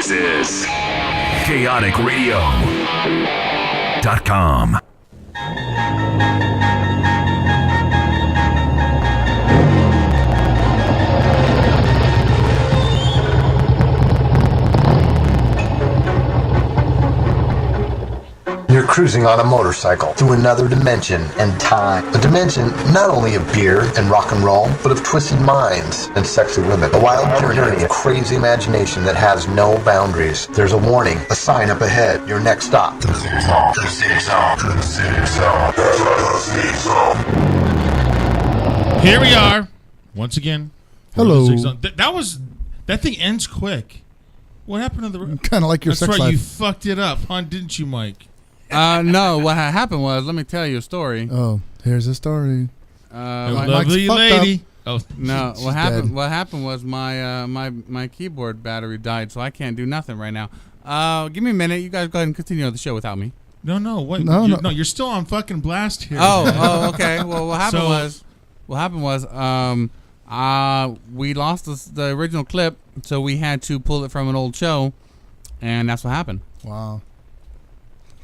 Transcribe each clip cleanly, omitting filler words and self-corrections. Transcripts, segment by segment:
This is KaoticRadio.com. You're cruising on a motorcycle through another dimension and time. A dimension not only of beer and rock and roll, but of twisted minds and sexy women. A wild journey, a crazy imagination that has no boundaries. There's a warning, a sign up ahead. Your next stop. The Zig Zone. The Zig Zone. The Zig Zone. The Zig Zone. Here we are, once again. Hello. That thing ends quick. What happened to the... Kind of like your That's sex right, life. you fucked it up, huh? Didn't you, Mike? No, what happened was, let me tell you a story. Oh, here's a story. Lovely lady. Oh, no, what happened was my keyboard battery died, so I can't do nothing right now. Give me a minute. You guys go ahead and continue the show without me. No. What? No. You're still on fucking blast here. Oh, okay. Well, what happened was, we lost the original clip, so we had to pull it from an old show, and that's what happened. Wow.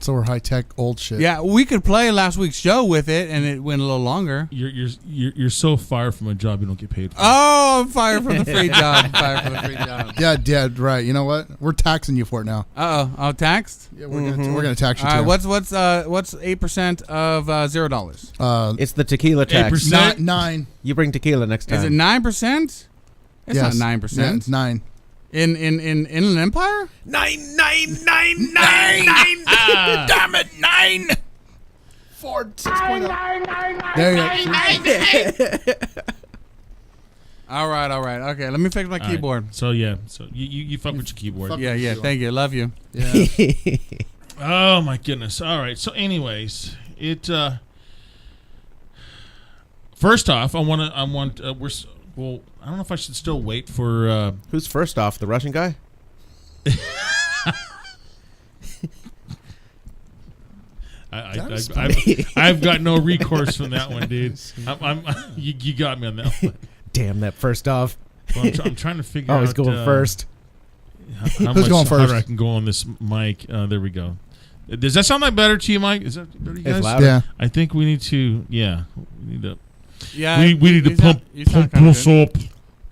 So we're high tech old shit. Yeah, we could play last week's show with it, and it went a little longer. You're so far from a job you don't get paid for. Oh, I'm fired from the free job. Yeah, right. You know what? We're taxing you for it now. Oh, taxed? Yeah, we're gonna tax you All too. right, what's 8% of $0? It's the tequila tax. 8%? Nine. You bring tequila next time. Is it 9%? It's Yes. not 9%. Yeah, it's 9. In Inland Empire? 9. Damn it, 9. 4, 6.0. There you go. All right. Okay, let me fix my keyboard. So you fuck with your keyboard. Yeah. Thank you. Love you. Yeah. Oh my goodness. All right. So anyways, first off, I don't know if I should still wait for Who's first off? The Russian guy? I've got no recourse from that one, dude. You got me on that one. Damn, that first off. Well, I'm trying to figure out. Always going first. How Who's going first? I can go on this mic. There we go. Does that sound like better to you, Mike? Is that better to you guys? It's louder. Yeah. I think we need to. Yeah, we need to. Yeah. We need to pump this up.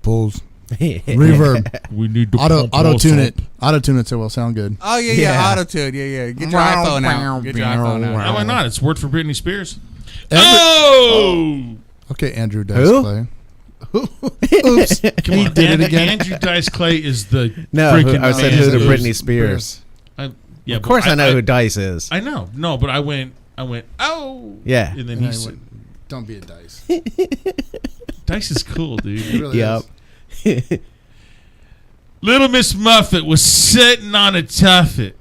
Bulls. Reverb. We need to auto tune it. Auto tune it so it'll sound good. Oh yeah. Auto-tune. Yeah. Get your iPhone out. No, why not? It's worked for Britney Spears. Okay, Andrew Dice Who? Clay. Oops. Come on, did it again. Andrew Dice Clay is the No, freaking I said man. who to Britney Spears. Yeah, Of course I know who Dice is. I know. No, but I went, oh. Yeah. And then And he I said, went, don't be a Dice. Dice is cool, dude. It really Yep. is. Little Miss Muffet was sitting on a tuffet.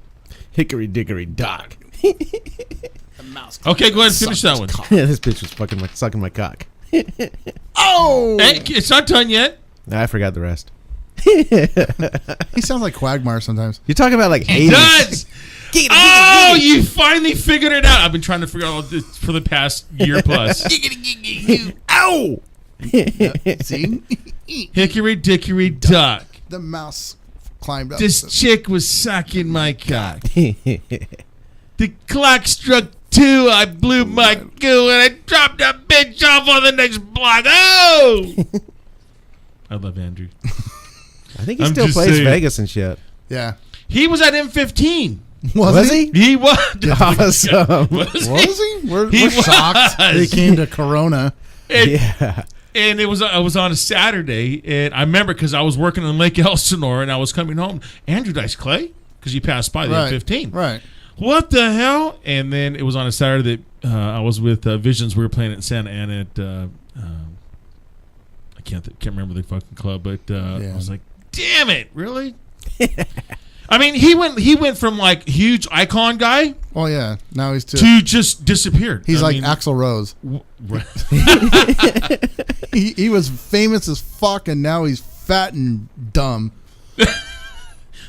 Hickory dickory dock. Okay, go ahead and finish that one. This bitch was fucking sucking my cock. Oh! Hey, it's not done yet. I forgot the rest. He sounds like Quagmire sometimes. You're talking about like It 80s. does. Oh, you finally figured it out. I've been trying to figure out this for the past year plus. Ow! See? Hickory dickory dock. The mouse climbed up. This chick was sucking my cock. The clock struck 2. I blew my goo and I dropped a bitch off on the next block. Oh! I love Andrew. I think he I'm still just plays saying. Vegas and shit. Yeah. He was at M15. Was he? He was. Awesome. Was he? We're was. shocked. They came to Corona. Yeah. And I was on a Saturday, and I remember because I was working in Lake Elsinore, and I was coming home. Andrew Dice Clay, because he passed by the M15. Right. What the hell? And then it was on a Saturday that I was with Visions. We were playing at Santa Ana at I can't remember the fucking club, but I was like, damn it, really? I mean, he went from like huge icon guy. Oh yeah. Now he's to just disappeared. He's like Axl Rose. He was famous as fuck, and now he's fat and dumb. But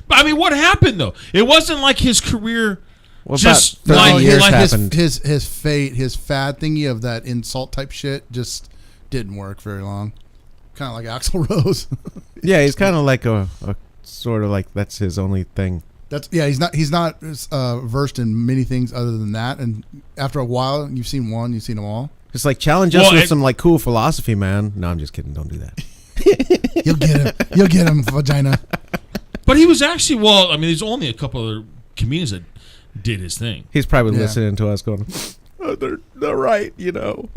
I mean, what happened though? It wasn't like his career. Well, just about 30 like years like happened. his fate, his fad thingy of that insult type shit just didn't work very long. Kind of like Axl Rose. Yeah, he's kind of like a sort of like that's his only thing. He's not versed in many things other than that. And after a while, you've seen one, you've seen them all. It's like challenge us with some like cool philosophy, man. No, I'm just kidding. Don't do that. You'll get him, vagina. But he was actually there's only a couple of comedians that did his thing. He's probably listening to us going, oh, they're right, you know.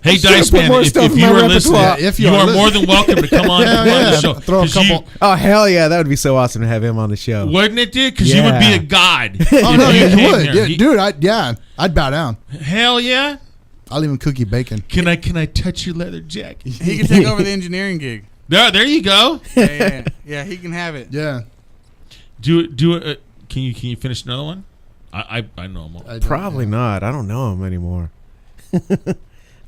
Hey, Dice Man, if you are listening, you are more than welcome to come on the show. Throw a couple. Oh, hell yeah. That would be so awesome to have him on the show. Wouldn't it, dude? Because you would be a god. Oh, no, you would. Yeah, dude, I'd bow down. Hell yeah. I'll even cook you bacon. Can I touch your leather jacket? He can take over the engineering gig. There you go. Yeah, he can have it. Yeah. Do it. Can you finish another one? I know him. Probably not. I don't know him anymore.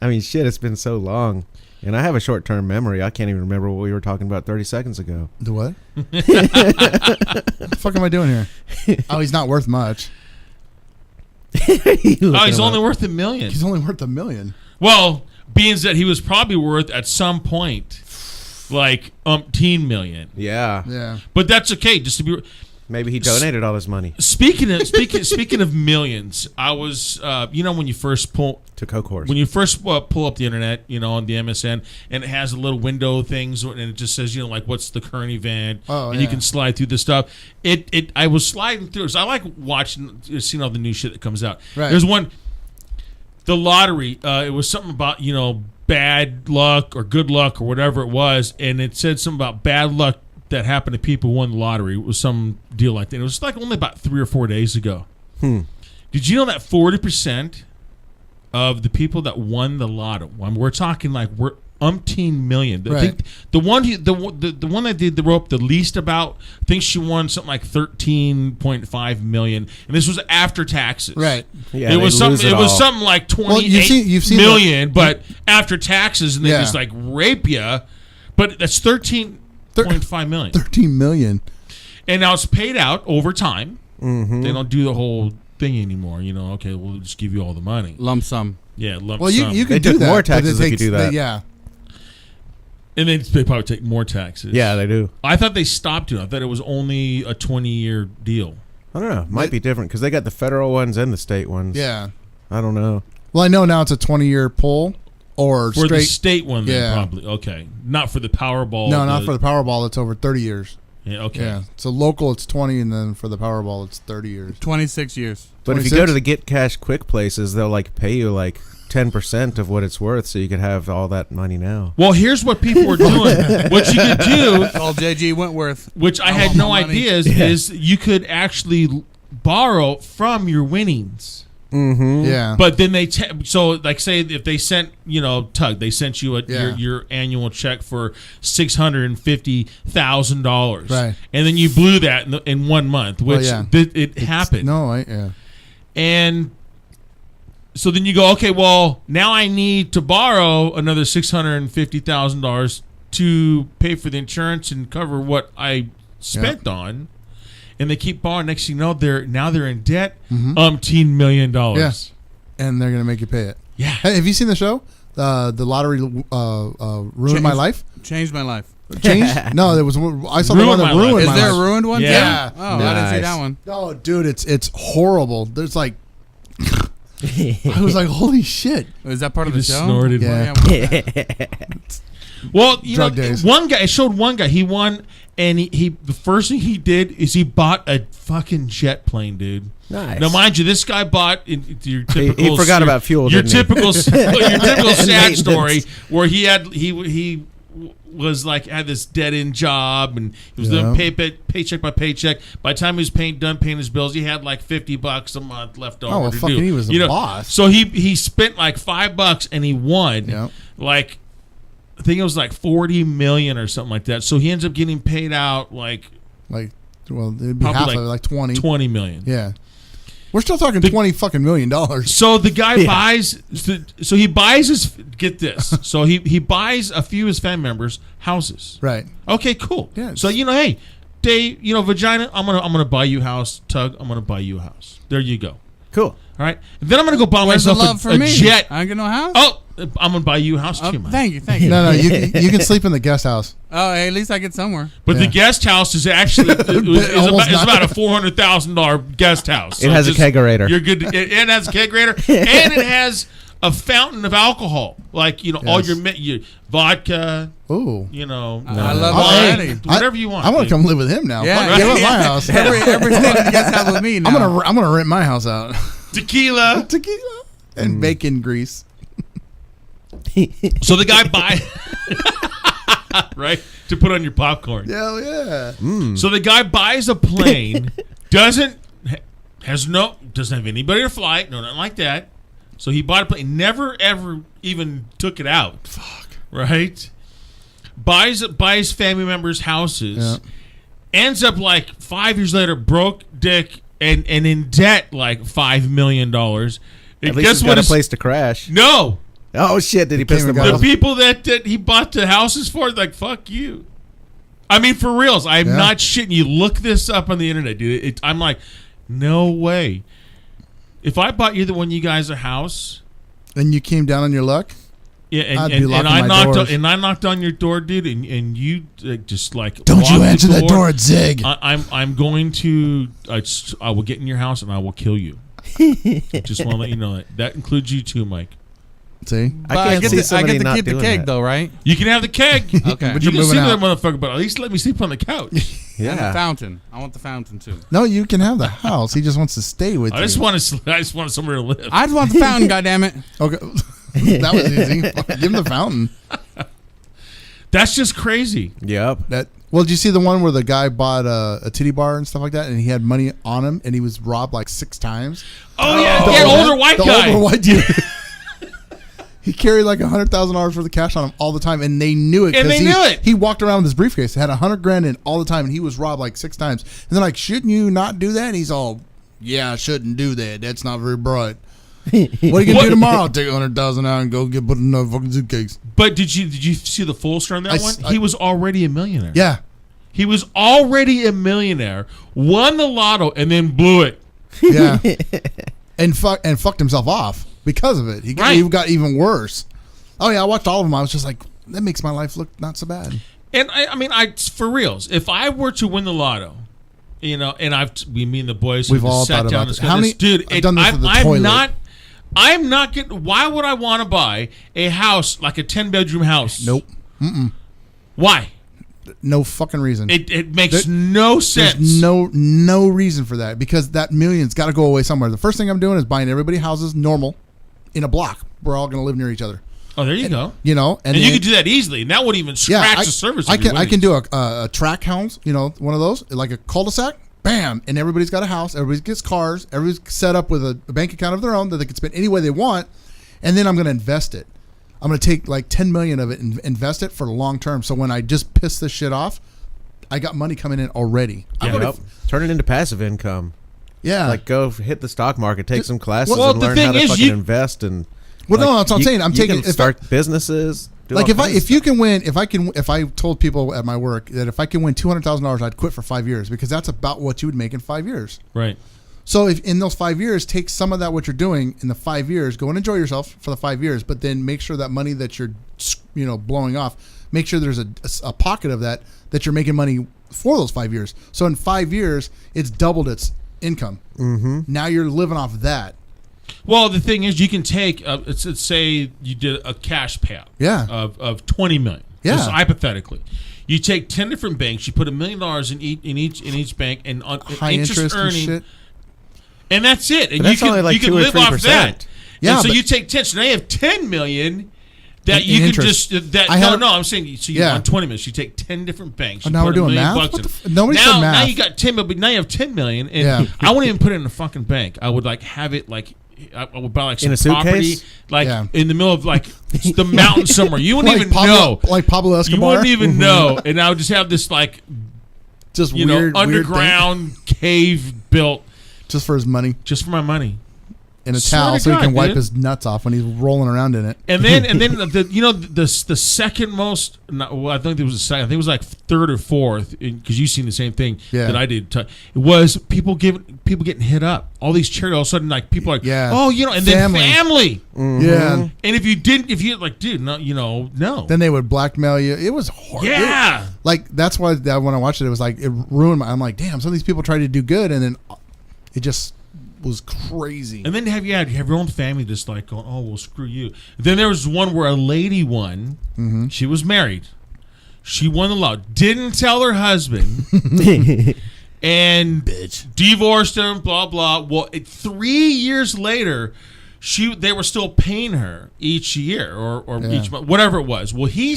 I mean, shit, it's been so long. And I have a short-term memory. I can't even remember what we were talking about 30 seconds ago. The what? What the fuck am I doing here? Oh, he's not worth much. He's only worth $1 million. He's only worth $1 million. Well, being that he was probably worth at some point like umpteen million. Yeah. But that's okay. Just to be. Maybe he donated all his money. Speaking of millions, I was when you first pull to Coke Horse. When you first pull up the internet, on the MSN, and it has a little window things, and it just says like what's the current event, and you can slide through the stuff. I was sliding through because I like seeing all the new shit that comes out. Right. There's one, the lottery. It was something about bad luck or good luck or whatever it was, and it said something about bad luck that happened to people who won the lottery. It was some deal like that. It was like only about 3 or 4 days ago. Did you know that 40% of the people that won the lotto, we're talking like we're umpteen million. I think the one that did the rope the least about, I think she won something like 13.5 million, and this was after taxes. Right. Yeah, it was something like 28 million, but after taxes, and they just like rape you. But that's 13.5 million. 13 million. And now it's paid out over time. Mm-hmm. They don't do the whole thing anymore. Okay, we'll just give you all the money. Lump sum. Yeah, lump sum. Well, you can do that. More taxes if you do that. Yeah. And they probably take more taxes. Yeah, they do. I thought they stopped doing it. I thought it was only a 20-year deal. I don't know. Might be different because they got the federal ones and the state ones. Yeah. I don't know. Well, I know now it's a 20-year pull. Or for straight, the state one, then probably. Okay. Not for the Powerball. No, not for the Powerball. It's over 30 years. Yeah, okay. Yeah. So local, it's 20, and then for the Powerball, it's 30 years. 26 years. But 26? if you go to the Get Cash Quick places, they'll like pay you like 10% of what it's worth, so you could have all that money now. Well, here's what people were doing. What you could do, call JG Wentworth, which I had no idea, is you could actually borrow from your winnings. Mm-hmm. Yeah. But then so like say if they sent Tug, they sent you your annual check for $650,000, right? And then you blew that in 1 month, which it happened. And so then you go, okay, well now I need to borrow another $650,000 to pay for the insurance and cover what I spent on. And they keep borrowing. Next thing you know, they're in debt, $umpteen million. Yeah, and they're gonna make you pay it. Yeah. Hey, have you seen the show? The lottery ruined my life. Changed my life. Changed? No, there was. I saw the one that ruined my life. Is there a ruined one? Yeah. Oh, nice. I didn't see that one. Oh, dude, it's horrible. There's like. I was like, holy shit! Is that part of the show? Snorted. Yeah. Well, Drug days. One guy, it showed one guy, he won, and he the first thing he did is he bought a fucking jet plane, dude. Nice. Now, mind you, this guy bought your typical. He forgot about fuel. Your didn't typical, your typical sad story Maintenance. where he was like had this dead end job and he was doing paycheck by paycheck. By the time he was done paying his bills, he had like $50 a month left over. Oh, well, fucking, he was a boss. So he spent like $5 and he won like. I think it was like 40 million or something like that. So he ends up getting paid out well, it'd be half of it, like 20 million. Yeah. We're still talking $20 million. So the guy buys, so he buys his, get this. So he buys a few of his family members houses. Right. Okay, cool. Yeah. So, hey, Dave, Vagina, I'm gonna buy you a house. Tug, I'm gonna buy you a house. There you go. Cool. All right. And then I'm gonna go buy Where's myself the love for a me? jet. I ain't get no house. Oh, I'm gonna buy you a house too, Mike. Thank you. No, you can sleep in the guest house. Oh, hey, at least I get somewhere. But Yeah. the guest house is actually it's about a $400,000 guest house. It has a kegerator. You're good. It has a kegerator, and it has a fountain of alcohol, like all your vodka. Ooh. I love wine, already. whatever you want. I want dude. to come live with him now. Yeah, Fuck, give up my house. Every stay in the guest house with me now. I'm gonna rent my house out. Tequila. Tequila and bacon grease. So the guy buy right to put on your popcorn. Hell yeah. So the guy buys a plane, doesn't have anybody to fly, no, nothing like that. So he bought a plane, never ever even took it out. Fuck. Right? Buys family members' houses, Yeah. ends up like 5 years later broke dick and in debt like $5 million. At least he's got a place to crash. No. Oh shit! Did he piss them Got The off? people that he bought the houses for, like, fuck you. I mean, for reals. I'm Yeah. not shitting you. Look this up on the internet, dude. I'm like, no way. If I bought either one of you guys a house, And you came down on your luck? yeah, I'd be and locking I my knocked doors. I knocked on your door, dude, and you just like Don't you locked the answer that door at Zig. I'm going to I will get in your house and I will kill you. Just want to let you know that includes you too, Mike. See? But I get to keep the keg, though, right? You can have the keg. Okay. But You you're can moving sleep out. with that motherfucker, but at least let me sleep on the couch. And the Yeah. fountain. I want the fountain, too. No, you can have the house. He just wants to stay with I you. just want somewhere to live. I just want the fountain, goddammit. Okay. That was easy. Give him the fountain. That's just crazy. Yep. Well, did you see the one where the guy bought a titty bar and stuff like that, and he had money on him, and he was robbed like 6 times? Oh yeah, The the older white the guy. older white dude. He carried like $100,000 worth of cash on him all the time, and they knew it. And 'cause they knew it. He walked around with his briefcase, had $100,000 in all the time, and he was robbed like 6 times. And they're like, "Shouldn't you not do that?" And he's all, "Yeah, I shouldn't do that. That's not very bright. What are you gonna What? do tomorrow? I'll take $100,000 out and go put another fucking suitcase." But did you see the full story on that one? He was already a millionaire. Yeah, He was already a millionaire, won the lotto, and then blew it. yeah, and fucked himself off because of it. He got even worse. Oh yeah, I watched all of them. I was just like, that makes my life look not so bad. And I mean, for reals, if I were to win the lotto, and me and the boys We've have all sat thought down about and this. discussed How many? this. Dude, I've done this with the toilet. I'm not getting. Why would I want to buy a house like a 10-bedroom house? Nope. Why? No fucking reason. It makes no sense. There's no reason for that, because that million's got to go away somewhere. The first thing I'm doing is buying everybody houses normal in a block. We're all going to live near each other. Oh, there you go. You know, And you could do that easily, and that wouldn't even scratch the surface. I of your can do winnings. a track house. You know, one of those, like a cul-de-sac. Bam, and everybody's got a house. Everybody gets cars. Everybody's set up with a bank account of their own that they can spend any way they want. And then I'm going to invest it. I'm going to take like 10 million of it and invest it for the long term. So when I just piss this shit off, I got money coming in already. Yep. Turn it into passive income. Yeah. Like go hit the stock market, take some classes, Well, and the learn thing how to is, fucking you- invest. And Well, no, that's what I'm saying. I'm you taking- can start businesses. do like all kinds of if you stuff. can win, if I told people at my work that if I can win $200,000, I'd quit for 5 years, because that's about what you would make in 5 years. Right. So if in those 5 years, take some of that what you're doing in the 5 years, go and enjoy yourself for the 5 years, but then make sure that money that you're blowing off, make sure there's a pocket of that you're making money for those 5 years. So in 5 years, it's doubled its income. Mm-hmm. Now you're living off that. Well, the thing is, you can take. Let's say you did a cash payout. Yeah. Of $20 million. Yeah. Just hypothetically, you take 10 different banks. You put $1 million in each bank, and on High interest interest and earning, shit. and that's it. And But that's only like you can 2 or live off 3%. that. Yeah, And so but- you take 10. So now you have 10 million. That In you can interest. just that I had- I'm saying so you Yeah. want 20 million. So you take 10 different banks. Oh, You now put we're doing $1 million math? bucks What in. the nobody said Now math. you got 10 million, but now you have 10 million, and Yeah. I wouldn't even put it in a fucking bank. I would like have it like I would buy like some In a property, suitcase? like Yeah. in the middle of like the mountain somewhere. You wouldn't even know. Like Pablo You Escobar. wouldn't even know, and I would just have this like just you weird, know underground cave built thing. Just for his money. just for my money. in a Swear towel to so he God, can wipe dude. his nuts off when he's rolling around in it. And then the second most. I think it was the second. I think it was like third or fourth because you've seen the same thing Yeah. that I did. It was people getting hit up. All these charities. All of a sudden, like people are like, Yeah. oh, you know, and Family. then family. Mm-hmm. Yeah. And if you like, dude, no, you know, no. Then they would blackmail you. It was horrible. Yeah. Like, that's why when I watched it, it was like, it ruined I'm like, damn, some of these people try to do good, and then it just was crazy. And then have your own family just like going, oh, well, screw you. Then there was one where a lady won. Mm-hmm. She was married. She won the law. Didn't tell her husband. And divorced him, blah, blah. Well, 3 years later, they were still paying her each year or each month, whatever it was. Well, he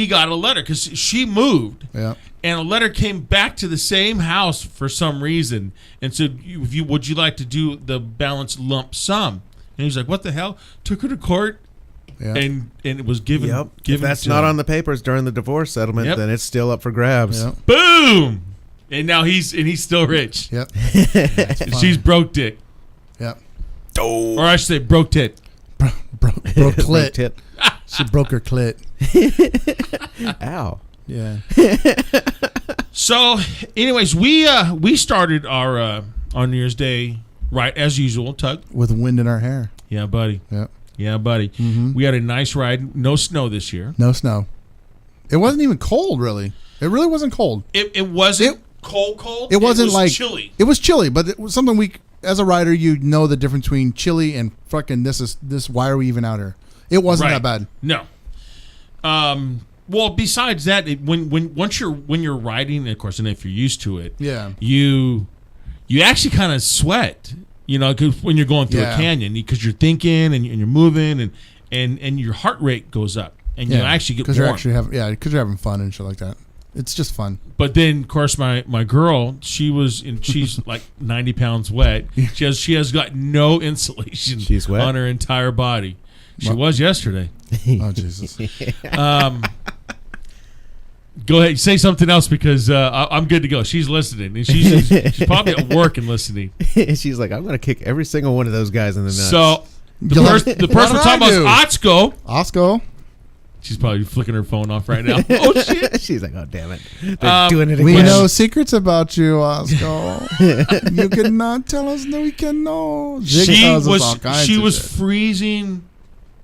got a letter because she moved. Yeah. And a letter came back to the same house for some reason and said, would you like to do the balance lump sum? And he's like, what the hell? Took her to court, and it was given. Yep. If given that's to not him. on the papers during the divorce settlement, Yep. then it's still up for grabs. Yep. Boom! And now he's still rich. Yep. She's broke dick. Yep. Or I should say broke tit. Broke clit. Tit. She broke her clit. Ow. Yeah. So, anyways, we started our on New Year's Day right as usual, Tug. With wind in our hair. Yeah, buddy. Yep. Yeah, buddy. Mm-hmm. We had a nice ride. No snow this year. No snow. It wasn't even cold, really. It really wasn't cold. It wasn't cold. It wasn't was like chilly. It was chilly, but it was something as a rider, you know the difference between chilly and fucking this. Why are we even out here? It wasn't that bad. No. Well, besides that, once you're riding, of course, and if you're used to it, Yeah. you actually kind of sweat, you know, 'cause when you're going through a canyon because you're thinking and you're moving and your heart rate goes up and you actually get warm. Because you're having fun and shit like that. It's just fun. But then, of course, my girl, she's like 90 pounds wet. She has got no insulation She's wet? on her entire body. She was yesterday. Oh, Jesus. Go ahead, say something else because I'm good to go. She's listening, and she's probably at work and listening. She's like, I'm going to kick every single one of those guys in the nuts. So the What person we're talking about is Otsko. Osco. She's probably flicking her phone off right now. Oh shit! She's like, oh, damn it. They're doing it again. We know secrets about you, Osco. You cannot tell us no, we can know. She was freezing.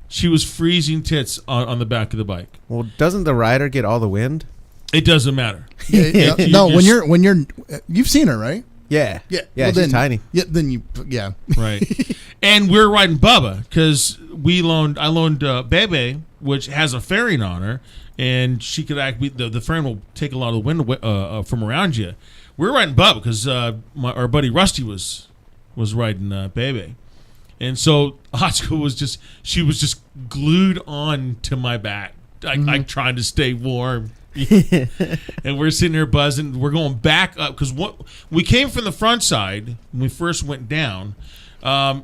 She was freezing tits on the back of the bike. Well, doesn't the rider get all the wind? It doesn't matter. Yeah. No, when you're you've seen her, right? Yeah. Yeah. Yeah, Well, she's tiny. Yeah, yeah. Right. And we're riding Bubba because I loaned Bebe, which has a fairing on her, and she could the fairing will take a lot of the wind from around you. We're riding Bubba because our buddy Rusty was riding Bebe. And so Oscar was just glued on to my back, like trying to stay warm. And we're sitting there buzzing. We're going back up because we came from the front side when we first went down.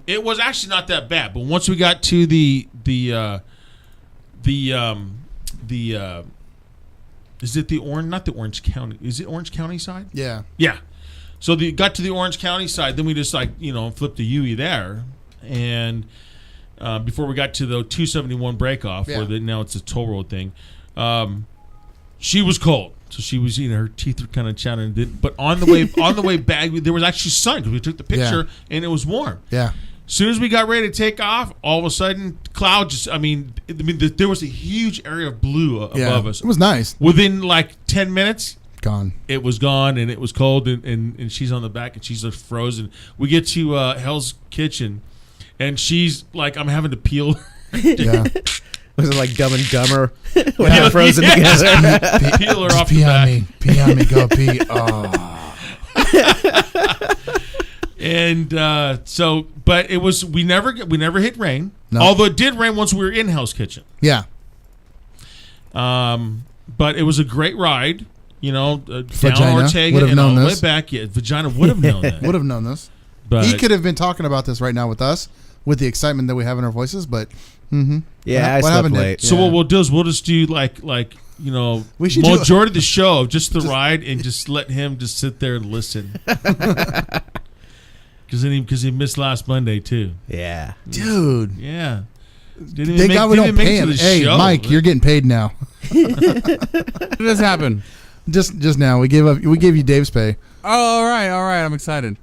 It was actually not that bad, but once we got to the is it the Orange? Not the Orange County. Is it Orange County side? Yeah. Yeah. So got to the Orange County side, then we just flipped the UE there, and before we got to the 271 breakoff, where now it's a toll road thing. She was cold, so she was her teeth were kind of chattering. But on the way back, there was actually sun because we took the picture and it was warm. Yeah. As soon as we got ready to take off, all of a sudden, cloud there was a huge area of blue above us. It was nice. Within like 10 minutes. Gone. It was gone, and it was cold, and she's on the back, and she's just frozen. We get to Hell's Kitchen, and she's like, I'm having to peel. Yeah. Was it like Dumb and Dumber when they're frozen together? Peel her off Pee the on back. me. Pee on me. Go pee. Oh. And but it was we never hit rain. No. Although it did rain once we were in Hell's Kitchen. Yeah. But it was a great ride. Down Vagina Ortega would have and all known the way this. back. Yeah, Vagina would have known that. Would have known this. But He could have been talking about this right now with us, with the excitement that we have in our voices, but Yeah, I what slept happened, Nick? late. So Yeah. what we'll do is we'll just do like We should do- majority of the show, just the ride, and just let him just sit there and listen. Because he missed last Monday too. Yeah. Dude. Yeah. Thank God we don't pay him. Hey, show. Mike, you're getting paid now. What does happen? Just now, we gave you Dave's pay. Oh, all right. I'm excited.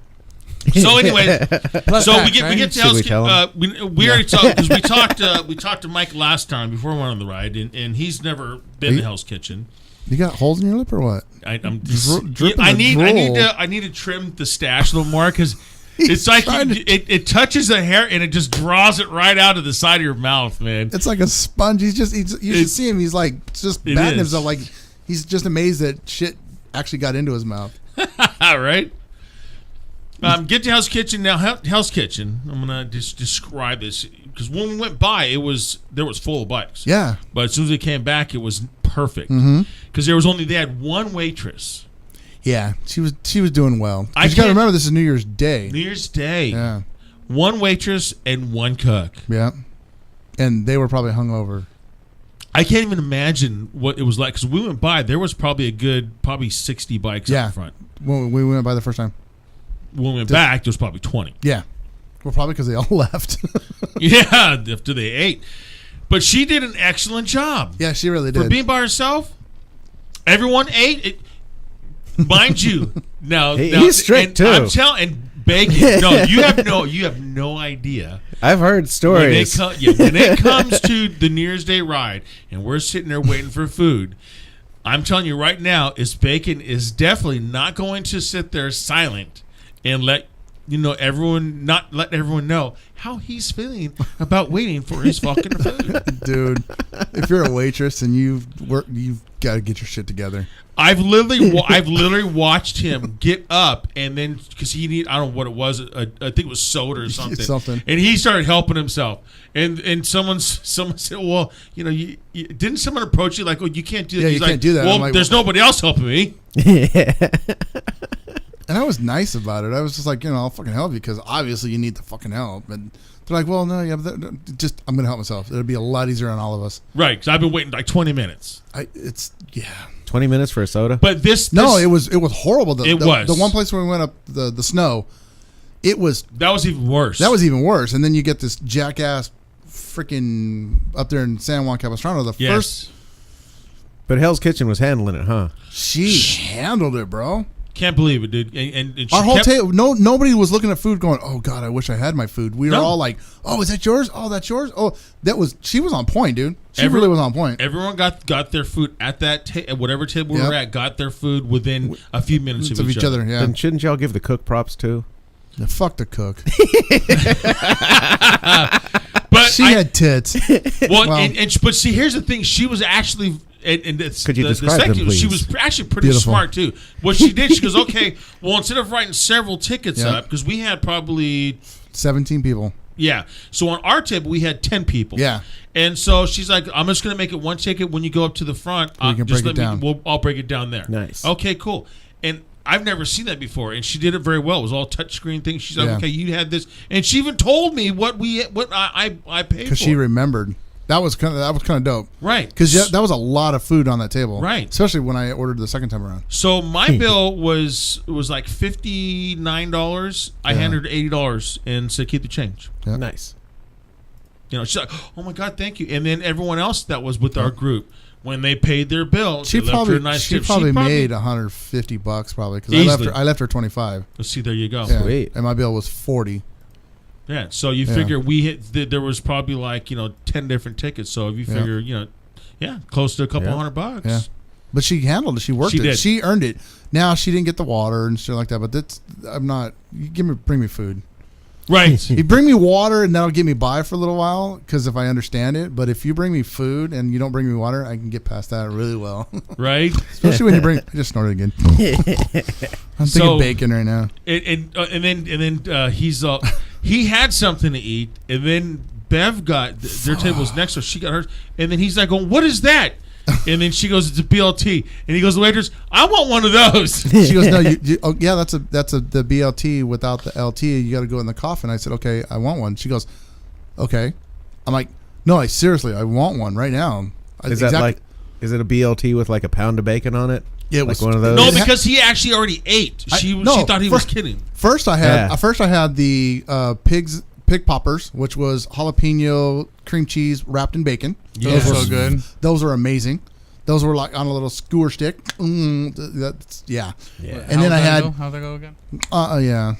So anyway, Plus so tax, we right? get to Should we Hell's tell Kitchen. We already talked because we talked to Mike last time before we went on the ride, and he's never been to Hell's Kitchen. You got holes in your lip or what? I'm Dripping I with need drool. to trim the stash a little more because it's like it touches the hair and it just draws it right out of the side of your mouth, man. It's like a sponge. You should see him. He's like just It batting is. himself. Like he's just amazed that shit actually got into his mouth. All right. Get to Hell's Kitchen now. Hell's Kitchen. I'm gonna just describe this because when we went by, there was full of bikes. Yeah. But as soon as we came back, it was perfect because they had one waitress. Yeah, she was doing well. 'Cause I you got to can't- remember this is New Year's Day. New Year's Day. Yeah, One waitress and one cook. yeah, and they were probably hungover. I can't even imagine what it was like because we went by. There was probably 60 bikes Yeah. up front. When we went by the first time. When we went back, there was probably 20. Yeah, well, probably because they all left. Yeah, after they ate. But she did an excellent job. Yeah, she really For did. being by herself, everyone ate it. Mind you, He's strict, and too. I'm telling bacon. No, you have no idea. I've heard stories. When it comes to the New Year's Day ride, and we're sitting there waiting for food, I'm telling you right now, Bacon is definitely not going to sit there silent and let everyone know how he's feeling about waiting for his fucking food. Dude, if you're a waitress and you've got to get your shit together. I've literally watched him get up and then because I don't know what it was. I think it was soda or something. And he started helping himself. And someone said, "Well, didn't someone approach you like, oh, you can't do that?" Yeah, He's you like, can't do that. Well, I'm like, there's nobody else helping me. And I was nice about it. I was just like, I'll fucking help you because obviously you need the fucking help. And they're like, well, no, yeah, but I'm gonna help myself. It'll be a lot easier on all of us. Right? Because I've been waiting like 20 minutes. 20 minutes for a soda? But this No, it was horrible. It was. The one place where we went up the snow. That was even worse. That was even worse. And then you get this jackass freaking up there in San Juan Capistrano. First, But Hell's Kitchen was handling it, huh? she handled it, bro. Can't believe it, dude. And she Our whole kept- table, nobody was looking at food going, oh, God, I wish I had my food. We were No. all like, oh, is that yours? Oh, that's yours? Oh, she was on point, dude. She really was on point. Everyone got their food at that at whatever table we were at. Got their food within a few minutes of each other. Yeah. Then shouldn't y'all give the cook props too? Yeah, fuck the cook. But She had tits. well. But see, here's the thing. She was actually. And Could you describe them, please? She was actually pretty Beautiful. smart too. What she did, she goes, okay, well, instead of writing several tickets Yeah. up, because we had probably 17 people. Yeah. So on our table, we had 10 people. Yeah. And so she's like, I'm just going to make it one ticket. When you go up to the front, We can just break it down. I'll break it down there. Nice. Okay, cool. And I've never seen that before. And she did it very well. It was all touchscreen things. She's like, Yeah. okay, you had this. And she even told me what I paid for. Because she remembered. That was kind of dope. Right. Because that was a lot of food on that table. Right. Especially when I ordered the second time around. So my bill was like $59. I handed her $80 and said, keep the change. Yeah. Nice. She's like, oh my God, thank you. And then everyone else that was with our group, when they paid their bill, She they left her probably a nice she tip. probably made $150 probably because Easily. I left her 25. Let's see, there you go. Yeah. Sweet. And my bill was 40. Yeah, so you Yeah. figure we hit. There was probably like 10 different tickets. So if you Yeah. figure close to a couple Yeah. $100. Yeah. But she handled it. She worked She it. did. She earned it. Now she didn't get the water and shit like that. But I'm not. Bring me food. Right. You bring me water and that'll get me by for a little while because if I understand it. But if you bring me food and you don't bring me water, I can get past that really well. Right. Especially when you bring. I just snorted again. I'm thinking So- bacon right now. And then he had something to eat, and then Bev got their table was next, so she got hers, and then he's like, going, "What is that?" And then she goes, "It's a BLT," and he goes, "The waitress, I want one of those." She goes, no, oh yeah, that's the BLT without the LT. You got to go in the coffin. I said, okay, I want one. She goes, okay. I'm like, no, I want one right now. Is that like? Is it a BLT with like a pound of bacon on it? It Like was one of those? No, because he actually already ate. She thought he was kidding. First, I had the pig poppers, which was jalapeno cream cheese wrapped in bacon. Yeah. Those were So good. Those were amazing. Those were like on a little skewer stick. Yeah. And then I had how'd that go again? yeah.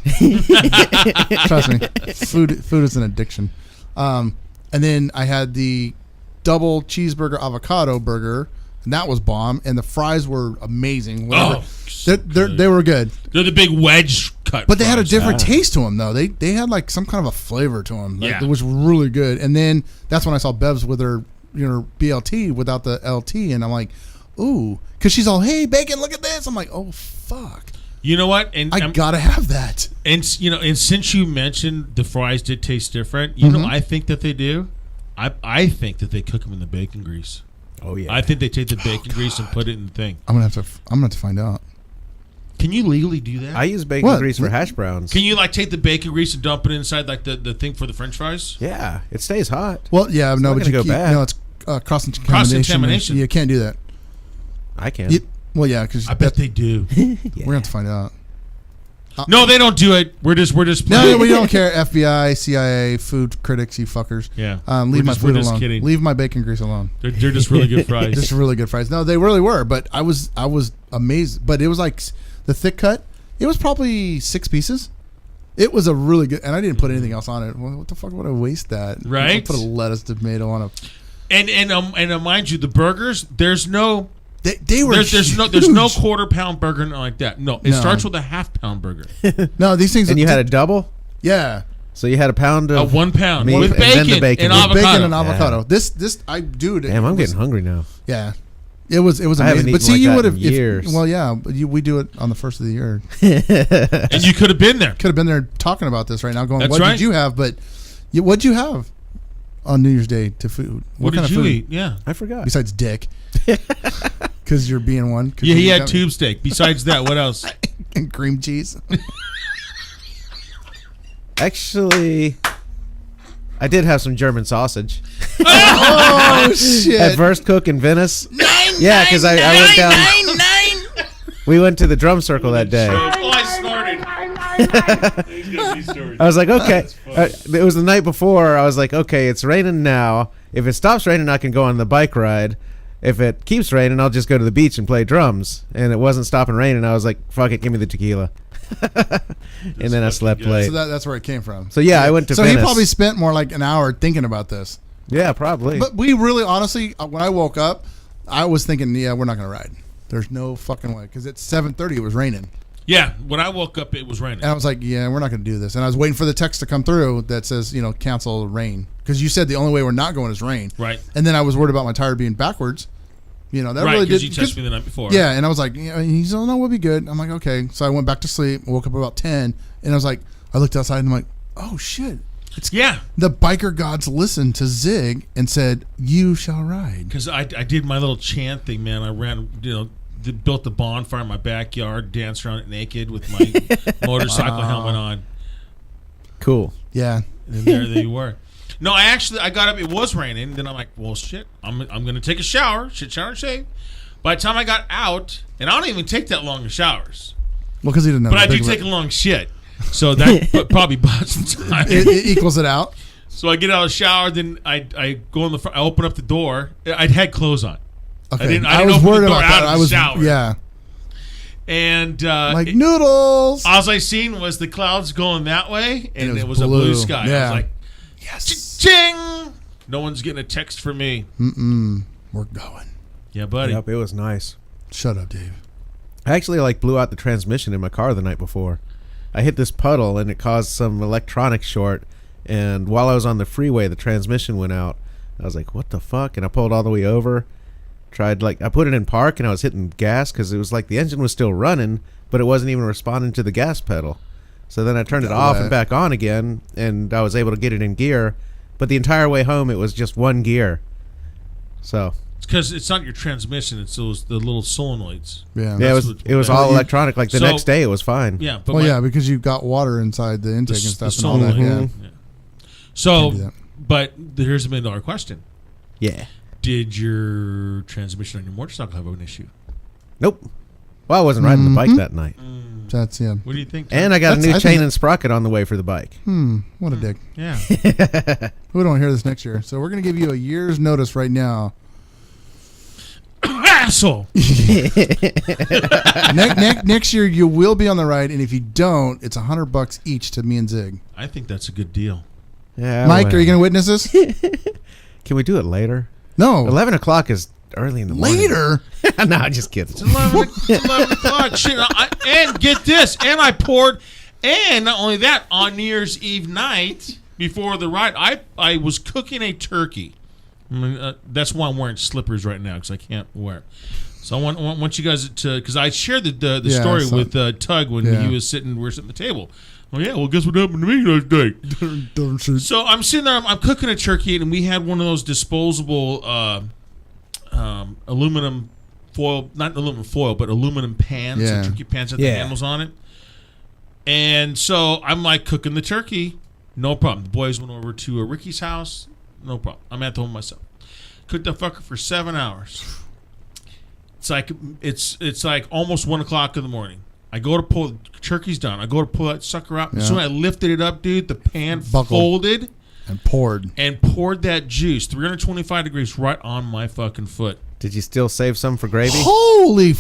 Trust me, food is an addiction. And then I had the double cheeseburger avocado burger, and that was bomb. And the fries were amazing. Oh, they were good. They're the big wedge cut. But they had a fries. different taste to them, though. They had like some kind of a flavor to them. Yeah. It was really good. And then that's when I saw Bev's with her BLT without the LT, and I'm like, ooh, because she's all, hey, bacon, look at this. I'm like, oh fuck, You know what? And I gotta have that. And since you mentioned the fries did taste different, you know, I think that they do. I think that they cook them in the bacon grease. Oh yeah. I think they take the bacon grease and put it in the thing. I'm gonna have to find out. Can you legally do that? I use bacon What? grease for hash browns. Can you like take the bacon grease and dump it inside like the thing for the French fries? Yeah, it stays hot. Well, yeah, no, not but gonna go bad. no, it's cross contamination. You can't do that. I can. Well, yeah, because I bet they do. we're gonna have to find out. No, they don't do it. We're just No, playing. we don't care. FBI, CIA, food critics, you fuckers. Yeah. Leave my food alone. Kidding. Leave my bacon grease alone. They're just really good fries. Just really good fries. No, they really were. But I was amazed. But it was like the thick cut. It was probably 6 pieces. It was a really good, and I didn't put anything else on it. Well, what the fuck would I waste that? Right. I put a lettuce, tomato on a. And mind you, the burgers, there's no. They were there's no huge. quarter-pound burger like that. No, it No. starts with a half-pound burger. No, these things. And you had a double, yeah. so you had a pound A of 1 pound meat with and then bacon, the bacon. and With avocado. Bacon and avocado. This I dude. Damn, I'm it was- getting hungry now. Yeah, it was I haven't amazing. But eaten see, like you that would have in years. Well, yeah, but we do it on the first of the year. And you could have been there. Could have been there talking about this right now. Going, That's what right. did you have? But what'd you have on New Year's Day to food? What kind did of you food? eat? Yeah. I forgot. Besides dick, because you're being one. 'Cause Yeah, he you had got- tube steak. Besides that, what else? and cream cheese. Actually, I did have some German sausage Oh shit! at First Cook in Venice. Yeah, because I went down. We went to the drum circle that day. Oh, I snorted. He's got these stories. I was like, okay. It was the night before. I was like, okay, it's raining now. If it stops raining, I can go on the bike ride. If it keeps raining, I'll just go to the beach and play drums. And it wasn't stopping raining. I was like, fuck it, give me the tequila. And then I slept good. late. So that's where it came from. So yeah, I went to So Venice. he probably spent more like an hour thinking about this. Yeah, probably. But we really, honestly, when I woke up, I was thinking, yeah, we're not gonna ride. There's no fucking way because it's 7:30. It was raining, Yeah, when I woke up, it was raining. and I was like, yeah, we're not gonna do this. And I was waiting for the text to come through that says, cancel rain, because you said the only way we're not going is rain. Right. And then I was worried about my tire being backwards. That Right, really because did. you texted me the night before. Yeah, and I was like, he's like, no, we'll be good. I'm like, okay. So I went back to sleep. Woke up about 10, and I was like, I looked outside and I'm like, oh shit. Yeah. The biker gods listened to Zig and said, you shall ride. Because I did my little chant thing, man. I ran, built the bonfire in my backyard, danced around it naked with my motorcycle helmet on. Cool. Yeah. And there they were. No, I got up. It was raining. Then I'm like, well, shit. I'm gonna take a shower, shower and shave. By the time I got out, and I don't even take that long in showers, Well, because he didn't know. but how I do big take a long shit. So that probably bought some time. it equals it out. So I get out of the shower, then I go in the front. I open up the door. I'd had clothes on, Okay. didn't I was open the worried door about out that. of I the was shower. Yeah. and Like noodles. all I seen was the clouds going that way, and it it was was a blue blue. sky. I Yeah. was like, Yes. ching! No one's getting a text from me. We're going. Yeah, buddy. Yep, it was nice. Shut up, Dave. I actually blew out the transmission in my car the night before. I hit this puddle and it caused some electronic short. And while I was on the freeway, the transmission went out. I was like, "What the fuck?" And I pulled all the way over. I put it in park and I was hitting gas because it was like the engine was still running, but it wasn't even responding to the gas pedal. So then I turned it off and back on again, and I was able to get it in gear. But the entire way home, it was just one gear. So It's because it's not your transmission; it's the little solenoids. Yeah. yeah, it was all you- electronic. Like the so- next day, it was fine. Yeah, but Well, yeah, because you've got water inside the intake and stuff and all that. solenoid. Yeah. So, Can't do that. but here's a $1 million question: Yeah. did your transmission on your motorcycle have an issue? Nope. Well, I wasn't riding the bike that night. That's What do you think? And I got a That's- new I chain think- and sprocket on the way for the bike. what a dick. Yeah. We don't hear this next year. So we're going to give you a year's notice right now. Asshole. Next year you will be on the ride, and if you don't, it's $100 each to me and Zig. I think that's a good deal. Yeah, Mike, well. are you going to witness this? Can we do it later? No. 11 o'clock is early in the morning. Later. No, I'm just kidding. It's 11 o'clock. Shit. And get this. And I poured. And not only that, on New Year's Eve night before the ride, I was cooking a turkey. That's why I'm wearing slippers right now, because I can't wear it. So I want you guys to, because I shared the Yeah, story so- with Tug when Yeah. we were sitting at the table. Oh yeah, well guess what happened to me last night? Don't shoot. So I'm sitting there, I'm cooking a turkey, and we had one of those disposable aluminum foil, not aluminum foil, but aluminum pans, Yeah. the turkey pans that the Yeah. handles on it. And so I'm like cooking the turkey, no problem. The boys went over to Ricky's house, no problem. I'm at home myself. Cooked that fucker for 7 hours. It's like almost 1 o'clock in the morning. I go to pull, turkey's done. I go to pull that sucker out. Yeah. As soon as I lifted it up, dude, the pan Buckled. folded And poured. and poured that juice 325 degrees right on my fucking foot. Did you still save some for gravy? Holy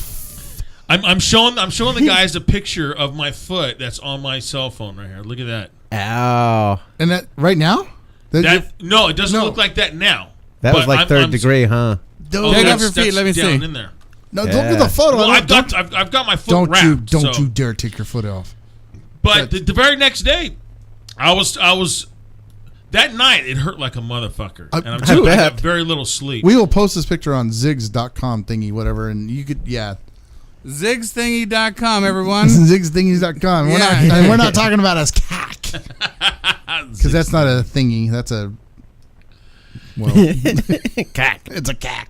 I'm showing the guys a picture of my foot that's on my cell phone right here. Look at that. Ow. And that right now? No, it doesn't No. look like that now. That was But like I'm- 3rd I'm- degree, huh? Oh, Take that's- off your feet, that's let me down see. in there. No, don't do the photo. Well, I've I've got my foot wrapped. don't so- you dare take your foot off. But the very next day, I was that night it hurt like a motherfucker, and I'm telling you, I bet. got very little sleep. We will post this picture on zigs.com thingy, whatever, and you could, Zigsthingy.com, everyone. zigsthingies.com. Yeah. We're not talking about as cack. Because that's not a thingy. That's a, well, Cack. it's a cack.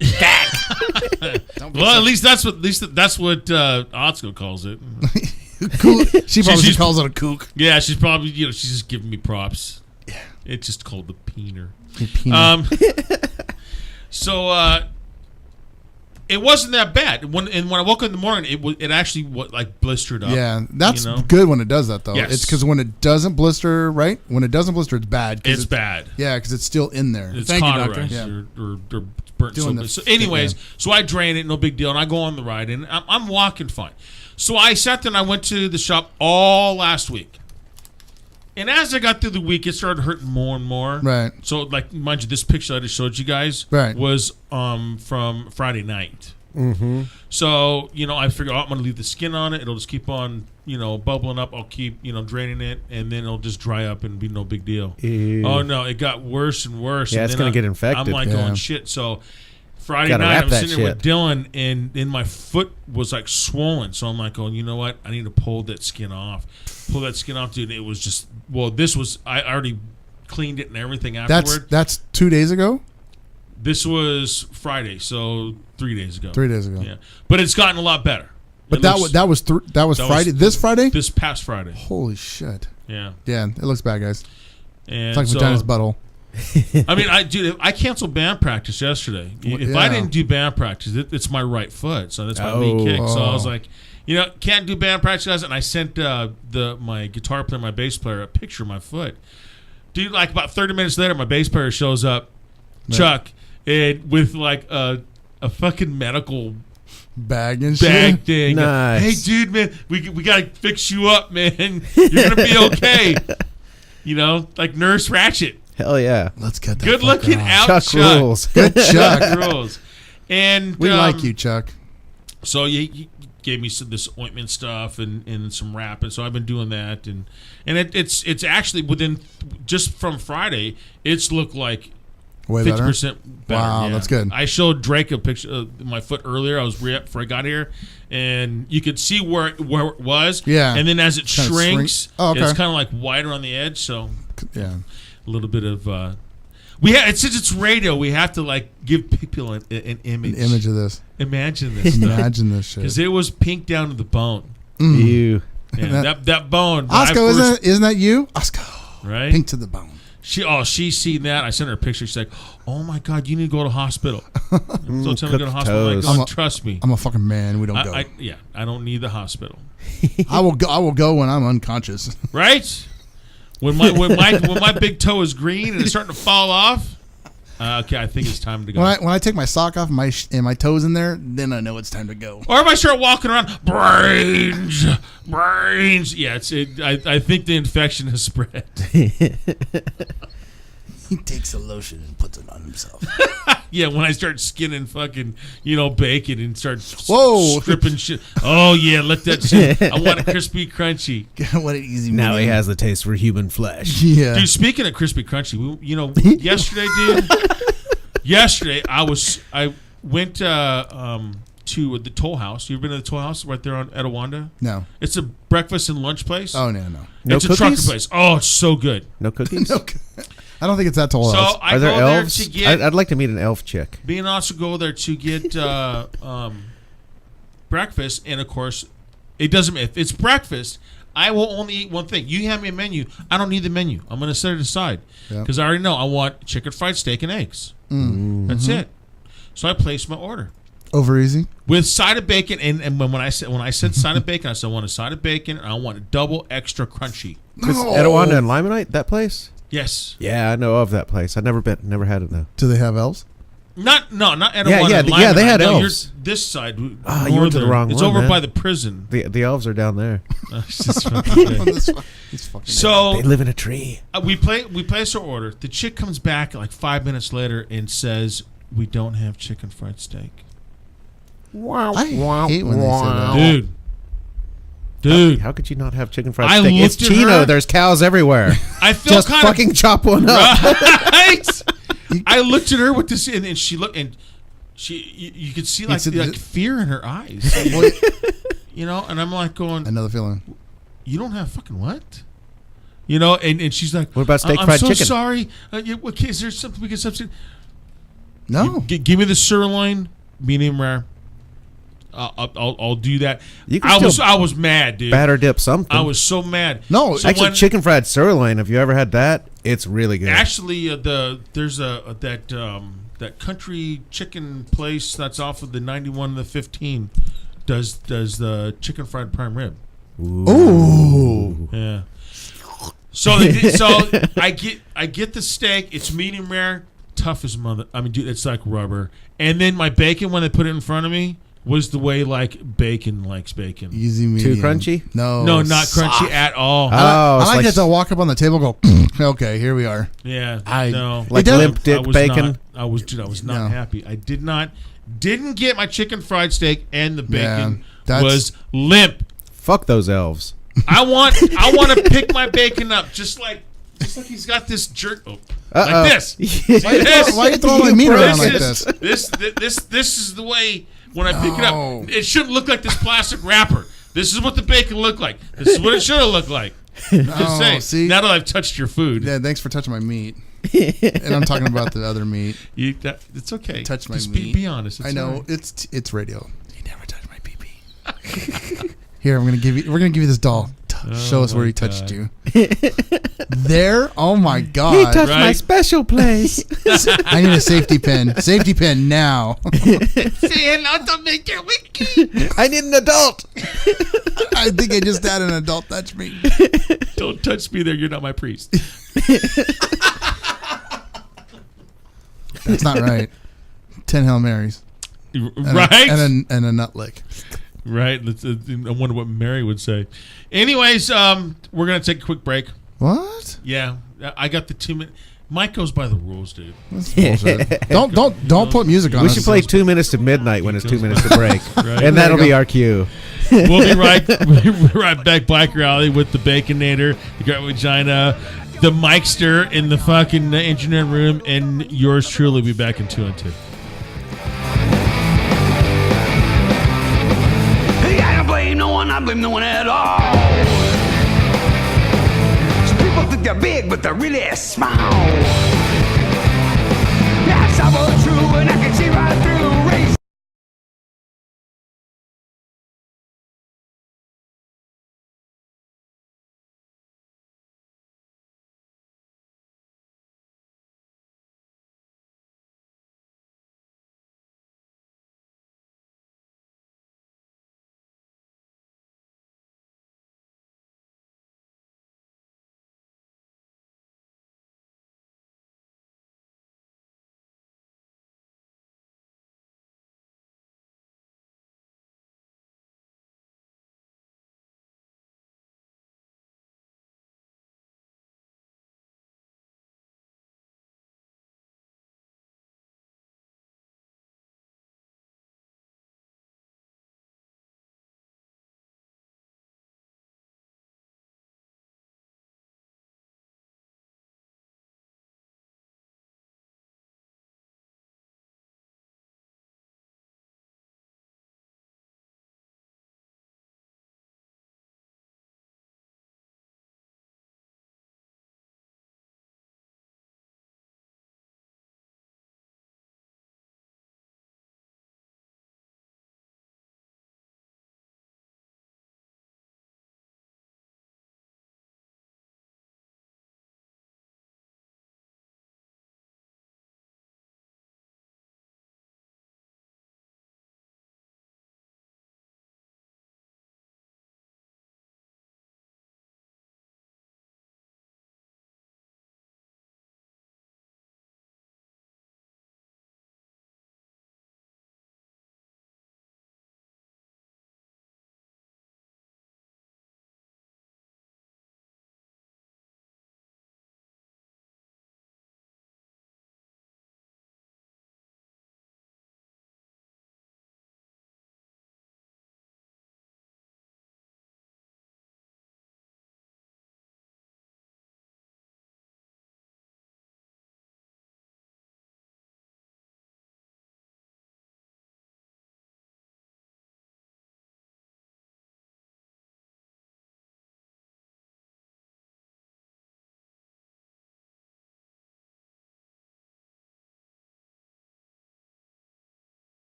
Well, at least that's what Otsko calls it. Cool. She probably she's- calls it a kook. Yeah, she's probably she's just giving me props. Yeah, it's just called the peener. So it wasn't that bad. When I woke up in the morning, it actually like blistered up. Yeah, that's you know? good when it does that, though. Yes. It's because when it doesn't blister, right? When it doesn't blister, it's bad. 'cause It's bad. Yeah, because it's still in there. It's Thank you, cauterized doctor. or burnt. Doing the So thing, anyways, yeah. so I drain it, no big deal, and I go on the ride, and I'm walking fine. So I sat there and I went to the shop all last week. And as I got through the week, it started hurting more and more. Right. So, like, mind you, this picture that I showed you guys Right. was from Friday night. Mm-hmm. So, I figure I'm going to leave the skin on it. It'll just keep on, bubbling up. I'll keep, draining it, and then it'll just dry up and be no big deal. Ew. Oh, no, it got worse and worse. Yeah, and it's then gonna I- get infected. I'm like Yeah. going, shit. So, Friday Gotta night, wrap I'm that sitting there with shit. Dylan, and then my foot was like swollen. So I'm like, going, you know what? I need to pull that skin off. Pull that skin off, dude. It was just, I already cleaned it and everything afterward. That's 2 days ago? This was Friday, so 3 days ago. 3 days ago. Yeah, but it's gotten a lot better. But It that looks- was Friday. This Friday? this past Friday. Holy shit. Yeah, Yeah, it looks bad, guys. and It's like so, vagina's butthole. I mean, I canceled band practice yesterday. If I Yeah. didn't do band practice, it's my right foot, so that's my lead kick. So I was like, can't do band practice, guys. And I sent my guitar player, my bass player, a picture of my foot. Dude, like about 30 minutes later, my bass player shows up, Chuck, and with like a fucking medical Bag and bag shit. thing. Nice. Hey, dude, man, we gotta fix you up, man. You're gonna be okay. Like Nurse Ratchet. Hell yeah. Let's get that. Good fucker looking off. out, Chuck rules. Good Chuck. Chuck rules. And We like you, Chuck. So you gave me this ointment stuff and some wrap, and so I've been doing that, and it's actually within just from Friday, it's looked like Way better. 50% better. Wow, yeah. that's good. I showed Drake a picture of my foot earlier. I was re-up before I got here, and you could see where it was. Yeah. And then as it Kinda shrinks, shrink- Oh, okay. it's kind of like wider on the edge. So Yeah. a little bit of since it's radio, we have to like give people an image. An image of this. Imagine this. Imagine this shit. Because it was pink down to the bone. Ew. Yeah, that bone. Oscar, isn't that you? Oscar. right? Pink to the bone. She's seen that. I sent her a picture. She's like, "Oh my God, you need to go to the hospital." So tell me to go to the hospital. I'm like, trust me. I'm a fucking man. We don't go. I don't need the hospital. I will go. I will go when I'm unconscious. Right? When my big toe is green and it's starting to fall off. Okay, I think it's time to go. When I take my sock off and my toes in there, then I know it's time to go. Or if I start walking around, brains. Yeah, I think the infection has spread. He takes a lotion and puts it on himself. Yeah, when I start skinning fucking, bacon and start stripping shit. Oh, yeah, let that shit. I want it crispy, crunchy. What an easy Now he has the taste for human flesh. Yeah. Dude, speaking of crispy, crunchy, yesterday, I went to the Toll House. You ever been to the Toll House right there on Etowanda? No. It's a breakfast and lunch place. Oh, no. It's a trucker place. Oh, it's so good. No cookies? I don't think it's that Toll House. So I Are there go there elves? to get... I'd like to meet an elf chick. Me and also go there to get breakfast, and of course, it doesn't. If it's breakfast, I will only eat one thing. You hand me a menu. I don't need the menu. I'm going to set it aside because I already know I want chicken fried steak and eggs. That's it. So I placed my order. Over easy with side of bacon, and when I said side of bacon, I said I want a side of bacon, and I want a double extra crunchy. It's Etowanda and Limonite, that place? Yes. Yeah, I know of that place. I've never had it though. Do they have elves? Not Etowanda. Yeah, they had elves. This side. You went to the wrong it's one. It's over man. by the prison. The elves are down there. So they live in a tree. We place our order. The chick comes back like 5 minutes later and says, "We don't have chicken fried steak." Wow! I hate when they say that, dude. How could you not have chicken fried I steak? It's looked at Chino. her. There's cows everywhere. I feel just kind fucking chop one up. Right? I looked at her with this, and she looked, and you could see like fear in her eyes, and I'm like going, another feeling. You don't have fucking what? And she's like, what about steak I'm fried so chicken? Sorry. Okay, is there something we can substitute? No. Give me the sirloin, medium rare. I'll do that. I was mad, dude. Batter dip something. I was so mad. No, so actually, chicken fried sirloin. Have you ever had that? It's really good. Actually, there's that country chicken place that's off of the 91 and the 15 does the chicken fried prime rib. Ooh. Yeah. So I get the steak. It's medium rare, tough as mother. I mean, dude, it's like rubber. And then my bacon, when they put it in front of me, was the way like bacon likes bacon. Easy medium. Too crunchy? No, not crunchy at all. I like it to walk up on the table and go, okay, here we are. Yeah. Like limp dick bacon. I was not happy. I didn't get my chicken fried steak, and the bacon was limp. Fuck those elves. I want to pick my bacon up just like he's got this jerk like this. Why are you throwing my meat around like this? This is the way when I pick it up. It shouldn't look like this plastic wrapper. This is what the bacon looked like. This is what it should have looked like. Just saying. See, now that I've touched your food. Yeah, thanks for touching my meat. And I'm talking about the other meat. It's okay. Touch my just meat. Be honest. I know right. It's radio. You never touch my pee-pee. Here, we're gonna give you this doll. Show us where he touched you. There? Oh my God! He touched my special place. I need a safety pin. Safety pin now. Say hello to Mr. Wiki. I need an adult. I think I just had an adult touch me. Don't touch me there. You're not my priest. That's not right. 10 Hail Marys. Right? And a nut lick. Right. I wonder what Mary would say. Anyways, we're going to take a quick break. What? Yeah. I got the 2 minute. Mike goes by the rules, dude. That's bullshit. Don't put music on. We should play 2 minutes to midnight when it's 2 minutes to break. Right. And that'll be our cue. We'll be right back, Biker Alley, with the Baconator, the Great Vagina, the Mikester in the fucking engineering room, and yours truly will be back in 2 and 2. I don't blame no one, I blame no one at all. Some people think they're big, but they're really small. That's all true, and I can see right through race.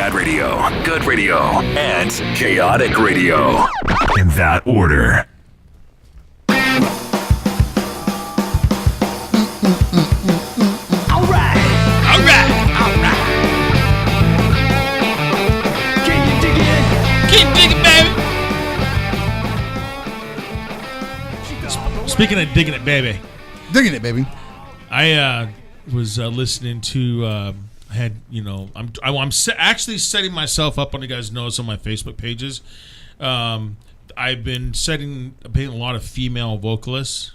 Bad radio, good radio, and chaotic radio. In that order. All right. Can you dig it? Keep digging, baby. Speaking of digging it, baby, Digging it, baby. I was listening to. I had, I'm actually setting myself up on you guys' notes on my Facebook pages. I've been paying a lot of female vocalists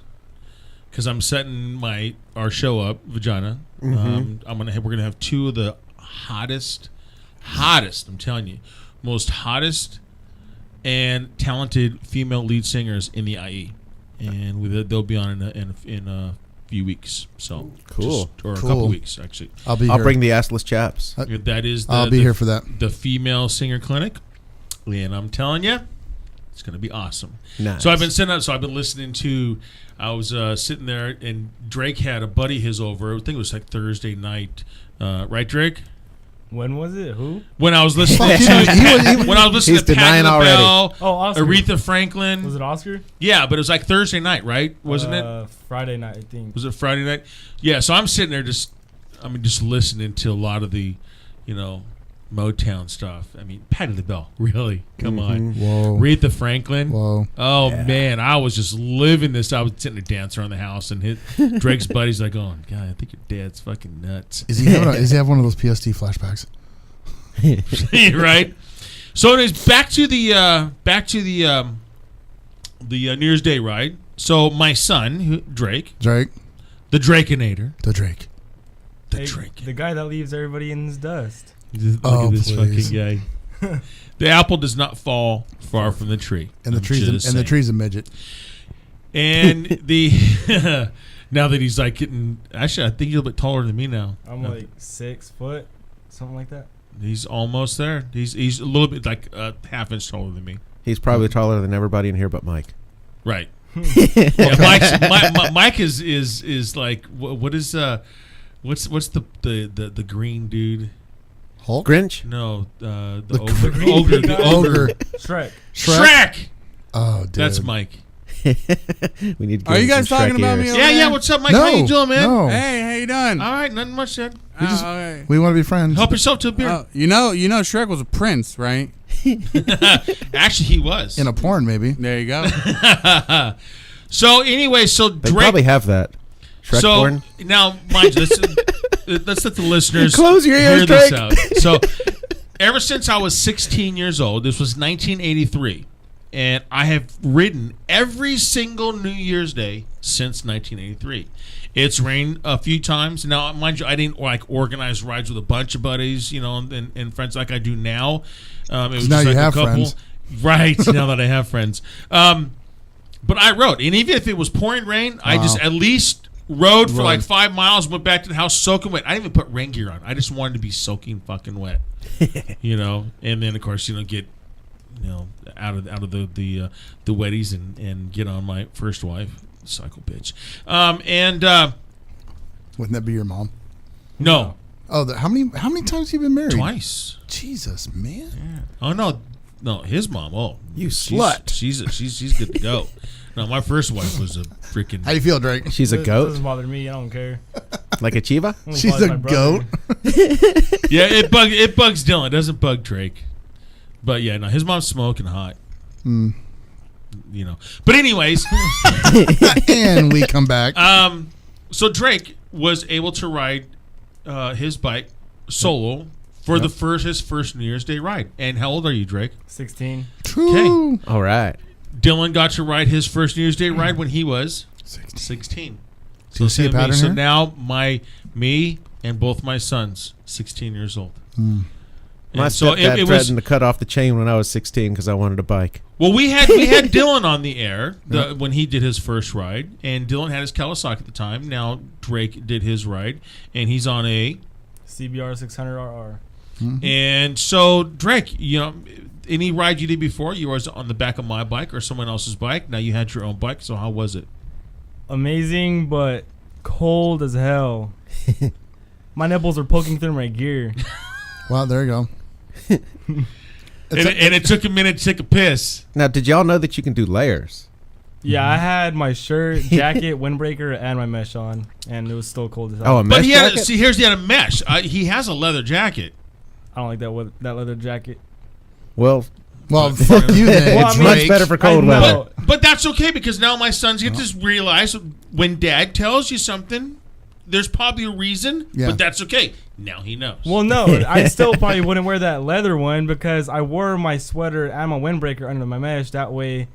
because I'm setting our show up, Vagina. We're gonna have two of the hottest. I'm telling you, most hottest and talented female lead singers in the IE, and they'll be on in a few weeks. So Cool. A couple weeks actually. I'll be I'll here. bring the assless chaps. That is. I'll be here for that. The female singer clinic, and I'm telling you, it's going to be awesome. Nice. So I've been sitting up. So I've been listening to. I was sitting there, and Drake had a buddy of his over. I think it was like Thursday night, right, Drake? When was it? Who? When I was listening Fuck, when I was listening He's to Patti denying already. LaBelle, Oh, Oscar. Aretha Franklin. Was it Oscar? Yeah, but it was like Thursday night, right? Wasn't it? Friday night, I think. Was it Friday night? Yeah. So I'm sitting there just listening to a lot of the, Motown stuff. I mean, Patti LaBelle, really? Come on. Whoa. Aretha Franklin. Whoa. Oh man, I was just living this. I was sitting there dancing around the house, and Drake's buddy's like, "Oh God, I think your dad's fucking nuts." Is he have one of those PST flashbacks? Right. So anyways, back to the New Year's Day ride. So my son, Drake, Drake. the Drakeinator, The Drake. the Hey, Drake. the guy that leaves everybody in his dust. Look Oh, at this please. fucking guy. The apple does not fall far from the tree. And the I'm tree's just and the saying. tree's a midget. And the now that he's like getting, actually, I think he's a little bit taller than me now. I'm like 6 foot, something like that. He's almost there. He's a little bit like a half inch taller than me. He's probably taller than everybody in here but Mike. Right. Yeah, Mike is like what is what's the green dude? Hulk. Grinch? No, the green ogre. guy? The ogre. Shrek. Shrek. Oh, dude. That's Mike. We need to Are give you him guys some talking Shrek about ears. me? over Yeah, there? yeah. What's up, Mike? No. How you doing, man? No. Hey, how you doing? All right, nothing much, Dad. Okay. We want to be friends. Help yourself to a beer. You know, Shrek was a prince, right? Actually, he was. In a porn, maybe. There you go. So anyway, so They Drake. probably have that. Shrek So porn? now, mind you, let's let the listeners Close your ears, hear this Drake. out. So, ever since I was 16 years old, this was 1983, and I have ridden every single New Year's Day since 1983. It's rained a few times. Now, mind you, I didn't like organize rides with a bunch of buddies, and friends like I do now. It was Now just you like have a couple. friends. Right, now that I have friends. But I rode, and even if it was pouring rain, I just at least rode for like 5 miles, went back to the house soaking wet. I didn't even put rain gear on. I just wanted to be soaking fucking wet, And then of course, get out of the wetties and get on my first wife, psycho bitch. Wouldn't that be your mom? No, Oh, how many times have you been married? twice. Jesus, man. Yeah. Oh no, his mom. Oh, You she's- slut. She's good to go. No, my first wife was a freaking. How you feel, Drake? She's a It goat? doesn't bother me. I don't care. Like a Chiva? Only She's bothers a my brother. goat. Yeah, it bugs Dylan. It doesn't bug Drake. But yeah, no, his mom's smoking hot. But anyways, And we come back. so Drake was able to ride his bike solo for his first New Year's Day ride. And how old are you, Drake? 16. True. All right. Dylan got to ride his first New Year's Day ride when he was 16. Do you see a me. pattern So here? now me and both my sons, 16 years old. My And so stepdad it was threatened to cut off the chain when I was 16 because I wanted a bike. well. We had Dylan on the air when he did his first ride, and Dylan had his Kawasaki at the time. Now Drake did his ride, and he's on a. CBR 600RR. And so Drake, any ride you did before, you was on the back of my bike or someone else's bike. Now you had your own bike. So how was it? Amazing, but cold as hell. My nipples are poking through my gear. Well, there you go. and it took a minute to take a piss. Now, did y'all know that you can do layers? Yeah, I had my shirt, jacket, windbreaker, and my mesh on, and it was still cold as hell. Oh, a mesh But he had jacket? he had a mesh. He has a leather jacket. I don't like that leather jacket. Well, fuck you then. Well, I it's mean, much better for cold I weather. know. But that's okay because now my sons get to realize when Dad tells you something, there's probably a reason. Yeah. But that's okay. Now he knows. Well, no, I still probably wouldn't wear that leather one because I wore my sweater and my windbreaker under my mesh. That way,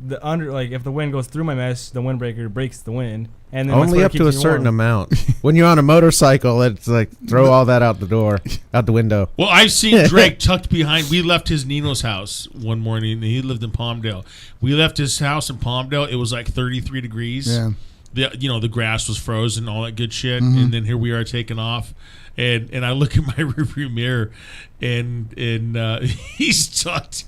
if the wind goes through my mesh, the windbreaker breaks the wind. And then my Only sweater up to keeps a me certain warm. amount. When you're on a motorcycle, it's like throw all that out the window. Well, I've seen Drake tucked behind. We left his Nino's house one morning. And he lived in Palmdale. We left his house in Palmdale. It was like 33 degrees. Yeah. The grass was frozen, all that good shit. And then here we are taking off. And I look at my rearview mirror, and he's tucked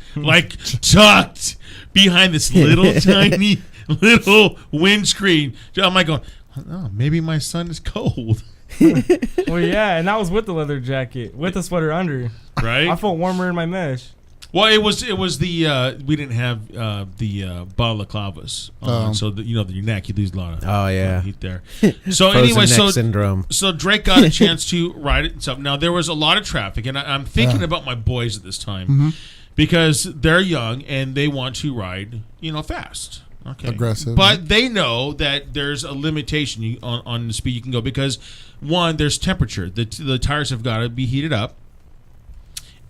behind this little tiny little windscreen. I'm like going, oh, maybe my son is cold. Well, yeah, and that was with the leather jacket, with the sweater under. Right? I felt warmer in my mesh. Well, it was the we didn't have the balaclavas on, so your neck, you lose a lot of heat there. So Frozen anyway, neck syndrome. So Drake got a chance to ride it and stuff. Now there was a lot of traffic, and I'm thinking about my boys at this time because they're young and they want to ride, fast. Okay. Aggressive. But they know that there's a limitation on the speed you can go because one, there's temperature. The tires have got to be heated up.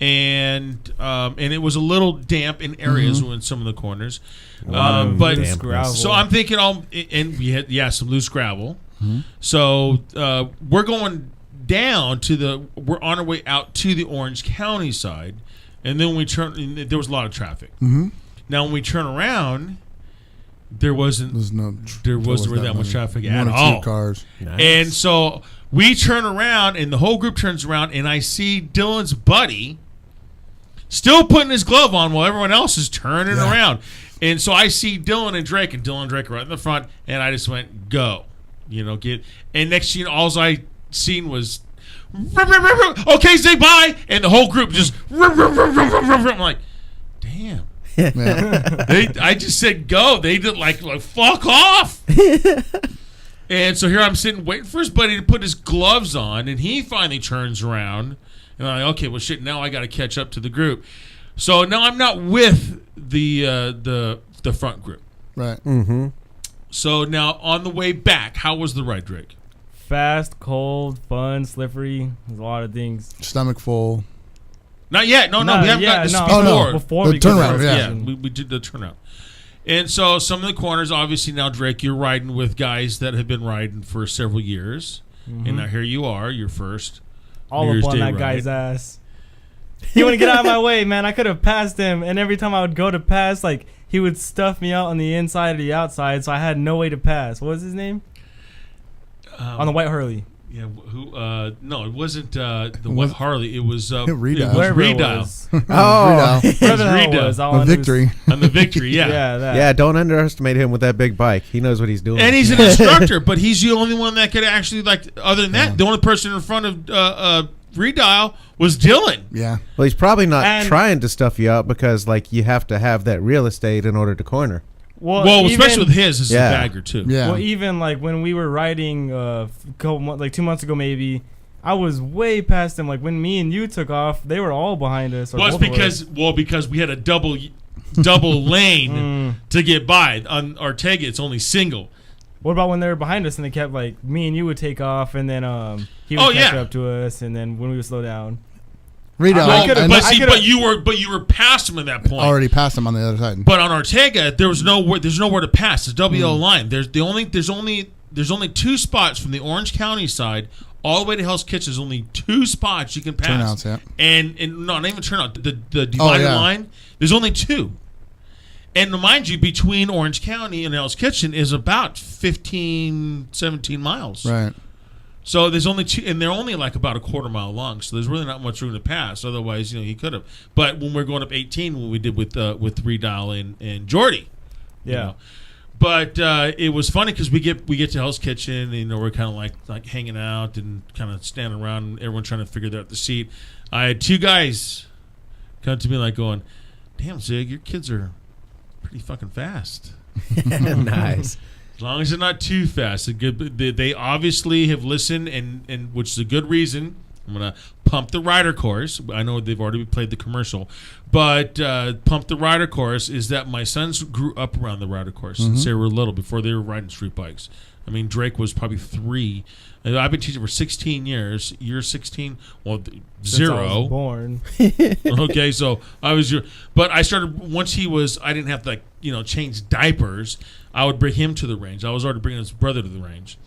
And it was a little damp in areas in some of the corners, but Loose gravel. so I'm thinking and we had some loose gravel. So we're going down we're on our way out to the Orange County side, and then when we turn, there was a lot of traffic. Now when we turn around, there wasn't really that much traffic at all. 1 or 2 cars. Nice. And so we turn around, and the whole group turns around, and I see Dylan's buddy still putting his glove on while everyone else is turning around. And so I see Dylan and Drake are right in the front, and I just went, go. And next thing you know, all I seen was, okay, say bye. And the whole group just, I'm like, damn. Yeah. I just said go. They did like fuck off. And so here I'm sitting waiting for his buddy to put his gloves on, and he finally turns around. And I'm like, okay, well, shit, now I got to catch up to the group. So now I'm not with the front group. Right. Mm-hmm. So now on the way back, how was the ride, Drake? Fast, cold, fun, slippery. There's a lot of things. Stomach full. Not yet. No, we haven't gotten this before. no. Before The we go turnaround, to yeah. We did the turnout. And so some of the corners, obviously now, Drake, you're riding with guys that have been riding for several years. And now here you are, your first all New Year's up on Day that ride. guy's ass. He wouldn't get out of my way, man. I could have passed him, and every time I would go to pass, like he would stuff me out on the inside or the outside, so I had no way to pass. What was his name? On the white Harley. Yeah, no, it wasn't the White Harley. It was Redile. Wherever it Redile. was. Oh, Whatever the hell it Redile. was. All A I knew was- victory. On the Victory, yeah. Yeah, that. yeah, don't underestimate him with that big bike. He knows what he's doing. And he's an instructor, but he's the only one that could actually, other than that, the only person in front of Redial was Dylan. Yeah. Well, he's probably not And- trying to stuff you out because, you have to have that real estate in order to corner. Well, especially with his, as Yeah. a bagger, too. Yeah. Well, even when we were riding, couple 2 months ago maybe, I was way past them. Like when me and you took off, they were all behind us. or Well, it's both of us. because we had a double lane to get by. On Ortega, it's only single. What about when they were behind us and they kept me and you would take off and then he would catch up to us and then when we would slow down. Redile. I could've- But you were past him at that point. already passed him on the other side. But on Ortega, there's nowhere to pass. It's WL line. There's only 2 spots from the Orange County side all the way to Hell's Kitchen. There's only 2 spots you can pass. Turnouts, yeah. And no, not even turnout. The divided line. There's only 2. And mind you, between Orange County and Hell's Kitchen is about 15, 17 miles. Right. So there's only 2, and they're only about a quarter mile long. So there's really not much room to pass. Otherwise, he could have. But when we're going up 18, what we did with Redial and Jordy, Yeah. But it was funny because we get to Hell's Kitchen, and we're kind of like hanging out and kind of standing around, and everyone trying to figure out the seat. I had 2 guys come to me like going, "Damn, Zig, your kids are pretty fucking fast." Nice. As long as they're not too fast. They obviously have listened, and which is a good reason. I'm going to pump the rider course. I know they've already played the commercial. But pump the rider course is that my sons grew up around the rider course since they were little, before they were riding street bikes. I mean, Drake was probably 3. I've been teaching for 16 years. You're 16? Well, Since 0. I was born. Okay, so I was but I started once he was. I didn't have to change diapers. I would bring him to the range. I was already bringing his brother to the range,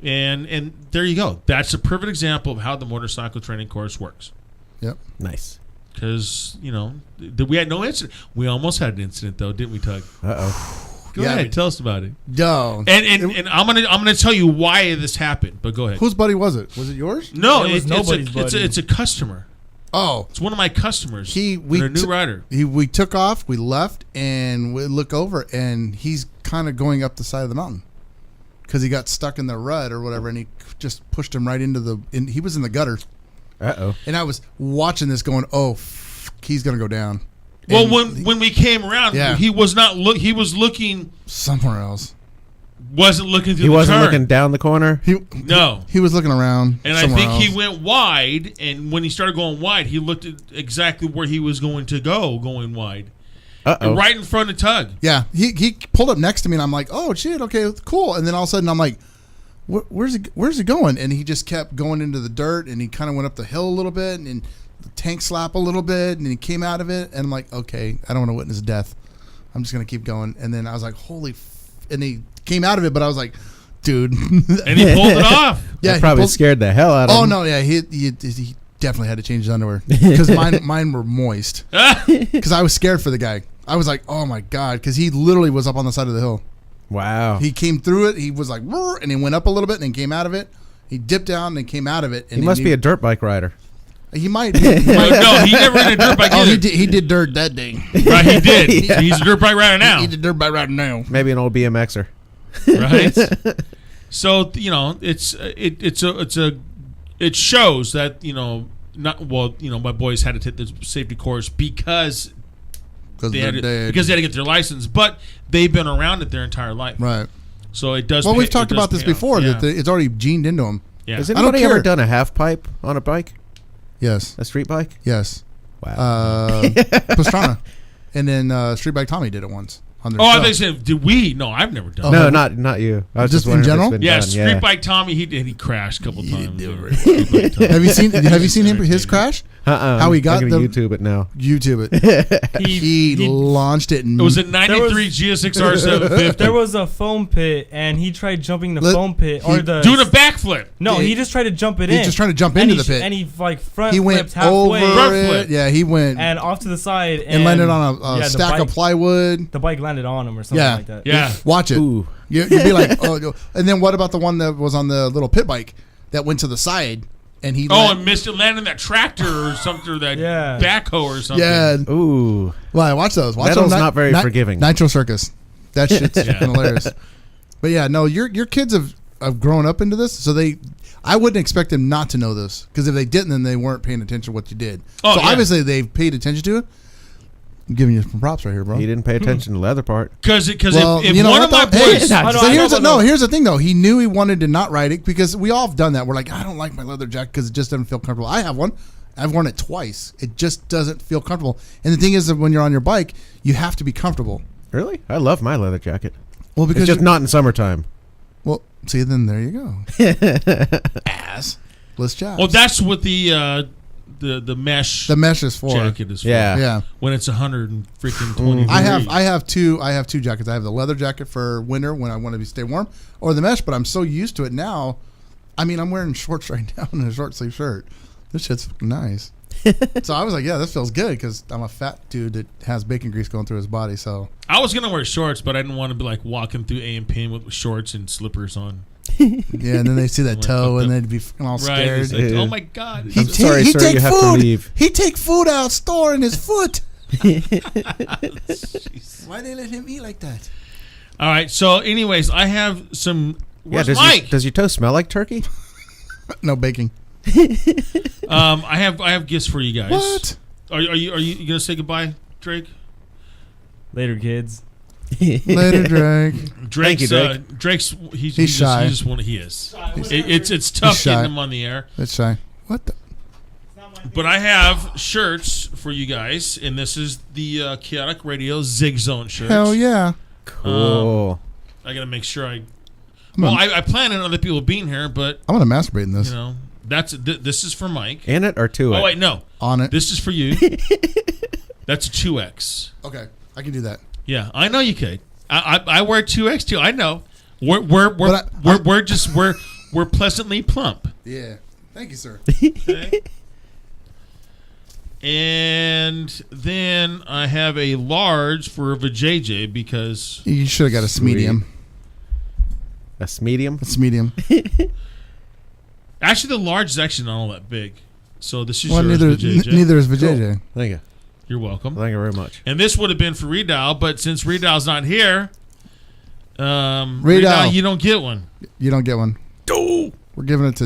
and there you go. That's a perfect example of how the motorcycle training course works. Yep. Because Nice. we had no incident. We almost had an incident though, didn't we, Tug? Go ahead, tell us about it. Don't. And I'm gonna tell you why this happened. But go ahead. Whose buddy was it? Was it yours? No, It was nobody's buddy. It's a customer. Oh, It's one of my customers. we a new rider. We took off, we left, and we look over, and he's kind of going up the side of the mountain because he got stuck in the rut or whatever, and he just pushed him right into he was in the gutter. And I was watching this going, he's gonna go down. Well, And when we came around, he was not he was looking somewhere else. Wasn't looking through He the wasn't turn. looking down the corner? No. He was looking around. And I somewhere think else. he went wide, and when he started going wide, he looked at exactly where he was going to go, going wide. And right in front of Tug. Yeah, he pulled up next to me, and I'm like, oh shit, okay, cool. And then all of a sudden, I'm like, where's he going? And he just kept going into the dirt, and he kind of went up the hill a little bit, and the tank slap a little bit, and he came out of it, and I'm like, okay, I don't want to witness death. I'm just gonna keep going. And then I was like, and he came out of it, but I was like, dude. And he pulled it off. Yeah, That probably scared the hell out of him. Oh no, yeah, he definitely had to change his underwear because mine were moist. Because I was scared for the guy. I was like, oh my god, because he literally was up on the side of the hill. Wow. He came through it. He was like, and he went up a little bit and then came out of it. He dipped down and came out of it. And He must be a dirt bike rider. He might be. No, he never ran a dirt bike. Oh, either. he did dirt that day. Right, he did. He's a dirt bike rider now. He did dirt bike rider now. Maybe an old BMXer. Right. So it shows that my boys had to take the safety course because they had to get their license, but they've been around it their entire life. Right. So it does. Well, we've talked about this before. Yeah. That it's already gened into them. Yeah. Has I don't anybody ever care. done a half pipe on a bike? Yes. A street bike? Yes. Wow. Pastrana, and then Street Bike Tommy did it once on their show. They said, did we? No, I've never done. No, that. not you. I was Just just wondering in if it's general? been Yeah, done. Street Bike Tommy. He crashed a couple times. Have you seen his crash? How he got I'm the gonna YouTube it now. YouTube it. He launched it. And It was a '93 GSX-R 750. There was a foam pit, and he tried jumping the foam pit doing a backflip. No, he just tried to jump it in. He's just trying to jump into the pit. And he front he flipped went halfway. over it. Yeah, he went and off to the side and landed on a stack of plywood. The bike landed on him or something like that. Yeah. Watch it. Ooh. You'd be like, oh. And then what about the one that was on the little pit bike that went to the side? And he and missed it landing that tractor or something, or that backhoe or something. Yeah. Ooh. Well, I watch those. Watch Metal's those. not very forgiving. Nitro Circus. That shit's hilarious. But yeah, no, your kids have grown up into this, so I wouldn't expect them not to know this, because if they didn't, then they weren't paying attention to what you did. So obviously they've paid attention to it. I'm giving you some props right here, bro. He didn't pay attention to leather part. Because if you know one of my what, though? boys, here's the thing though. He knew he wanted to not ride it, because we all have done that. We're like, I don't like my leather jacket because it just doesn't feel comfortable. I have one. I've worn it twice. It just doesn't feel comfortable. And the thing is that when you're on your bike, you have to be comfortable. Really? I love my leather jacket. Well, because it's just not in summertime. Well, see, then there you go. Ass. Let's chat. Well, that's what the mesh. The mesh is for. Jacket is for. Yeah. When it's 120 I have two jackets. I have the leather jacket for winter when I want to stay warm, or the mesh. But I'm so used to it now. I mean, I'm wearing shorts right now and a short sleeve shirt. This shit's nice. So I was like, yeah, this feels good, because I'm a fat dude that has bacon grease going through his body. So I was gonna wear shorts, but I didn't want to be like walking through A&P with shorts and slippers on. Yeah, and then they see that toe and they'd be all scared. It's like, oh my god! I'm sorry, sir, you have to leave. He take food out storing his foot. Why they let him eat like that? All right. So, anyways, I have some. Where's Mike? Does your toe smell like turkey? No baking. I have gifts for you guys. What? Are you gonna say goodbye, Drake? Later, kids. Later, Drake. Drake's you, Drake. Drake's he's shy. He just he is. It's tough shy. getting him on the air. That's shy. What the? But I have shirts for you guys, and this is the Chaotic Radio Zig Zone shirts. Hell yeah. Cool. I gotta make sure I plan on other people being here, but I'm gonna masturbate in this. you know this is for Mike. In it or to it? Oh wait, no, On it. this is for you. That's a 2X. Okay, I can do that. Yeah, I know you could. I wear 2X too. I know. We're pleasantly plump. Yeah. Thank you, sir. Okay? And then I have a large for a JJ because You should have got a Sweet. medium. A medium? It's medium. actually the large is actually not all that big. So this is Well, yours, JJ. neither is Vijay. Thank you. You're welcome. Thank you very much. And this would have been for Redial, but since Redial's not here, Redial. Redial, you don't get one. You don't get one. We're giving it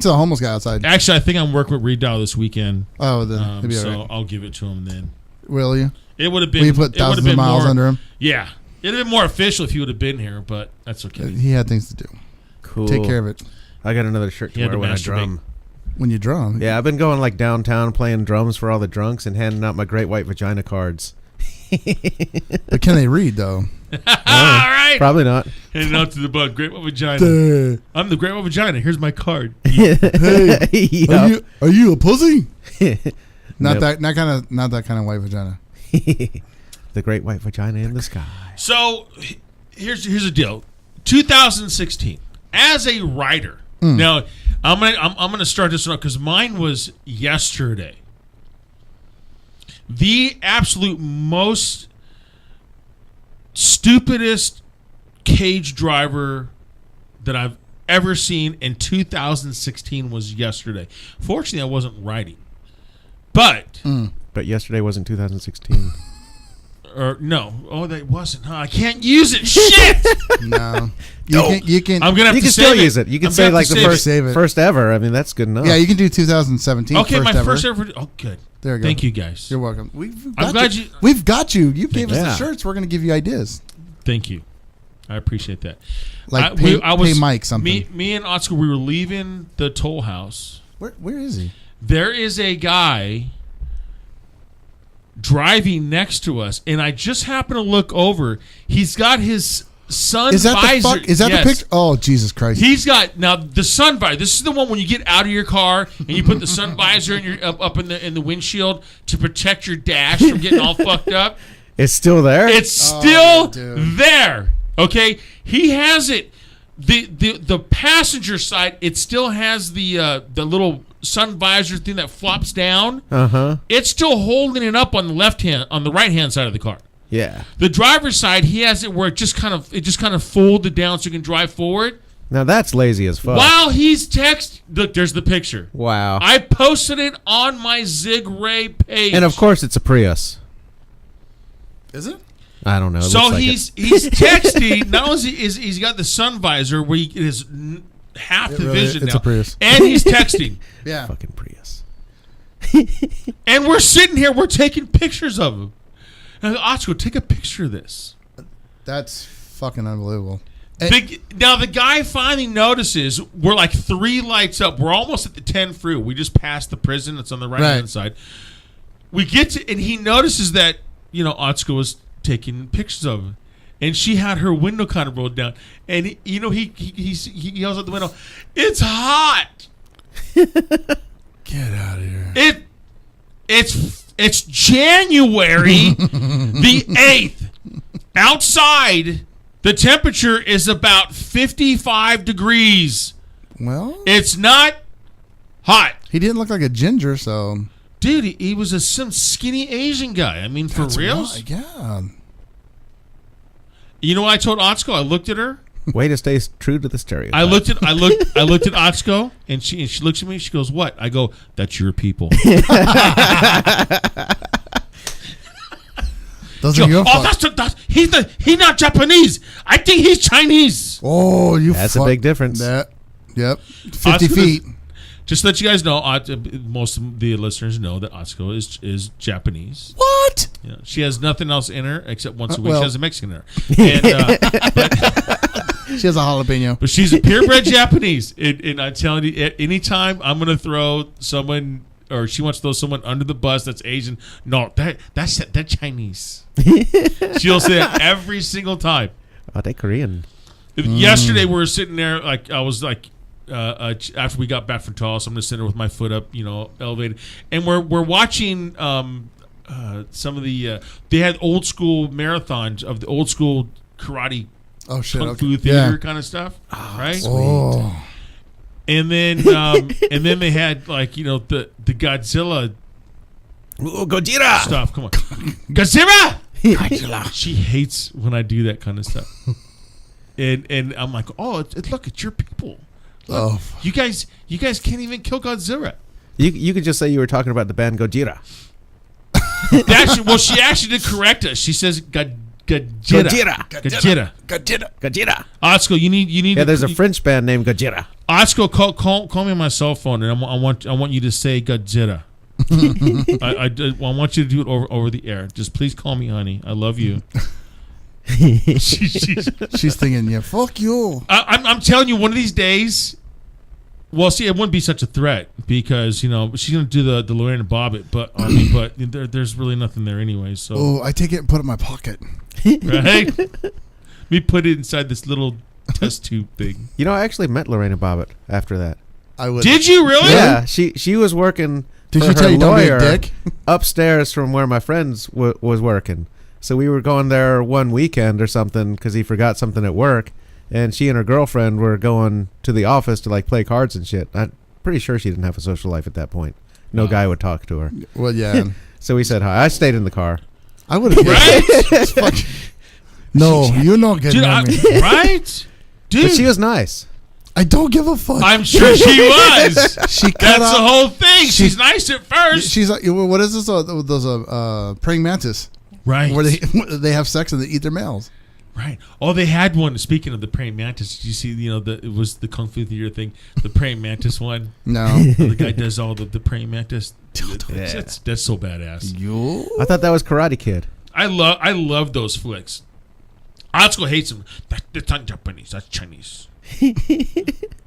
to a homeless guy outside. Actually, I think I'm working with Redial this weekend. Oh, then he'll be So all right. I'll give it to him then. Will you? It would have been. We put it would have thousands been of miles more, under him. Yeah, it'd have been more official if he would have been here, but that's okay. He had things to do. Cool. Take care of it. I got another shirt to He had wear to when I masturbate. drum. When you drum. Yeah, I've been going like downtown playing drums for all the drunks and handing out my Great White Vagina cards. But can they read though? All right. Probably not. Handing out to the bud. Great White Vagina. Duh. I'm the Great White Vagina. Here's my card. Hey, Yup. are you a pussy? Not Nope. that kind of white vagina. The Great White Vagina in the sky. So here's the deal. 2016. As a writer, now I'm gonna start this one up because mine was yesterday. The absolute most stupidest cage driver that I've ever seen in 2016 was yesterday. Fortunately, I wasn't writing, but But yesterday wasn't 2016. or no, that wasn't. Huh? I can't use it. Shit. No. No. You can. I'm gonna have You to can save still use it. You can I'm say gonna have like to the save it. Save it. first ever. I mean, that's good enough. Yeah, you can do 2017. Okay, my ever. first ever. Oh, good. There you go. Thank you, guys. You're welcome. I'm glad you. We've got you. You gave us Yeah. the shirts. We're going to give you ideas. Thank you. I appreciate that. Like pay pay Mike something. Me and Oscar, we were leaving the toll house. Where is he? There is a guy driving next to us, and I just happened to look over. He's got his sun Is that visor. the fuck? Is that Yes. the picture? Oh, Jesus Christ. He's got now the sun visor. This is the one when you get out of your car and you put the sun visor in your up in the windshield to protect your dash from getting all fucked up. It's still there? It's still dude. there. Okay, he has it. The passenger side, it still has the little sun visor thing that flops down. Uh-huh. It's still holding it up on the right hand side of the car. Yeah. The driver's side, he has it where it just kind of folded down so you can drive forward. Now that's lazy as fuck. While he's look, there's the picture. Wow. I posted it on my Zig Ray page. And of course it's a Prius. Is it? I don't know. It So looks like he's texting. Not only is he's got the sun visor where it is half the really- vision it's now, a Prius. and he's texting. Yeah. fucking Prius. And we're sitting here, we're taking pictures of him. And Oscar, take a picture of this. That's fucking unbelievable. Now the guy finally notices we're like 3 lights up. We're almost at the 10 freeway. We just passed the prison that's on the right hand side. We get to, and he notices that Otsko was taking pictures of him, and she had her window kind of rolled down, and he yells out the window, "It's hot! Get out of here. It's January the 8th. Outside, the temperature is about 55 degrees. Well, It's not hot." he didn't look like a ginger, so. Dude, he was some skinny Asian guy. I mean, for reals? Right, yeah. You know what I told Otsko? I looked at her. Way to stay true to the stereotype. I looked at Otsko, and she looks at me. She goes, "What?" I go, "That's your people." Those are your fault. He's not Japanese. I think he's Chinese. Oh, you That's a fuck big difference. That. Yep. 50 Oscar feet. Just to let you guys know, most of the listeners know that Atsuko is Japanese. What? You know, she has nothing else in her except once a week well. she has a Mexican in her. And, She has a jalapeno. but she's a purebred Japanese. And I'm telling you, anytime I'm going to throw someone, or she wants to throw someone under the bus that's Asian, no, that's Chinese. She'll say it every single time. Oh, they Korean. Yesterday we were sitting there, like I was like, after we got back from Tulsa, I'm just sitting there with my foot up, elevated, and we're watching some of the they had old school marathons of the old school karate, kung fu theater kind of stuff, right? Oh. And then they had like the Godzilla Gojira stuff. Come on, Godzilla. She hates when I do that kind of stuff, and I'm like, oh, look, it's your people. Look, you guys can't even kill Godzilla. You could just say you were talking about the band Gojira. She actually did correct us. She says Gojira. Atsuko, you need. Yeah, there's a French band named Gojira. Atsuko, call me on my cell phone, and I want you to say Godzilla. I want you to do it over the air. Just please call me honey. I love you. She's thinking, yeah, fuck you. I'm telling you, one of these days. Well, see, it wouldn't be such a threat because she's gonna do the Lorraine and Bobbitt, but there's really nothing there anyway. So I take it and put it in my pocket. Right? We put it inside this little test tube thing. I actually met Lorraine Bobbitt after that. I would. Did you really? Yeah, she was working. Did for she tell her you don't be a lawyer dick? upstairs from where my friends was working? So we were going there one weekend or something because he forgot something at work, and she and her girlfriend were going to the office to like play cards and shit. I'm pretty sure she didn't have a social life at that point. No guy would talk to her. Well, yeah. So we said hi. I stayed in the car. I would have. Right? No, you're not getting at me. Right? Dude. But she was nice. I don't give a fuck. I'm sure she was. She cut That's off- the whole thing. She's nice at first. She's like, what is this? Those praying mantis, Right. where they have sex and they eat their males. Right. Oh, they had one. Speaking of the praying mantis, did you see? It was the Kung Fu Theater thing, the praying mantis one. No, The guy does all the praying mantis. That's so badass. I thought that was Karate Kid. I love those flicks. Atsuko hates them. That's not Japanese. That's Chinese.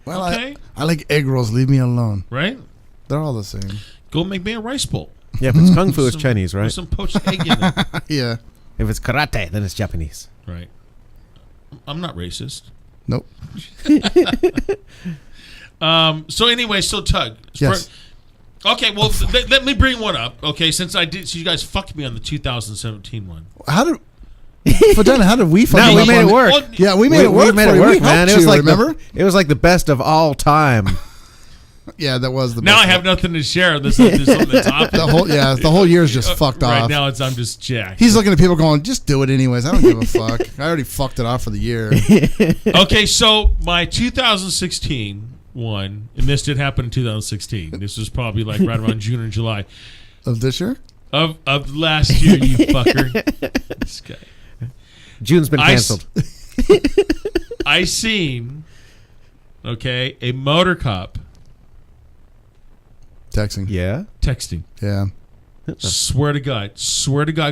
well, Okay. I like egg rolls. Leave me alone. Right. They're all the same. Go make me a rice bowl. Yeah, if it's Kung Fu, it's Some- Chinese, With right? some poached egg in it. Yeah. If it's karate, then it's Japanese. Right. I'm not racist. Nope. So anyway, Tug. Yes. Okay, well, let me bring one up. Okay, since you guys fucked me on the 2017 one. How did we fuck No, you we up made on it work. Well, Yeah, we made it work. We made for it you. work, We man. helped It was you, like remember? it was like the best of all time. Yeah, that was the. Now best I have one. nothing to share. This is on the top. The whole year's just fucked Right off. now, I'm just jacked. He's looking at people going, just do it anyways. I don't give a fuck. I already fucked it off for the year. Okay, so my 2016 one, and this did happen in 2016. This was probably like right around June or July Of this year? of last year. You fucker. This guy. June's been canceled. I seen, a motor cop Texting. Yeah. texting. Yeah. Swear to God,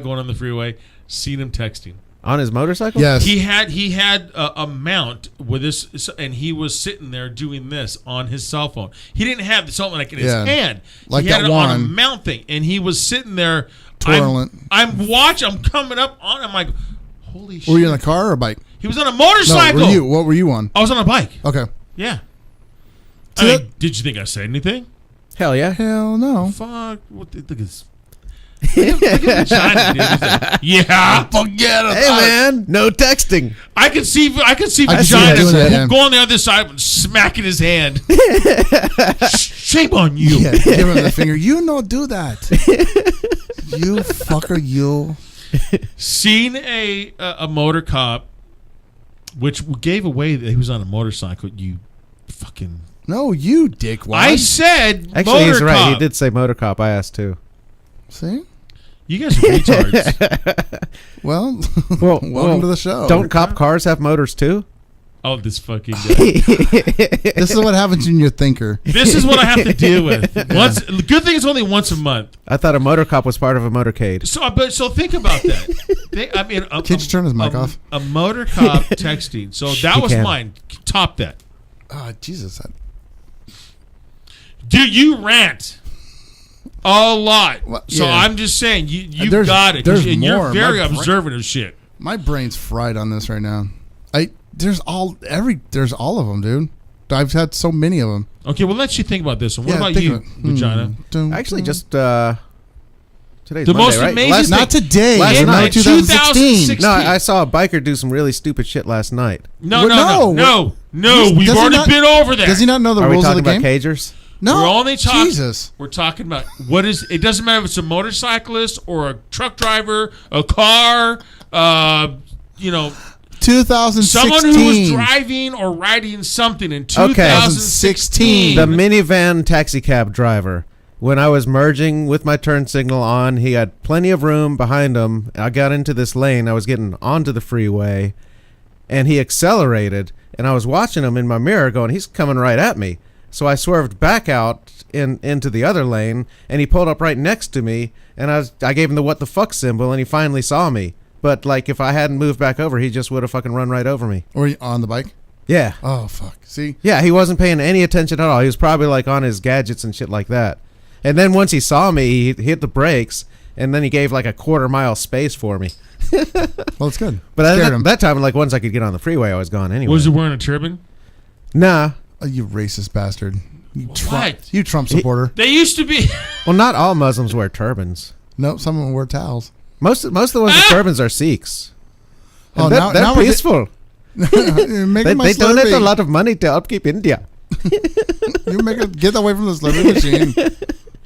going on the freeway, seen him texting. On his motorcycle? Yes. He had a mount with this, and he was sitting there doing this on his cell phone. He didn't have the cell phone like in his hand. Like he had that it on a one. mount thing, and he was sitting there Twirling. I'm watching. I'm coming up on. I'm like, holy shit! Were you in a car or a bike? He was on a No, motorcycle. what were you on? I was on a bike. Okay. Yeah. See I mean, that- did you think I said anything? Hell yeah. Hell no. Fuck! What? Look at this. Look at China, dude. He's like, yeah. Forget it. Hey, man. No texting. I could see I can see Vagina that doing that, yeah. go on the other side and smacking his hand. Shame on you. Yeah, give him the finger. You don't do that. You fucker, you. Seen a motor cop, which gave away that he was on a motorcycle. You fucking. No, you dickwad. I said Actually, motor he's right. cop. He did say motor cop. I asked too. See? You guys are retards. Well, Well, welcome to the show. Don't cop cars have motors too? Oh, this fucking guy. This is what happens when you're a thinker. This is what I have to deal with. Good thing it's only once a month. I thought a motor cop was part of a motorcade. So think about that. Can't you turn his mic off? A motor cop texting. So that was can. mine. Top that. Oh, Jesus. Dude, you rant a lot. Well, so yeah. I'm just saying, you There's- got it. there's And you're more. very My brain- observant of shit. My brain's fried on this right now. There's all of them, dude. I've had so many of them. Okay, well, let's you think about this one. What about think you, of it. Vagina? Actually, just today's The Monday, most right? amazing Last thing- not today. Last Remember night. 2016. No, I saw a biker do some really stupid shit last night. No. Does We've he already not- been over that. Does he not know the Are we rules of the talking about game? cagers? No. We're only talking. Jesus. We're talking about what is. It doesn't matter if it's a motorcyclist or a truck driver, a car. 2016. Someone who was driving or riding something in 2016. The minivan taxi cab driver. When I was merging with my turn signal on, he had plenty of room behind him. I got into this lane. I was getting onto the freeway, and he accelerated. And I was watching him in my mirror going, he's coming right at me. So I swerved back out into the other lane, and he pulled up right next to me. And I gave him the what the fuck symbol, and he finally saw me. But, like, if I hadn't moved back over, he just would have fucking run right over me. Or on the bike? Yeah. Oh, fuck. See? Yeah, he wasn't paying any attention at all. He was probably, like, on his gadgets and shit like that. And then once he saw me, he hit the brakes, and then he gave, like, a quarter-mile space for me. Well, it's good. But Scared him. that time, like, once I could get on the freeway, I was gone anyway. Was he wearing a turban? Nah. Oh, you racist bastard. You What? Trump supporter. They used to be. Well, not all Muslims wear turbans. No, some of them wear towels. Most of the ones with turbans are Sikhs. And Oh, they're now we're peaceful. You're making my They donate Slurpee. a lot of money to upkeep India. Get away from the Slurpee machine.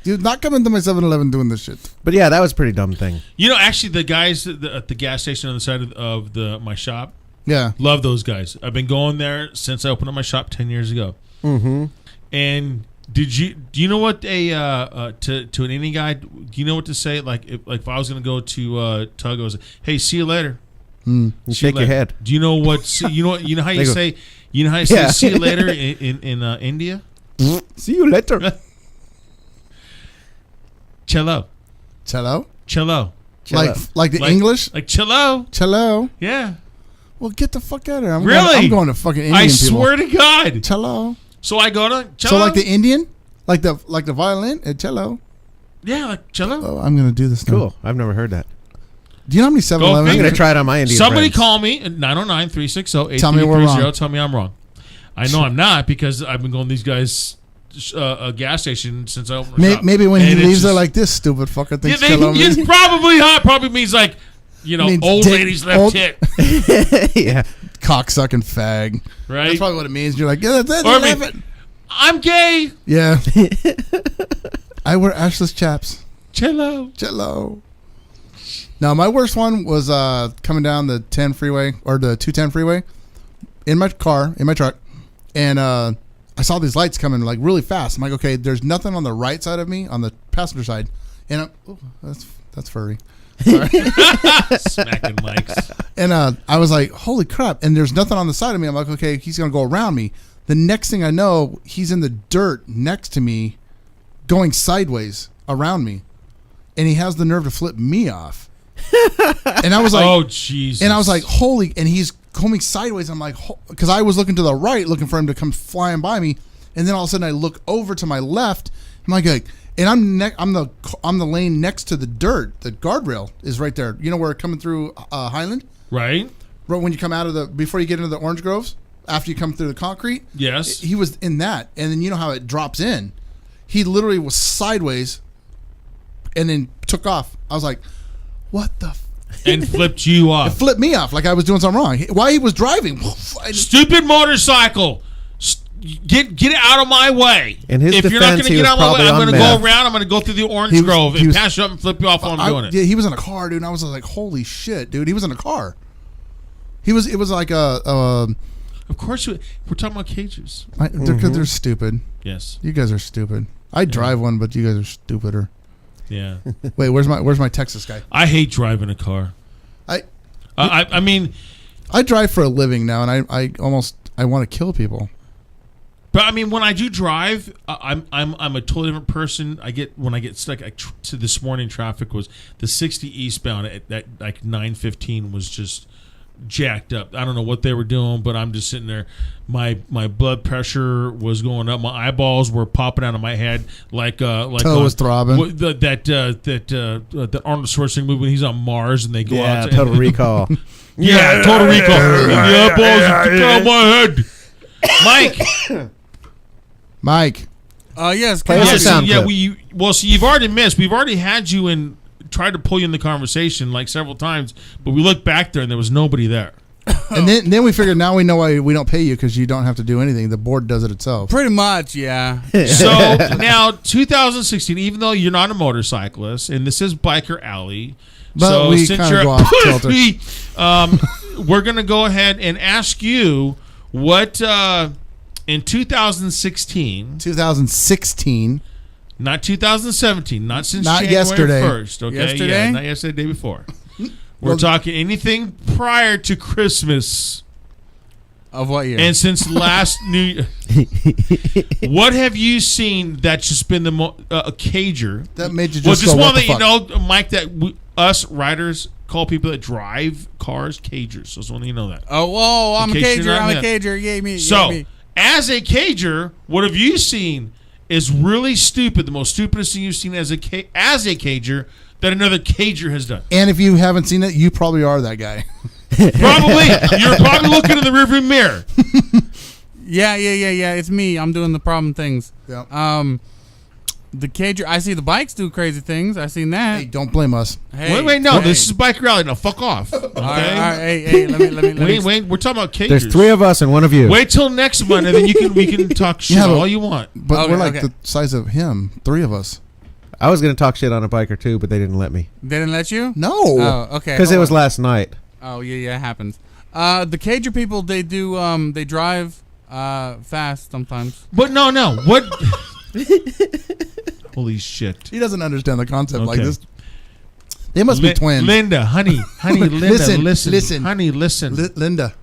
Dude, not coming to my 7-Eleven doing this shit. But yeah, that was a pretty dumb thing. Actually, the guys at the gas station on the side of my shop, Yeah. love those guys. I've been going there since I opened up my shop 10 years ago. Mm-hmm. And do you know what to an Indian guy? Do you know what to say? Like if I was gonna go to Tug, I was like, hey, see you later. You shake your head. Do you know what? You know how you They go, say? You know how you say Yeah. see you later in India? See you later. Cello. Cello? Cello. Like the English? Like cello. Cello? Yeah. Well, get the fuck out of here. Really? I'm going to fucking Indian I people. swear to God. Cello. So I go to cello. So like the Indian? Like the violin at cello? Yeah, like cello. Oh, I'm going to do this now. Cool. I've never heard that. Do you know how many 7-Eleven? I'm going to try it on my Indian Somebody friends. call me at 909-360-8330. Tell me we're wrong. Tell me I'm wrong. I know I'm not because I've been going to these guys' a gas station since I opened my shop. Maybe when he And it's leaves, they're just- like, this stupid fucker thinks Yeah, cello means... it's probably hot. Probably means like, Means old dick- lady's left old- tit, Yeah. Cocksucking fag. right? That's probably what it means. You're like, yeah, that's Or I laugh mean- it. I'm gay. Yeah. I wear ashless chaps. Cello. Cello. Now, my worst one was coming down the 10 freeway or the 210 freeway in my car, in my truck, and I saw these lights coming like really fast. I'm like, okay, there's nothing on the right side of me on the passenger side, and that's furry. Smacking mics. And I was like, holy crap! And there's nothing on the side of me. I'm like, okay, he's gonna go around me. The next thing I know, he's in the dirt next to me, going sideways around me, and he has the nerve to flip me off. And I was like, Oh Jesus! and I was like, holy! And he's coming sideways. I'm like, because I was looking to the right, looking for him to come flying by me, and then all of a sudden I look over to my left. I'm like, and I'm the lane next to the dirt. The guardrail is right there. You know where coming through Highland, right. right when you come out of before you get into the orange groves, after you come through the concrete. Yes. He was in that, and then you know how it drops in. He literally was sideways, and then took off. I was like, what the. And flipped you It off. flipped me off like I was doing something wrong. While he was driving, Stupid motorcycle. Get it out of my way. In his if you're not defense, going to he get was out of my way, probably I'm on going to go meth. around. I'm going to go through the orange He was- grove he and was- pass you up and flip you off while I'm doing it. Yeah, he was in a car, dude. And I was like, holy shit, dude. He was in a car. It was like Of course, we're talking about cages. they're stupid. Yes. You guys are stupid. I drive one, but you guys are stupider. Yeah. Wait, where's my Texas guy? I hate driving a car. I I mean, drive for a living now, and I almost I want to kill people. But I mean, when I do drive, I'm a totally different person. When I get stuck. So this morning traffic was the 60 eastbound at like 9:15 was just jacked up. I don't know what they were doing, but I'm just sitting there. My blood pressure was going up. My eyeballs were popping out of my head like toe was throbbing. The Arnold Schwarzenegger movie when he's on Mars and they go out. Total Recall. Total Recall. The eyeballs are on my head. Mike. Yes. Play us a sound clip. You've already missed. We've already had you and tried to pull you in the conversation like several times, but we looked back there and there was nobody there. And then we figured now we know why we don't pay you because you don't have to do anything. The board does it itself. Pretty much, yeah. So now 2016, even though you're not a motorcyclist, and this is Biker Alley, but so we since kind of you're go off kilter. we're going to go ahead and ask you what in 2016, not 2017, not since Not January yesterday. 1st, okay? Yesterday? Yeah, not yesterday, the day before. We're talking anything prior to Christmas. Of what year? And since last New what have you seen that's just been a cager? That made you just go, one what the that you fuck? know, Mike, that us riders call people that drive cars cagers. So just want you to know that. Oh, I'm a In case you're cager. not I'm a hip. cager. Yay me. So, yay me. as a cager, what have you seen is really stupid, the most stupidest thing you've seen as a cager that another cager has done? And if you haven't seen it, you probably are that guy. Probably. You're probably looking in the rearview mirror. Yeah. It's me. I'm doing the problem things. Yeah. The cager. I see the bikes do crazy things. I seen that. Hey, don't blame us. Hey, Wait, no. hey. This is Bike Rally. Now, fuck off. Okay? All right. Hey. Let me. Wait. We're talking about cagers. There's 3 of us and 1 of you. Wait till next month, and then we can talk shit Yeah, but- all you want. But Okay, we're like okay. the size of him. 3 of us. I was going to talk shit on a biker too, but they didn't let me. They didn't let you? No. Oh, okay. Because it hold was on. last night. Oh, yeah, it happens. The cager people, they do. They drive fast sometimes. But no. What? Holy shit. He doesn't understand the concept like Okay. this. They must be twins. Linda, honey, Linda, Listen, listen, honey, listen. Linda.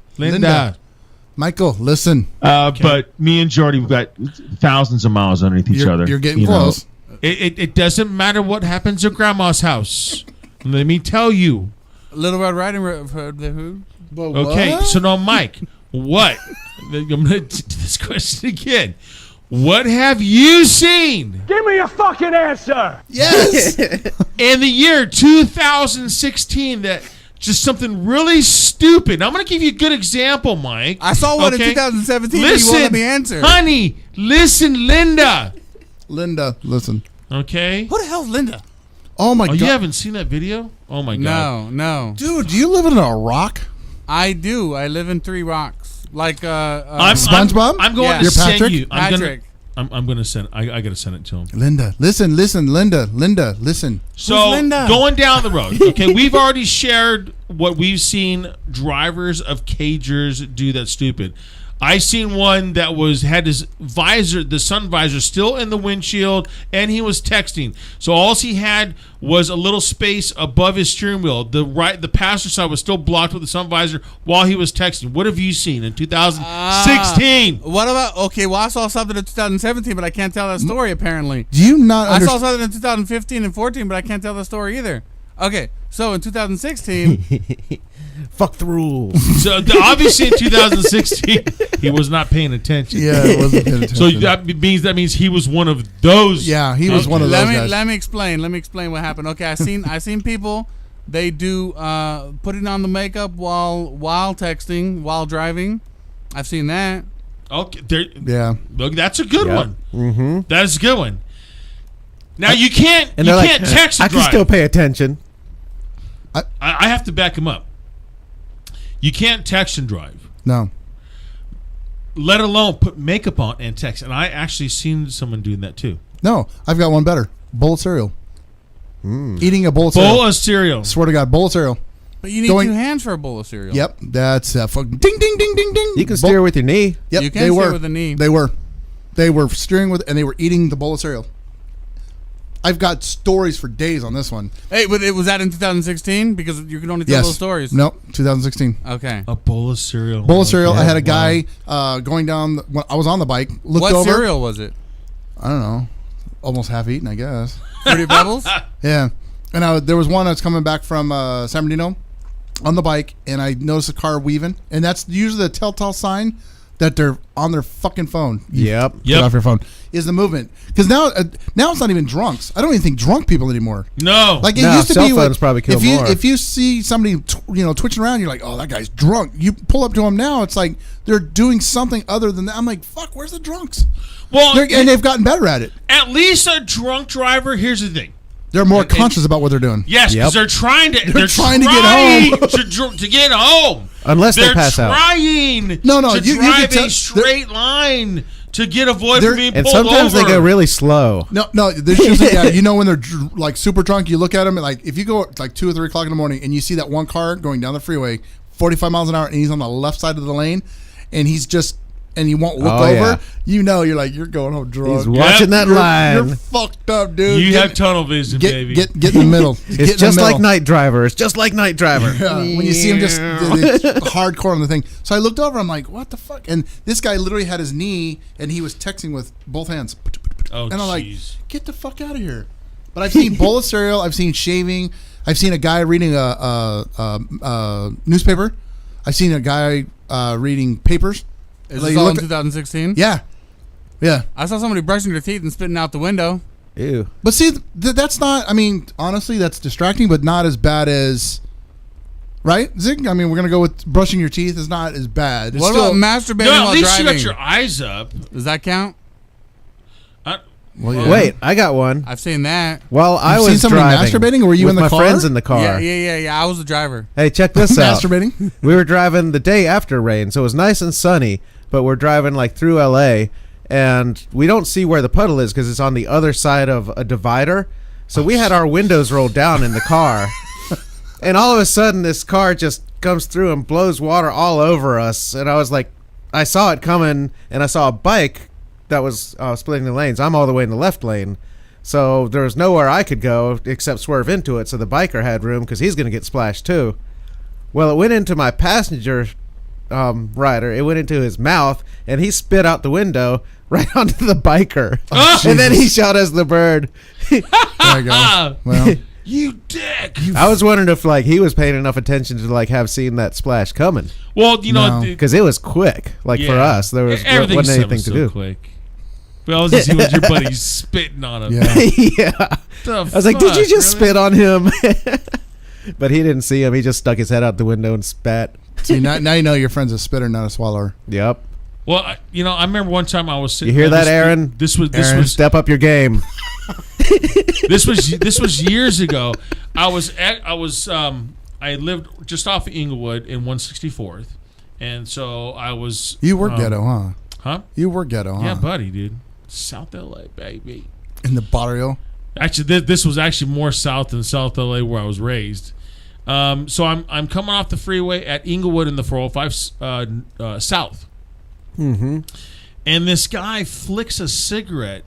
Michael, listen. But me and Jordy, we've got thousands of miles underneath each other. You're getting you know. close. It doesn't matter what happens at Grandma's house. Let me tell you. Little Red Riding Hood. Okay, so now, Mike, what? I'm going to do this question again. What have you seen Give me a fucking answer! Yes. in the year 2016 that just something really stupid? I'm going to give you a good example, Mike. I saw one in Okay? 2017. But you won't let me answer. Honey, listen, Linda. Linda, listen. Okay? Who the hell's Linda? Oh my Oh, god. you haven't seen that video? Oh, my God. No. Dude, do you live in a rock? I do. I live in 3 rocks. Like SpongeBob? I'm going Yeah. to You're send Patrick? you. Patrick. I'm going to send. I got to send it to him. Linda, listen, Linda, listen. So Linda? going down the road. Okay, we've already shared what we've seen drivers of cagers do that's stupid. I seen one that had his visor, the sun visor, still in the windshield, and he was texting. So all he had was a little space above his steering wheel. The passenger side was still blocked with the sun visor while he was texting. What have you seen in 2016? What about? Okay, well I saw something in 2017, but I can't tell that story. Apparently, Do you not I saw understand? something in 2015 and 14, but I can't tell the story either. Okay, so in 2016, Fuck the rules. So obviously in 2016 he was not paying attention. Yeah, it wasn't paying attention. So that means he was one of those. Yeah, he was one of those guys. let me explain. Let me explain what happened. Okay, I seen people. They do putting on the makeup while texting, while driving. I've seen that. Okay, Yeah. look, that's a good Yep. one. Mm-hmm. That's a good one. Now you can't And you they're can't like, text I and can drive. still pay attention. I have to back him up. You can't text and drive, No. let alone put makeup on and text. And I actually seen someone doing that too. No, I've got one better. Bowl of cereal. Eating a bowl of cereal. Bowl of cereal. Swear to God, bowl of cereal. But you need Going- 2 hands for a bowl of cereal. Yep, that's fucking ding, ding, ding, ding, ding. You can steer with your knee. Yep, You can they steer were with a knee. They were steering with, and they were eating the bowl of cereal. I've got stories for days on this one. Hey, but was that in 2016? Because you can only tell those stories. Nope, 2016. Okay. A bowl of cereal. Bowl of cereal. I had a Wow. guy going down. When I was on the bike. Looked What over. cereal was it? I don't know. Almost half eaten, I guess. Fruity Pebbles? Yeah. And there was one that's coming back from San Bernardino on the bike, and I noticed a car weaving, and that's usually the telltale sign that they're on their fucking phone. Yep. Get off your phone. Is the movement. Because now it's not even drunks. I don't even think drunk people anymore. No. Like it No, used to cell be. phones probably kill more. If you see somebody, twitching around, you're like, oh, that guy's drunk. You pull up to them now, it's like they're doing something other than that. I'm like, fuck, where's the drunks? Well, And they've gotten better at it. at least a drunk driver. Here's the thing. They're more conscious about what they're doing. Yes, because Yep. they're trying to. They're trying to get home. to get home. Unless they They're pass out. trying. No, to you can drive tell- a straight line to get avoid from being And pulled sometimes over. they go really slow. No, there's usually, when they're like super drunk, you look at them, and like if you go at like 2 or 3 o'clock in the morning and you see that one car going down the freeway, 45 miles an hour, and he's on the left side of the lane, and he won't look Oh, over, yeah. you're like, you're going home drunk. He's watching that You're line. fucked up, dude. You have tunnel vision, get, baby. Get in the middle. It's just like Night Driver. It's just like Night Driver. Yeah, when you see him just hardcore on the thing. So I looked over, I'm like, what the fuck? And this guy literally had his knee, and he was texting with both hands. Oh, and I'm like, jeez. get the fuck out of here. But I've seen bowl of cereal. I've seen shaving. I've seen a guy reading a newspaper. I've seen a guy reading papers. Is Like, this you all look in 2016? Yeah. Yeah. I saw somebody brushing their teeth and spitting out the window. Ew. But see, that's not, honestly, that's distracting, but not as bad as, right, Zig? I mean, we're going to go with brushing your teeth is not as bad. It's What still, about masturbating No, at while least driving? you got your eyes up. Does that count? well, yeah. Wait, I got one. I've seen that. Well, I You've was seen somebody driving masturbating, or were you with in the my car? friends in the car. Yeah. I was the driver. Hey, check this out. Masturbating? We were driving the day after rain, so it was nice and sunny, but we're driving like through LA, and we don't see where the puddle is because it's on the other side of a divider. So we had our windows rolled down in the car, and all of a sudden this car just comes through and blows water all over us. And I was like, I saw it coming, and I saw a bike that was splitting the lanes. I'm all the way in the left lane. So there was nowhere I could go except swerve into it. So the biker had room because he's going to get splashed too. Well, it went into my passenger rider. It went into his mouth, and he spit out the window right onto the biker. And then he shot us the bird. There you go. Well, You dick. I was wondering if like he was paying enough attention to like have seen that splash coming, Well, you know, No. because it was quick. Like for us, there was everything wasn't anything was to so do. quick. But I was just seeing your buddy spitting on him. yeah. Yeah. I was like, did you just spit on him? But he didn't see him. He just stuck his head out the window and spat. See, now you know your friend's a spitter, not a swallower. Yep. Well, I remember one time I was sitting. You hear that, Aaron? This Aaron, was step up your game. this was years ago. I lived just off of Inglewood in 164th, and so I was. You were ghetto, huh? Huh? You were ghetto, huh? Yeah, buddy, dude. South LA, baby. In the barrio. Actually, this was actually more south than South LA where I was raised. So I'm coming off the freeway at Inglewood in the 405 south. Mm-hmm. And this guy flicks a cigarette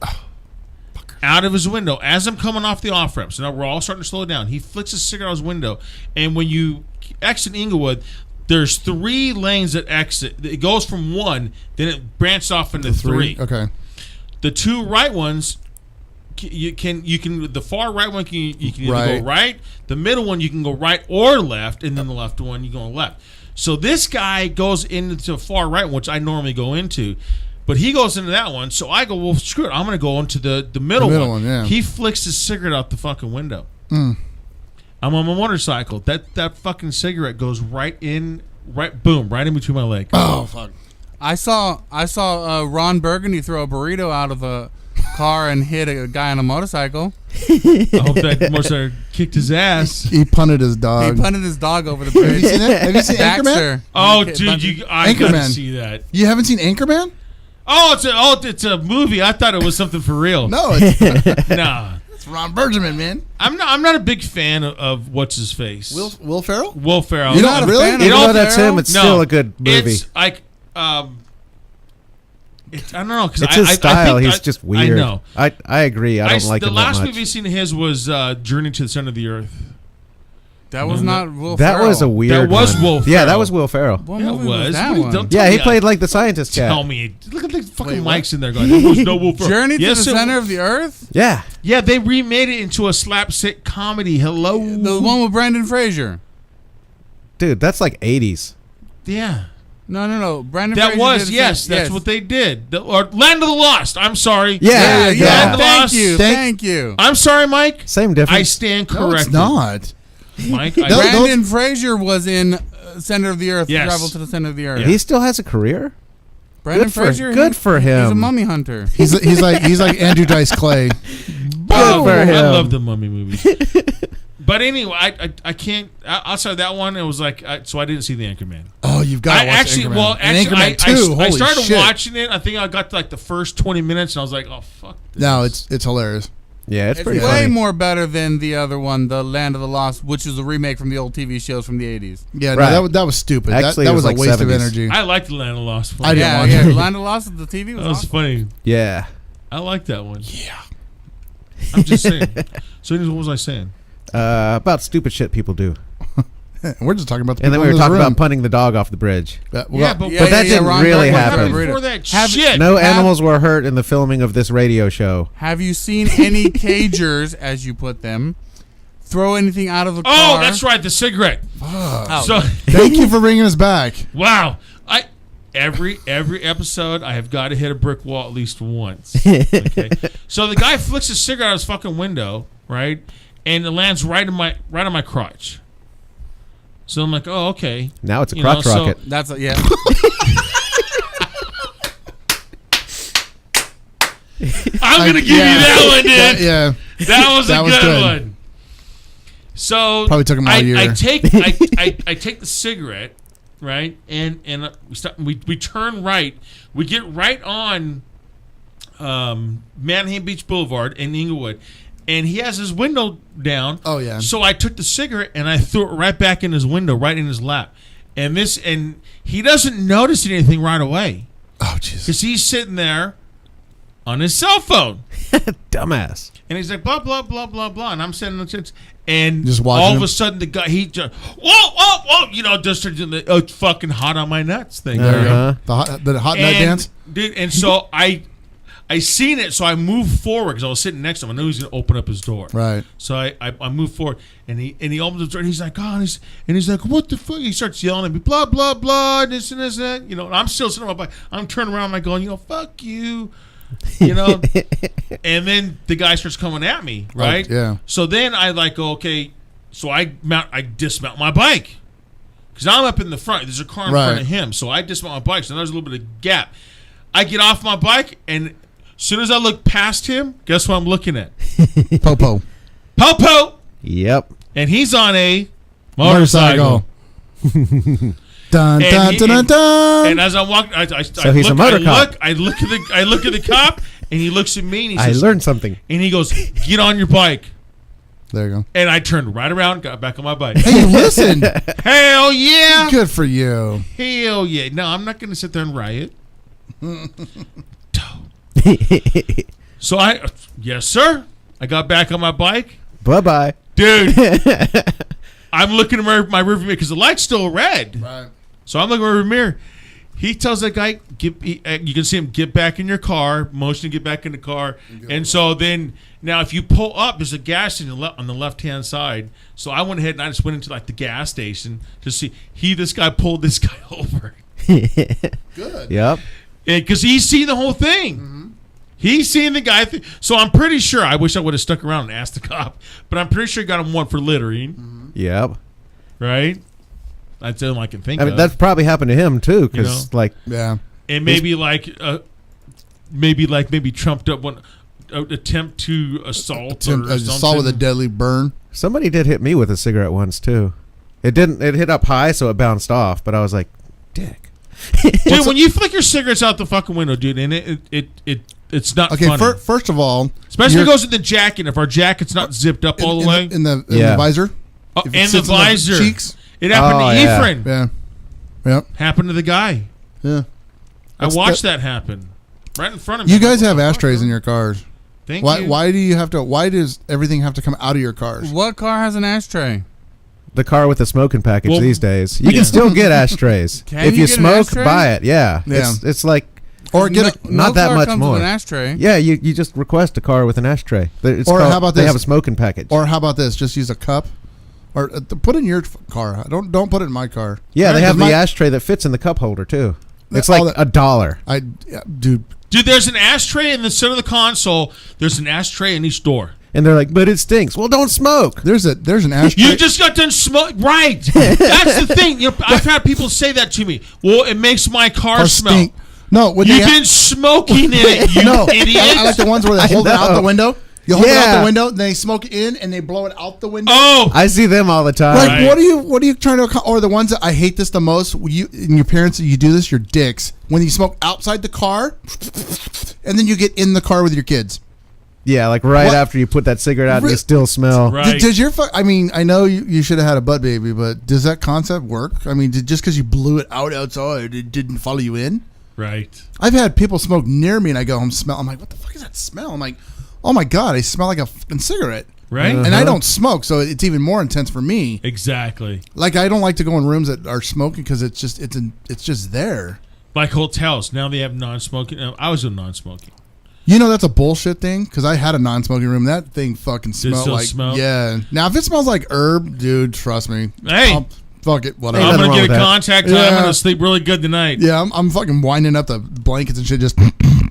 out of his window as I'm coming off the off ramp. So now we're all starting to slow down. He flicks a cigarette out his window, and when you exit Inglewood, there's 3 lanes that exit. It goes from 1, then it branches off into 3. Okay. The 2 right ones, you can the far right one you can either Right. go right. The middle one you can go right or left, and then the left one you go left. So this guy goes into the far right, which I normally go into, but he goes into that one. So I go, well, screw it, I'm going to go into the middle one. Yeah. He flicks his cigarette out the fucking window. Mm. I'm on my motorcycle. That fucking cigarette goes right in between my legs. Oh fuck! I saw Ron Burgundy throw a burrito out of a car and hit a guy on a motorcycle. I hope that motorcycle kicked his ass. He punted his dog. He punted his dog over the Have bridge. you seen it? Have you seen Anchorman? Baxter. Oh, Okay, dude, punted- I gotta Anchorman. see that. You haven't seen Anchorman? Oh, it's a movie. I thought it was something for real. No, it's, Nah. it's Ron Burgundy, man. I'm not a big fan of what's his face. Will Ferrell? Will Ferrell. You're not not a really? fan of Even know, though that's him, it's No, still a good movie. It's like I don't know. 'Cause It's his style. He's just weird. I know. I agree. I don't like the him last that much. movie I seen of his was Journey to the Center of the Earth. That was not Will That Ferrell. was a weird. That was one. Will Yeah, that Ferrell. was Will Ferrell. What Yeah, it movie was. that What do you- one? don't Yeah, tell he me played like the scientist cat. Tell me. Look at the fucking what? mics in there going, there was no Will Ferrell. Journey to Yes, the it Center was. of the Earth? Yeah, Yeah, they remade it into a slapstick comedy. Hello. The one with Brandon Fraser. dude, that's like 80s. Yeah. No. Brandon That Fraser was, did yes, that's what they did. Or Land of the Lost. I'm sorry. Yeah, Yeah, Land of the thank Lost. you. Thank you. I'm sorry, Mike. Same difference. I stand No, corrected. it's not. Mike, Those- Brandon Fraser was in Center of the Earth. Yes. Travel to the Center of the Earth. He still has a career. Brandon Good for- Fraser. good for He's a him. mummy hunter. He's like Andrew Dice Clay. Oh, for I him. love the mummy movies. But anyway, I can't. Outside that one, it was like, so I didn't see the Anchorman. Oh, you've got I to watch actually, Anchorman. well, And actually, Anchorman 2, I holy started shit. watching it. I think I got to like the first 20 minutes, and I was like, oh fuck. This. No, it's hilarious. Yeah, it's It's pretty way funny. more better than the other one, The Land of the Lost, which is a remake from the old TV shows from the 80s. Yeah, Right. no, that was stupid. Actually, that it was was a like waste of 70s. energy. I liked the Land of the Lost. I didn't Yeah, watch yeah. it. The Land of the Lost, the TV was That was awesome. funny. Yeah. I like that one. Yeah. I'm just saying. So anyways, what was I saying? About stupid shit people do. We're just talking about the And then people we were in this talking room. about punting the dog off the bridge. Well, Yeah, but that didn't Ron really Burgundy. what happen. happened before that Have- shit? No animals were hurt in the filming of this radio show. Have you seen any cagers, as you put them, throw anything out of the car? Oh, that's right, the cigarette. So Thank you for bringing us back. wow, every episode I have got to hit a brick wall at least once. Okay, so the guy flicks his cigarette out his fucking window, right, and it lands right on my crotch. So I'm like, oh, okay. Now it's a You know, crotch so- rocket. That's a, yeah. I'm gonna give you that one, dude. Yeah. That was That a was good, good. one. So Probably took him all I year. take the cigarette, right, and we turn right. We get right on Manhattan Beach Boulevard in Inglewood, and he has his window down. Oh, yeah. So I took the cigarette and I threw it right back in his window, right in his lap, and he doesn't notice anything right away Oh, Jesus. because he's sitting there on his cell phone. Dumbass. And he's like, blah, blah, blah, blah, blah. And I'm sitting there, and Just watching all of him? a sudden the guy, he just, whoa, just started doing the it's fucking hot on my nuts thing. Uh-huh. The hot nut And, dance? dude, and so I seen it, so I moved forward because I was sitting next to him. I knew he was going to open up his door. Right. So I moved forward, and he opens the door, and he's like, oh, and he's like, what the fuck? He starts yelling at me, blah, blah, blah, this and this and that. You know, and I'm still sitting on my bike. I'm turning around, and I'm going, fuck you. You know, and then the guy starts coming at me, right? yeah. So then I like go, okay, so I dismount my bike because I'm up in the front. There's a car in front of him, so I dismount my bike. So there's a little bit of gap. I get off my bike, and as soon as I look past him, guess what I'm looking at? Popo. Popo, Yep. and he's on a motorcycle. Dun, dun, dun, dun, dun. And as I'm walking, I he's a motor cop. I look at the cop, and he looks at me, and he I says, learned something. and he goes, "Get on your bike." There you go. And I turned right around, got back on my bike. Hey, you listened. Hell yeah! Good for you. Hell yeah! No, I'm not going to sit there and riot. So yes, sir. I got back on my bike, Bye-bye. dude. I'm looking at my rearview mirror because the light's still red. Right. So I'm looking at my rearview mirror. He tells that guy, you can see him get back in your car, motion to get back in the car. And so then, now if you pull up, there's a gas station on the left-hand side. So I went ahead and I just went into like the gas station to see. This guy pulled this guy over. Good. Yep. Because he's seen the whole thing. He's seen the guy. So I'm pretty sure, I wish I would have stuck around and asked the cop, but I'm pretty sure he got him one for littering. Yep. Right? That's the only I can think I mean, of. that's probably happened to him too, because Yeah. And maybe maybe trumped up one attempt to assault or Assault something. with a deadly burn. somebody did hit me with a cigarette once too. It hit up high, so it bounced off. But I was like, dick. Dude, when you flick your cigarettes out the fucking window, dude, and it's not Okay, funny. first of all, Especially if you're- it goes in the jacket. If our jacket's not zipped up all the way, in the Yeah. visor. oh, if it and the sits in visor, cheeks. it happened Oh, to yeah. Ephraim. Yeah. Yep. Happened to the guy. Yeah. I watched that happen. right in front of me. You guys have ashtrays in your cars. Thank you. Why do you have to? Why does everything have to come out of your cars? What car has an ashtray? The car with the smoking package Well, these days. You can still get ashtrays. Can if you you get an smoke, ashtray? buy it. Yeah. Yeah. It's like Or get not that car much comes more. With an ashtray. Yeah, you just request a car with an ashtray. It's Or called- how about they this? have a smoking package. Or how about this? Just use a cup, or put it in your car. Don't put it in my car. yeah, they have My- the ashtray that fits in the cup holder too. It's all like that- $1. Dude. Dude, there's an ashtray in the center of the console. There's an ashtray in each door. And they're like, but it stinks. Well, don't smoke. There's an ashtray. You just got done smoke. Right. That's the thing. I've had people say that to me. Well, it makes my car or smell. stink. No, when You've they been smoking in it, you no, idiot. I like the ones where they hold it out know. the window. You hold it out Yeah. the window, then they smoke it in, and they blow it out the window. Oh, I see them all the time. Like, Right. what are you trying to? Or the ones that I hate this the most. You and your parents, you do this. You're dicks when you smoke outside the car, and then you get in the car with your kids. Yeah, like right What? after you put that cigarette out, and you still smell. right. Does your I mean, I know you should have had a butt baby, but does that concept work? I mean, just because you blew it out outside, it didn't follow you in? Right. I've had people smoke near me, and I go home smell. I'm like, what the fuck is that smell? I'm like, oh my god, I smell like a fucking cigarette. Right. And I don't smoke, so it's even more intense for me. Exactly. Like, I don't like to go in rooms that are smoking because it's just there. Like hotels. Now they have non-smoking. I was in non-smoking. You know that's a bullshit thing because I had a non-smoking room. That thing fucking Did it smelled still like smell? yeah. Now if it smells like herb, dude, trust me. Hey. Fuck it, whatever. Ain't I'm nothing going to wrong get a with that. contact time. Yeah. I'm going to sleep really good tonight. Yeah, I'm fucking winding up the blankets and shit. Just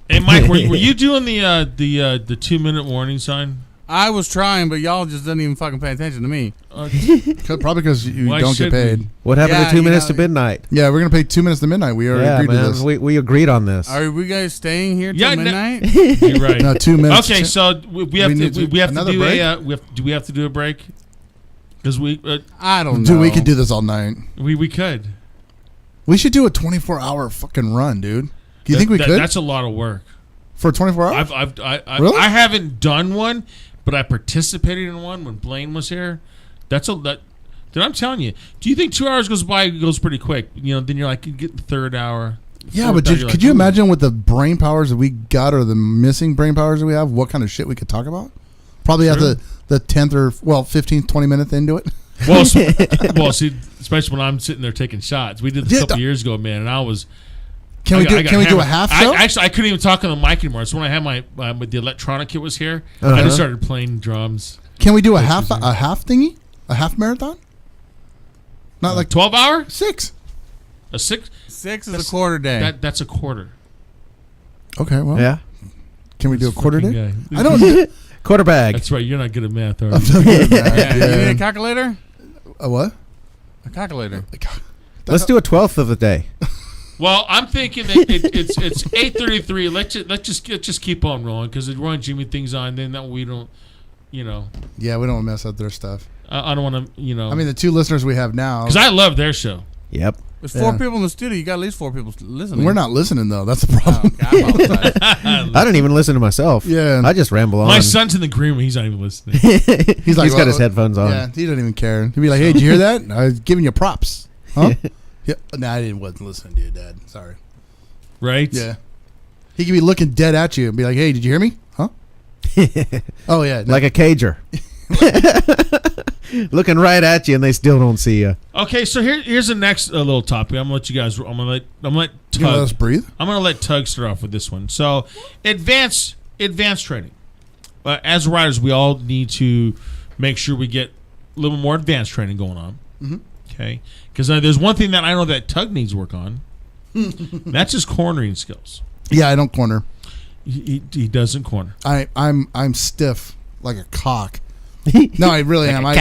Hey, Mike, were you doing the 2-minute warning sign? I was trying, but y'all just didn't even fucking pay attention to me. probably because you Why don't get should we? paid. What happened Yeah, to 2 you minutes know- to midnight? Yeah, we're gonna pay 2 minutes to midnight. We already Yeah, agreed to man, this. we agreed on this. Are we guys staying here till Yeah, no- midnight? You're right. No, 2 minutes. Okay, so we have We need to to- we have to another do break? do we have to do a break? Because I don't know. Dude, we could do this all night. we could. We should do a 24-hour fucking run, dude. Do you think we could That's a lot of work. for 24 hours? I haven't done one, but I participated in one when Blaine was here. Dude, I'm telling you. Do you think 2 hours goes pretty quick? You know, then you're like, you get the third hour. Yeah, fourth but hour, could you're like, you ooh. imagine with the brain powers that we got or the missing brain powers that we have, what kind of shit we could talk about? Probably at True. the 10th or 15th, 20 minutes into it. Well, see, especially when I'm sitting there taking shots. We did this a couple years ago, man, and I was. Can we do a half show? I couldn't even talk on the mic anymore. So when I had my the electronic kit was here, I just started playing drums. Can we do a half thingy? A half marathon? Not like 12 hour? 6. A 6? 6 is a quarter day. That's a quarter. Okay, well. Yeah, Can we do a quarter Fucking day? guy. I don't quarter bag. That's right. You're not good at math, are you? Yeah, you need a calculator? A what? A calculator. Let's do a 12th of the day. Well, I'm thinking that it's 8:33. Let's just keep on rolling because we're on Jimmy things on. Then that we don't, you know. Yeah, we don't mess up their stuff. I don't want to, you know. I mean, the 2 listeners we have now. because I love their show. Yep. There's 4 Yeah. people in the studio. You got at least 4 people listening. We're not listening though. That's the problem. Oh, okay, I apologize. I don't even listen to myself. Yeah. I just ramble on. My son's in the green room. He's not even listening. He's like, He's got his headphones on. Yeah, he doesn't even care. He'd be like, "Hey, did you hear that? I was giving you props." Huh? Yeah. No, I wasn't listening to you, Dad. Sorry. Right? Yeah. He could be looking dead at you and be like, "Hey, did you hear me? Huh?" Oh yeah. No. Like a cager. Looking right at you and they still don't see you. Okay, so here's the next little topic. I'm gonna let you guys. I'm gonna let You gonna let Tug. us breathe. I'm gonna let Tug start off with this one. So, advanced training. As riders, we all need to make sure we get a little more advanced training going on. Mm-hmm. Okay, because there's one thing that I know that Tug needs work on. That's his cornering skills. Yeah, I don't corner. He doesn't corner. I'm stiff like a cock. No, I really am. Like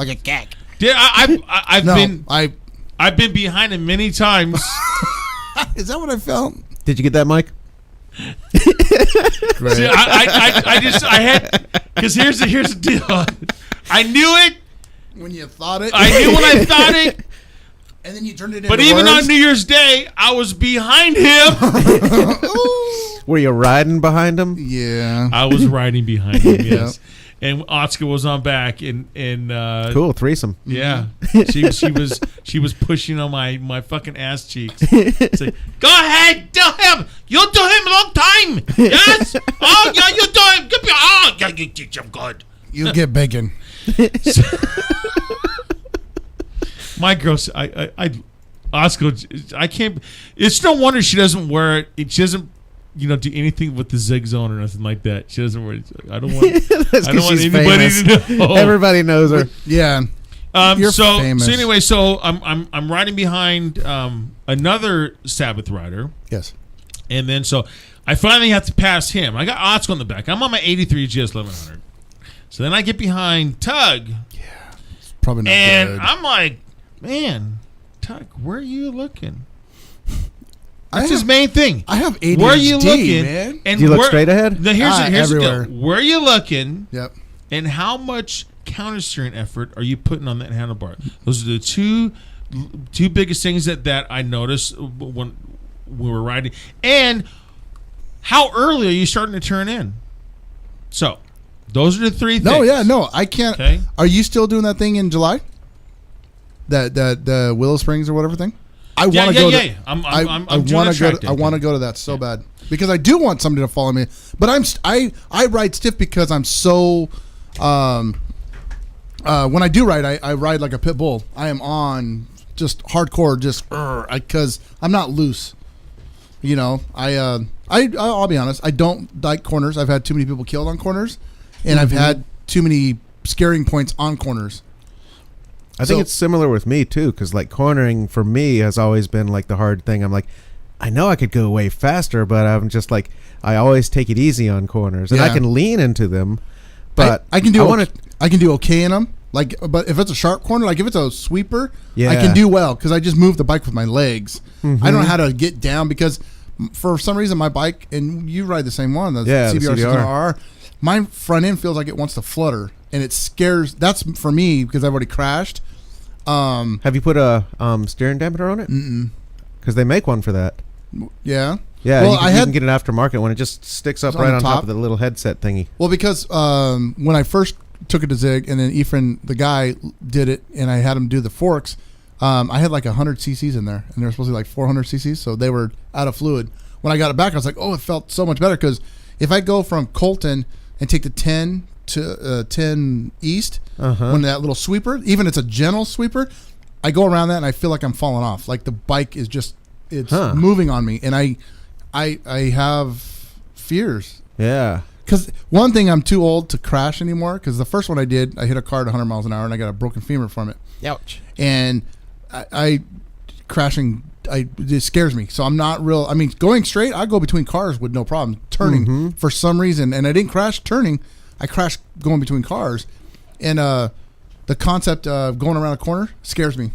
a cack. Yeah, I've No, been I've been behind him many times. Is that what I felt? Did you get that, Mike? Great. See, I had because here's the deal. I knew it. When you thought it, I knew when I thought it. and then you turned it into But even words? on New Year's Day, I was behind him. Were you riding behind him? Yeah. I was riding behind him. Yes. And Otska was on back, and Cool, threesome. yeah, she was pushing on my fucking ass cheeks. Say, go ahead, do him. You'll do him a long time. time. Yes. Oh yeah, you doing? Give me. Oh yeah, you teach him good. You get bacon. My girl, Oscar, I can't. It's no wonder she doesn't wear it. She doesn't, do anything with the Zig Zone or nothing like that. She doesn't wear it. I don't want. I don't want anybody to know. Everybody knows her. Yeah. You're famous. So anyway, I'm riding behind another Sabbath rider. Yes. And then so I finally have to pass him. I got Oscar on the back. I'm on my 83 GS 1100. So then I get behind Tug. Yeah. It's probably not and good. I'm like, man, Tug, where are you looking? That's his main thing. I have ADHD, where are you looking? man. And do you look straight ahead? Now here's the everywhere. deal. Where are you looking? Yep. And how much counter steering effort are you putting on that handlebar? Those are the two biggest things that I noticed when we were riding. And how early are you starting to turn in? So those are the three things. No, I can't. Okay. Are you still doing that thing in July? That Willow Springs or whatever thing? I want to go. Yeah. I want to go to that so bad because I do want somebody to follow me. But I ride stiff because I'm so. When I do ride, I ride like a pit bull. I am on just hardcore, just because I'm not loose. I'll be honest. I don't like corners. I've had too many people killed on corners, and I've had too many scaring points on corners. I think it's similar with me too, because like cornering for me has always been like the hard thing. I'm like, I know I could go way faster, but I'm just like, I always take it easy on corners, and I can lean into them. But I can do okay in them. Like, but if it's a sharp corner, like if it's a sweeper, I can do well because I just move the bike with my legs. I don't know how to get down because for some reason my bike, and you ride the same one, the CBR 600RR, my front end feels like it wants to flutter, and it scares. That's for me because I've already crashed. Have you put a steering dampener on it? Because they make one for that. Yeah. Yeah, well, you can get an aftermarket when it just sticks up right on top of the little headset thingy. Well, because when I first took it to Zig, and then Ephraim, the guy, did it, and I had him do the forks, I had like 100 cc's in there, and they were supposed to be like 400 cc's, so they were out of fluid. When I got it back, I was like, oh, it felt so much better, because if I go from Colton and take the 10 to 10 East, when that little sweeper, even it's a gentle sweeper, I go around that, and I feel like I'm falling off. Like the bike is just, it's moving on me, and I have fears. Yeah. Because one thing, I'm too old to crash anymore. Because the first one I did, I hit a car at 100 miles an hour and I got a broken femur from it. Ouch. And I crashing, it scares me. So I'm not real. I mean, going straight, I go between cars with no problem. Turning for some reason, and I didn't crash turning. I crashed going between cars, and the concept of going around a corner scares me.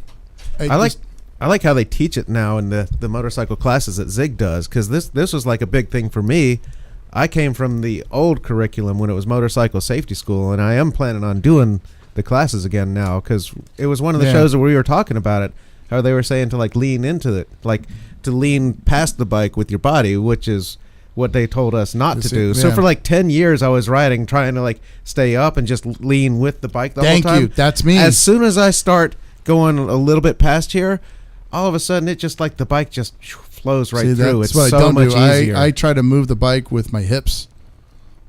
I like how they teach it now in the motorcycle classes that Zig does, because this was like a big thing for me. I came from the old curriculum when it was motorcycle safety school, and I am planning on doing the classes again now, because it was one of the shows where we were talking about it, how they were saying to like lean into it, like to lean past the bike with your body, which is what they told us not to do. So for like 10 years I was riding, trying to like stay up and just lean with the bike the whole time. Thank you. That's me. As soon as I start going a little bit past here, all of a sudden it just like the bike just flows right through. It's what so I don't much do. easier. I try to move the bike with my hips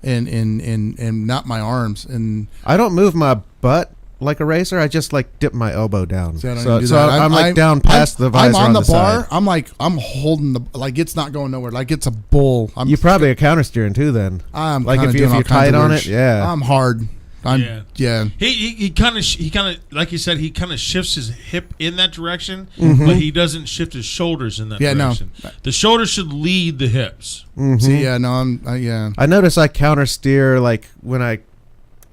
and not my arms. And I don't move my butt like a racer. I just like dip my elbow down. See, I don't so even do that. I'm like down past the visor I'm on the bar. side. I'm like, I'm holding the, like it's not going nowhere. Like it's a bull. You probably are counter steering too then. I'm like if you're tight on it. Yeah. I'm hard. Yeah. He kind of like you said, he kind of shifts his hip in that direction, but he doesn't shift his shoulders in that direction. No. The shoulders should lead the hips. See, I notice I counter steer like when I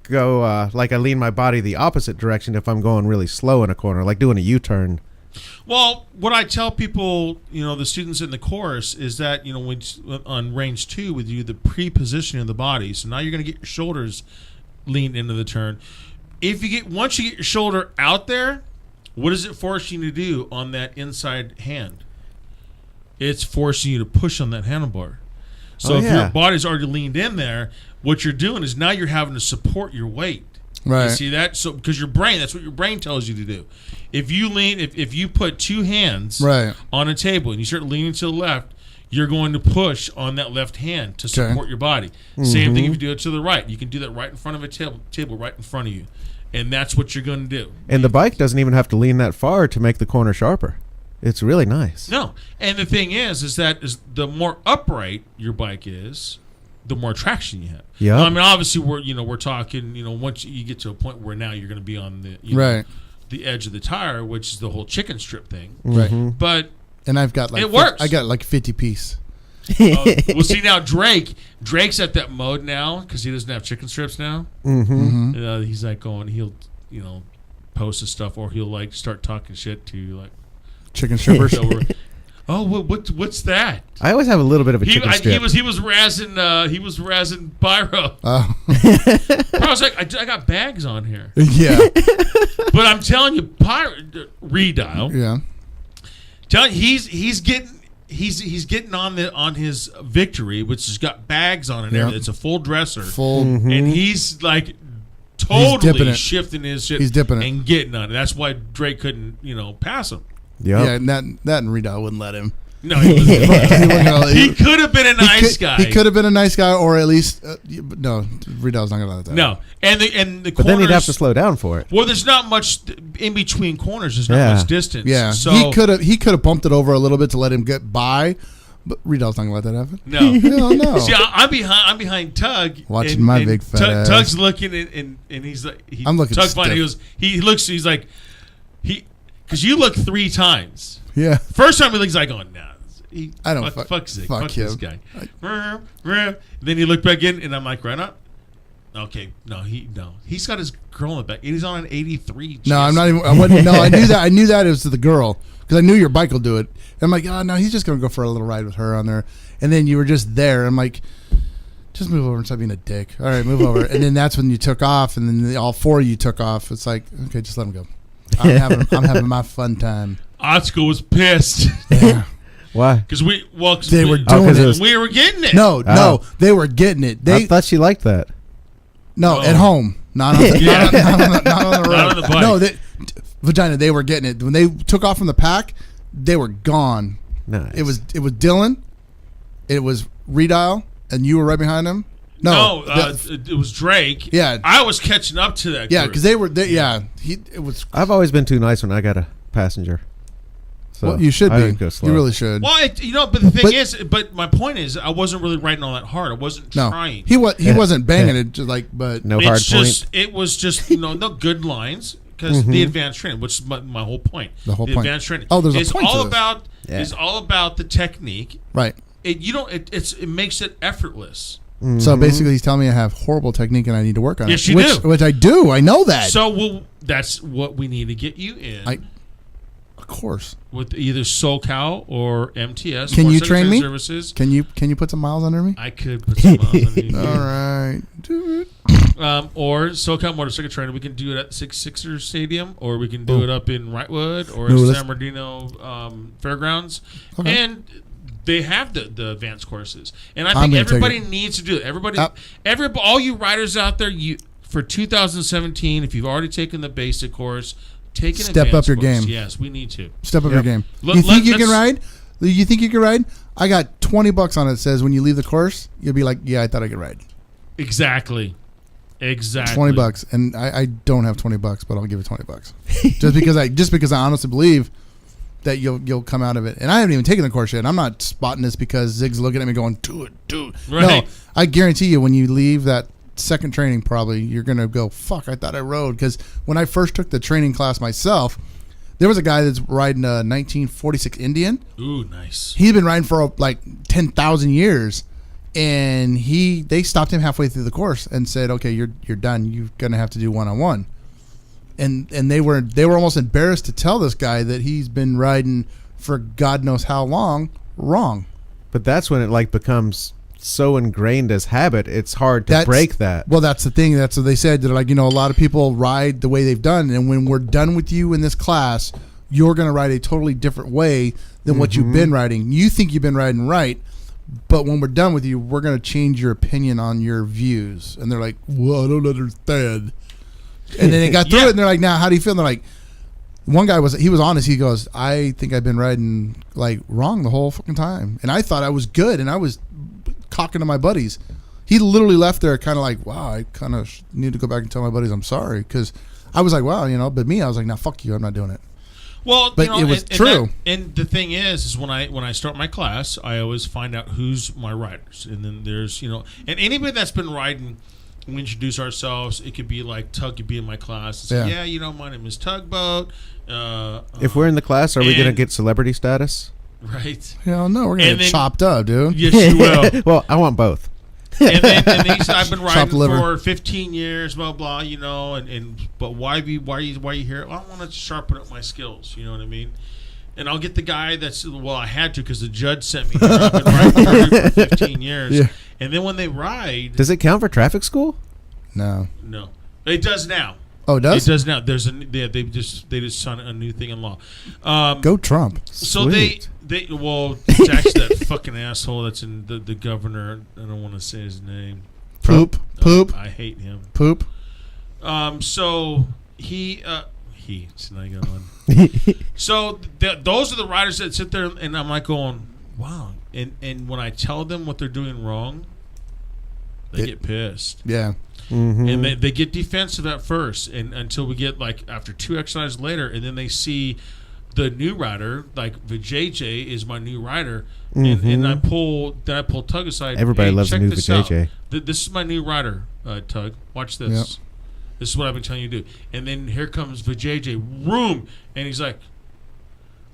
go like I lean my body the opposite direction if I'm going really slow in a corner, like doing a U-turn. Well, what I tell people, the students in the course is that, when on range 2 with you, the pre-positioning of the body. So now you're going to get your shoulders leaned into the turn. Once you get your shoulder out there, what is it forcing you to do on that inside hand? It's forcing you to push on that handlebar. So if your body's already leaned in there, what you're doing is now you're having to support your weight. Right. You see that? So because that's what your brain tells you to do. If you lean, if you put two hands on a table and you start leaning to the left, you're going to push on that left hand to support your body. Same thing if you do it to the right. You can do that right in front of a table right in front of you. And that's what you're going to do. And the bike doesn't even have to lean that far to make the corner sharper. It's really nice. No. And the thing is that the more upright your bike is, the more traction you have. Yeah. I mean, obviously we're talking, once you get to a point where now you're going to be on the the edge of the tire, which is the whole chicken strip thing. Right. But and I've got it works. I got like 50 piece. Well, see now Drake's at that mode now because he doesn't have chicken strips now. He's like he'll post his stuff, or he'll like start talking shit to like chicken strippers. Oh, what's that? I always have a little bit of a chicken strip. He was razzing Pyro. Oh. I was like, I got bags on here. Yeah. But I'm telling you, Pyro Redial. Yeah. Telling he's getting on his victory, which has got bags on it. Yep. It's a full dresser. And he's like totally shifting his shit. He's dipping it and getting on it. That's why Drake couldn't pass him. Yep. Yeah, and that and Redial wouldn't let him. No, he could have been a nice guy. He could have been a nice guy, or at least no. Redial's not gonna let that. No, and the but corners, then he'd have to slow down for it. Well, there's not much in between corners. There's not much distance. Yeah, so he could have bumped it over a little bit to let him get by, but Redial's not gonna let that happen. No, Hell no. See, I'm behind Tug, watching my big fat ass. Tug's looking and he's like, I'm looking. Tug's fine. He's like because you look 3 times. Yeah. First time he looks like, going, nah. I don't fuck Zig. Fuck Fuck him. this guy. Then he looked back in, and I'm like, right up. Okay, he's got his girl in the back. He's on an 83. No, I'm not even. I wasn't. No, I knew that. I knew that it was the girl because I knew your bike will do it. And I'm like, oh no, he's just gonna go for a little ride with her on there. And then you were just there. I'm like, just move over and stop being a dick. All right, move over. And then that's when you took off, and then all 4 of you took off. It's like, okay, just let him go. I'm having my fun time. Otsko was pissed. Yeah. Why? Because they were doing it. We were getting it. No, they were getting it. I thought she liked that. No, at home, not on the, not on the road. Not on the bike. No, Vagina. They were getting it when they took off from the pack. They were gone. Nice. It was Dylan, it was Redial, and you were right behind him. No, it was Drake. Yeah, I was catching up to that. Yeah, group. because they were. It was. I've always been too nice when I got a passenger. So well, you should I be. didn't go slow. You really should. Well, but the thing is, my point is, I wasn't really riding all that hard. I wasn't trying. He wasn't banging it, just like, but no hard point. It was just no good lines because the advanced training, which is my whole point. The whole point. Advanced training. Oh, there's a it's point all to about. Yeah. It's all about the technique. Right. It makes it effortless. So basically, he's telling me I have horrible technique and I need to work on yes, it. you do. Which I do. I know that. So that's what we need to get you in. Of course. With either SoCal or MTS. Can you train me? Services. Can you put some miles under me? I could put some miles under you. All right. Do it. Or SoCal Motorcycle Training. We can do it at Six Sixers Stadium, or we can do it up in Wrightwood or in San Bernardino Fairgrounds. Okay. And they have the advanced courses, and I think everybody needs to do it. All you riders out there, for 2017, if you've already taken the basic course, take an step up your course. game. Yes, we need to step up your game. You think you can ride? You think you can ride? I got $20 on it. That says when you leave the course, you'll be like, yeah, I thought I could ride. Exactly. $20, and I don't have $20, but I'll give it $20 just because I honestly believe that you'll come out of it. And I haven't even taken the course yet. I'm not spotting this because Zig's looking at me going, do it. Right. No, I guarantee you when you leave that second training, probably you're going to go, fuck, I thought I rode. Because when I first took the training class myself, there was a guy that's riding a 1946 Indian. Ooh, nice. He'd been riding for like 10,000 years. And they stopped him halfway through the course and said, okay, you're done. You're going to have to do one-on-one. And they were almost embarrassed to tell this guy that he's been riding for God knows how long wrong. But that's when it becomes so ingrained as habit. It's hard to break that. Well, that's the thing. That's what they said. They're like, a lot of people ride the way they've done, and when we're done with you in this class, you're going to ride a totally different way than what you've been riding. You think you've been riding right, but when we're done with you, we're going to change your opinion on your views. And they're like, well, I don't understand. And then they got through it, and they're like, now, how do you feel? And they're like, One guy was honest. He goes, I think I've been riding like wrong the whole fucking time, and I thought I was good, and I was talking to my buddies. He literally left there kind of like, wow, I kind of need to go back and tell my buddies I'm sorry, because I was like, wow, but me, I was like, nah, fuck you, I'm not doing it. Well, but it was true. And the thing is when I start my class, I always find out who's my riders, and then there's and anybody that's been riding. We introduce ourselves. It could be like Tug could be in my class. And say, my name is Tugboat. If we're in the class, are we going to get celebrity status? Right. Hell no, we're going to get chopped up, dude. Yes, you will. Well, I want both. And then he said, I've been riding for 15 years, blah, blah, but why are you here? Well, I want to sharpen up my skills, you know what I mean? And I'll get the guy I had to because the judge sent me here. I've been riding for 15 years. Yeah. And then when they ride... Does it count for traffic school? No. It does now. Oh, it does? It does now. There's they just signed a new thing in law. Go Trump. So it's actually that fucking asshole that's in the governor. I don't want to say his name. Poop. I hate him. Poop. So so now you got on. So those are the riders that sit there, and I'm like going, wow. And when I tell them what they're doing wrong, they get pissed. Yeah. Mm-hmm. And they get defensive at first, and until we get after 2 exercises later, and then they see the new rider, like Vijay is my new rider, and I pull Tug aside. Everybody loves a new Vijay. This is my new rider, Tug. Watch this. Yep. This is what I've been telling you to do. And then here comes Vijay, room, and he's like,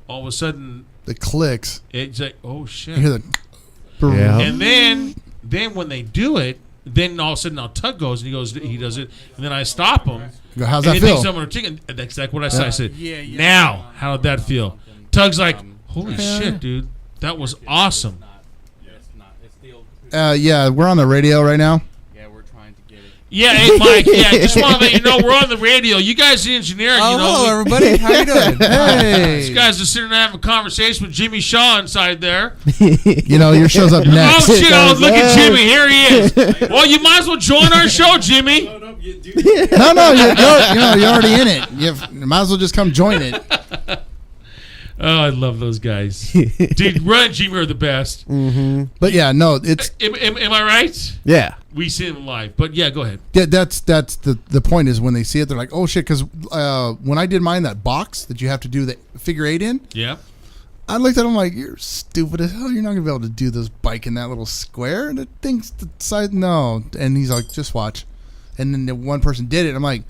all of a sudden, it clicks. It's like, oh shit. You hear the, and then when they do it, then all of a sudden now Tug goes and he does it, and then I stop him. Go, how's that feel? That's exactly what I said. I said, now, how did that feel? Tug's like, holy shit, dude, that was awesome. Yeah, we're on the radio right now. Yeah, hey Mike. Yeah, just want to let you know we're on the radio. You guys, the engineer. Hello, everybody. How you doing? Hey, these guys are sitting there having a conversation with Jimmy Shaw inside there. Your show's up next. Oh shit! Oh, look at Jimmy. Here he is. Well, you might as well join our show, Jimmy. No, you're already in it. You might as well just come join it. Oh, I love those guys. Dude, Run and Jimmy are the best. Mm-hmm. But yeah, no, it's. Am I right? Yeah. We see them live, but yeah, go ahead. Yeah, that's the point is when they see it, they're like, oh shit, because when I did mine, that box that you have to do the figure 8 in, yeah, I looked at him like, you're stupid as hell. You're not gonna be able to do this bike in that little square. And the thing's the size, no. And he's like, just watch. And then the one person did it. I'm like,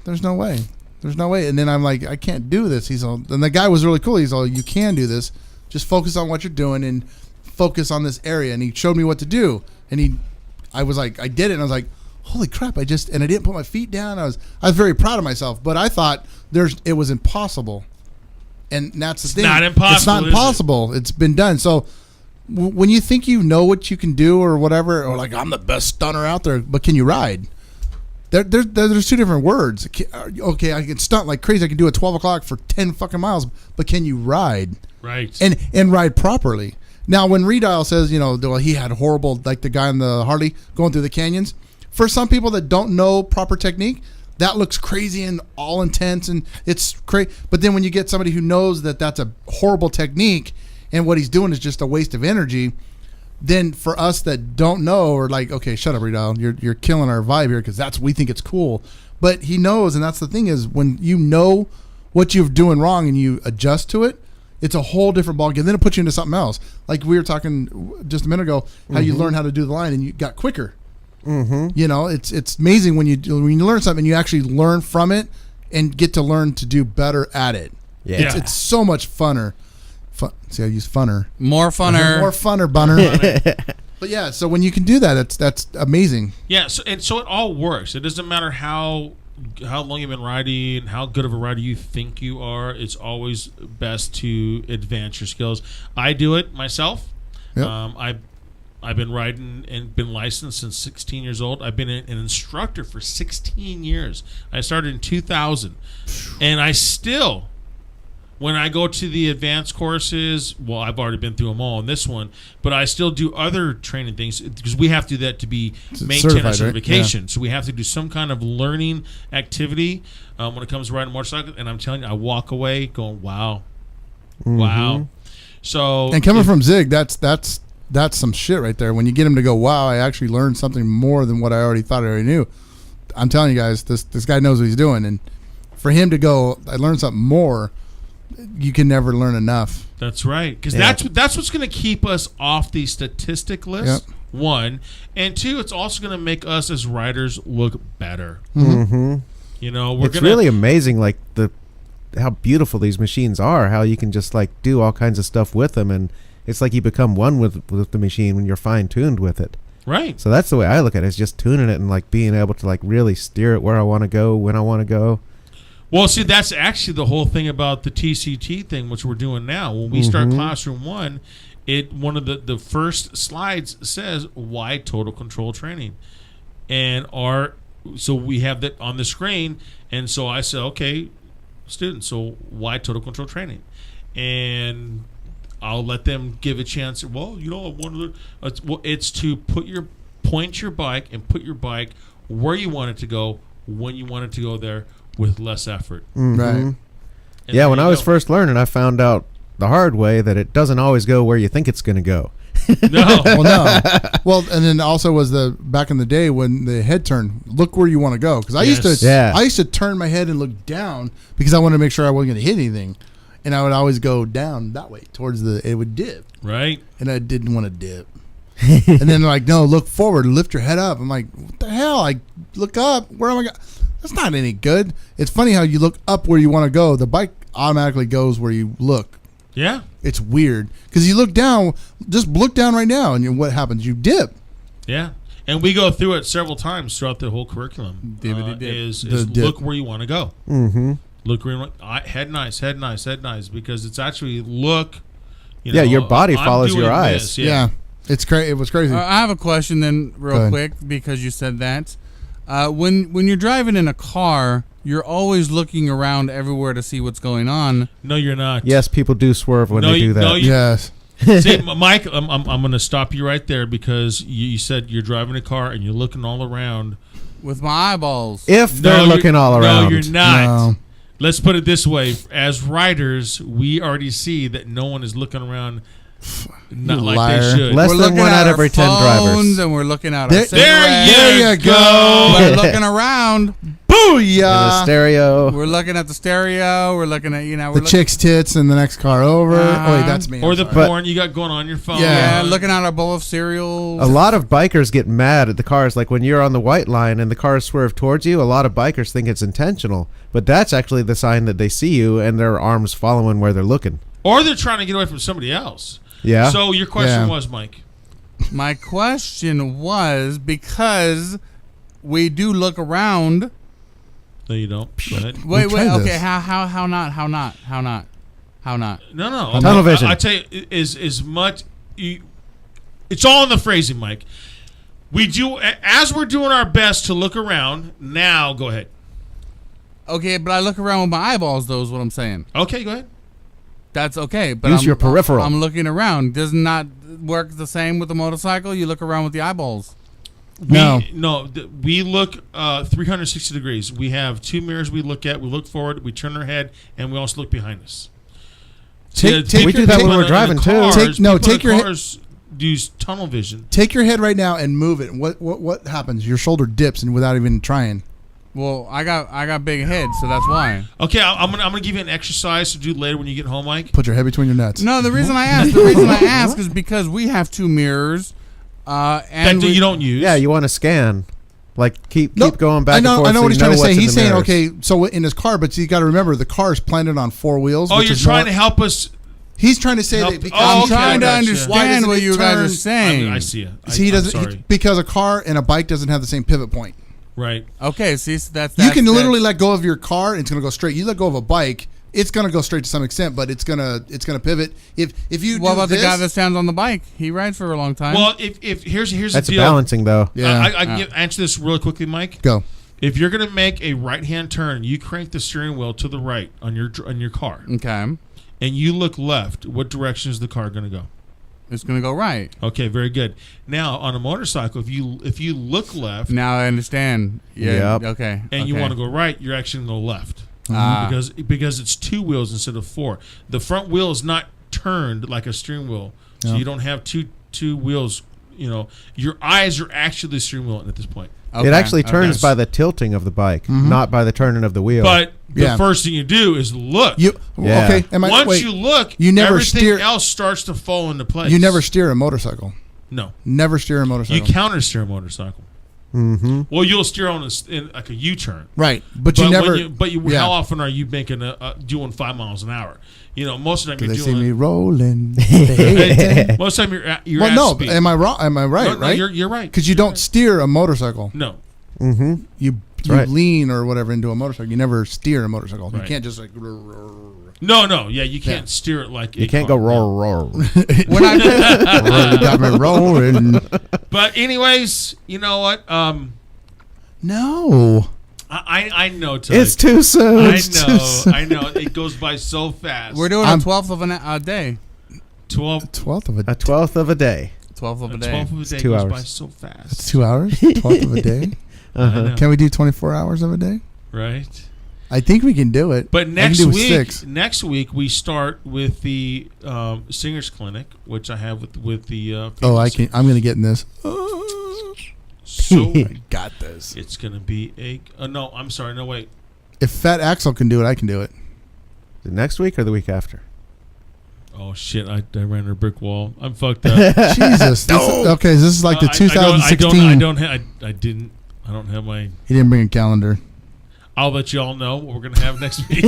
there's no way. There's no way. And then I'm like, I can't do this. He's all, and the guy was really cool. He's all, you can do this. Just focus on what you're doing and focus on this area. And he showed me what to do. And I was like, I did it. And I was like, holy crap. And I didn't put my feet down. I was very proud of myself, but I thought it was impossible. And that's the thing. Not impossible. It's not impossible. It's been done. So when you think you know what you can do or whatever, or like, I'm the best stunner out there, but can you ride? There's two different words. Okay, I can stunt like crazy. I can do a 12 o'clock for 10 fucking miles, but can you ride? Right. And ride properly. Now, when Redial says, well, he had horrible, like the guy on the Harley going through the canyons, for some people that don't know proper technique, that looks crazy and all intense and it's crazy. But then when you get somebody who knows that that's a horrible technique and what he's doing is just a waste of energy, then for us that don't know, or like, okay, shut up, Redial, you're killing our vibe here because we think it's cool. But he knows, and that's the thing is when you know what you're doing wrong and you adjust to it, it's a whole different ballgame. Then it puts you into something else. Like we were talking just a minute ago, how you learn how to do the line and you got quicker. Mm-hmm. It's amazing when you learn something, you actually learn from it and get to learn to do better at it. Yeah, it's so much funner. See, I use funner. More funner. More funner, bunner. But yeah, so when you can do that, that's amazing. Yeah, so it all works. It doesn't matter how long you've been riding, how good of a rider you think you are. It's always best to advance your skills. I do it myself. Yep. I've been riding and been licensed since 16 years old. I've been an instructor for 16 years. I started in 2000, and I still When I go to the advanced courses, well, I've already been through them all in this one, but I still do other training things because we have to do that to be maintain our Certified, right? certification. So we have to do some kind of learning activity when it comes to riding a motorcycle. And I'm telling you, I walk away going, wow. Wow. So And coming from Zig, that's some shit right there. When you get him to go, wow, I actually learned something more than what I already thought I already knew. I'm telling you guys, this guy knows what he's doing. And for him to go, I learned something more, you can never learn enough. That's right, because that's what's going to keep us off the statistic list. Yep. One, and two, it's also going to make us as riders look better. Mm-hmm. You know, it's really amazing, like how beautiful these machines are. How you can just like do all kinds of stuff with them, and it's like you become one with the machine when you're fine tuned with it. Right. So that's the way I look at it. Is just tuning it and like being able to like really steer it where I want to go when I want to go. Well, see, that's actually the whole thing about the TCT thing, which we're doing now. When we start Classroom 1, one of the first slides says, why total control training? And so we have that on the screen, and so I said, okay, students, so why total control training? And I'll let them give a chance. Well, you know, it's to point your bike and put your bike where you want it to go, when you want it to go there, with less effort. Right. And yeah, when I was first learning, I found out the hard way that it doesn't always go where you think it's going to go. No. Well, no. Well, and then also was back in the day when the head turn, look where you want to go. Because I used to turn my head and look down because I wanted to make sure I wasn't going to hit anything. And I would always go down that way towards it would dip. Right. And I didn't want to dip. And then they're like, no, look forward, lift your head up. I'm like, what the hell? I look up. Where am I going? That's not any good. It's funny how you look up where you want to go. The bike automatically goes where you look. Yeah. It's weird because you look down. Just look down right now, and what happens? You dip. Yeah. And we go through it several times throughout the whole curriculum. Is look where you want to go. Mm-hmm. Look where you want. Head nice, because it's actually look. Your body follows your eyes. This, yeah. It's crazy. It was crazy. I have a question then, real quick, because you said that. When you're driving in a car, you're always looking around everywhere to see what's going on. No, you're not. Yes, people do swerve when they do that. Yes. See, Mike, I'm going to stop you right there because you said you're driving a car and you're looking all around. With my eyeballs. If they're looking all around. No, you're not. No. Let's put it this way. As riders, we already see that no one is looking around not like liar. they should. Less We're than looking 1 at out of our every 10 phones drivers. and we're looking at our There There you go. We're looking around. In the Booyah. stereo. We're looking at the stereo. We're looking at, The chick's tits in the next car over. Oh, wait, that's me. Or I'm the sorry. porn you got going on your phone. Yeah, looking at our bowl of cereal. A lot of bikers get mad at the cars. Like when you're on the white line and the cars swerve towards you, a lot of bikers think it's intentional. But that's actually the sign that they see you and their arms following where they're looking. Or they're trying to get away from somebody else. Yeah. So your question Yeah. was, Mike. My question was, because we do look around. No, you don't. Go ahead. Wait. tried Okay. this. How not? No. Tunnel vision. I tell you, is much. It's all in the phrasing, Mike. We do as we're doing our best to look around. Now, go ahead. Okay, but I look around with my eyeballs. Though is what I'm saying. Okay, go ahead. That's okay, but Use your peripheral. I'm looking around. Does not work the same with the motorcycle? You look around with the eyeballs. No. We look 360 degrees. We have two mirrors we look at. We look forward, we turn our head, and we also look behind us. We do that when we're driving, too. Take your cars use tunnel vision. Take your head right now and move it. What happens? Your shoulder dips and without even trying. Well, I got big head, so that's why. Okay, I'm gonna give you an exercise to do later when you get home, Mike. Put your head between your nuts. No, the reason I ask is because we have two mirrors, and That you don't use. Yeah, you want to scan. Like keep Nope. going back and forth. I know so what you he's trying to say. what's in He's the saying, mirrors. okay, so in his car, but you got to remember the car is planted on four wheels. Oh, which you're is trying more- to help us. He's trying to say Help- that because Oh, I'm okay, trying to gotcha. understand Why doesn't what it you guys turn- are saying. I see you. See, I'm sorry. because a car and a bike doesn't have the same pivot point. Right. Okay, see, so that's You can literally let go of your car and it's going to go straight. You let go of a bike, it's going to go straight to some extent, but it's going to pivot. If you What do about this, the guy that stands on the bike? He rides for a long time. Well, if here's That's the a deal. balancing though. Yeah. I can answer this really quickly, Mike. go. If you're gonna make a right-hand turn, you crank the steering wheel to the right on your car. Okay. and you look left, what direction is the car going to go? It's gonna go right. Okay, very good. Now on a motorcycle, if you look left, Now I understand. Yeah. Yep. Okay. and you okay. want to go right, you're actually going to go left. Ah. Because it's 2 wheels instead of 4. The front wheel is not turned like a steering wheel, so you don't have two wheels. You know, your eyes are actually the steering wheel at this point. Okay, It actually turns okay. by the tilting of the bike, not by the turning of the wheel. But the Yeah. first thing you do is look. You Yeah. okay? Once you look, you never everything steer. else starts to fall into place. You never steer a motorcycle. No, Never steer a you motorcycle. counter steer a motorcycle. Mm-hmm. Well, you'll steer on in like a U-turn. Right, but you never. Yeah. How often are you making doing 5 miles an hour? You know, most of the time They you're see me doing. rolling. Most of the time you're Well, at no. speed. Am I wrong? Am I right? No, right? you're right. Because you don't steer a motorcycle. No, Mm-hmm. You right. lean or whatever into a motorcycle. You never steer a motorcycle. You Right. can't just like. no. Yeah, you can't steer it like You can't go roar, roar. When I Got me rolling. But anyways, you know what? No. I know. Tug. It's too soon. I know. It goes by so fast. we're doing I'm- a 12th of a day. 12th of a. A 12th of a day. 12th of a day. 12 of a day 2 goes hours. by so fast. It's 2 hours. 12th of a day. I know, Can we do 24 hours of a day? right? I think we can do it. But I can next do week, 6. next week we start with the singers clinic, which I have with the. Oh, I females. can. I'm gonna get in this. So I got this. it's gonna be a. No, I'm sorry. No, wait. If Fat Axel can do it, I can do it. The next week or the week after? Oh shit! I ran a brick wall. I'm fucked up. Jesus. Okay, so this is like the 2016. I don't have. I didn't. I don't have my. He didn't bring a calendar. I'll let y'all know what we're gonna have next week.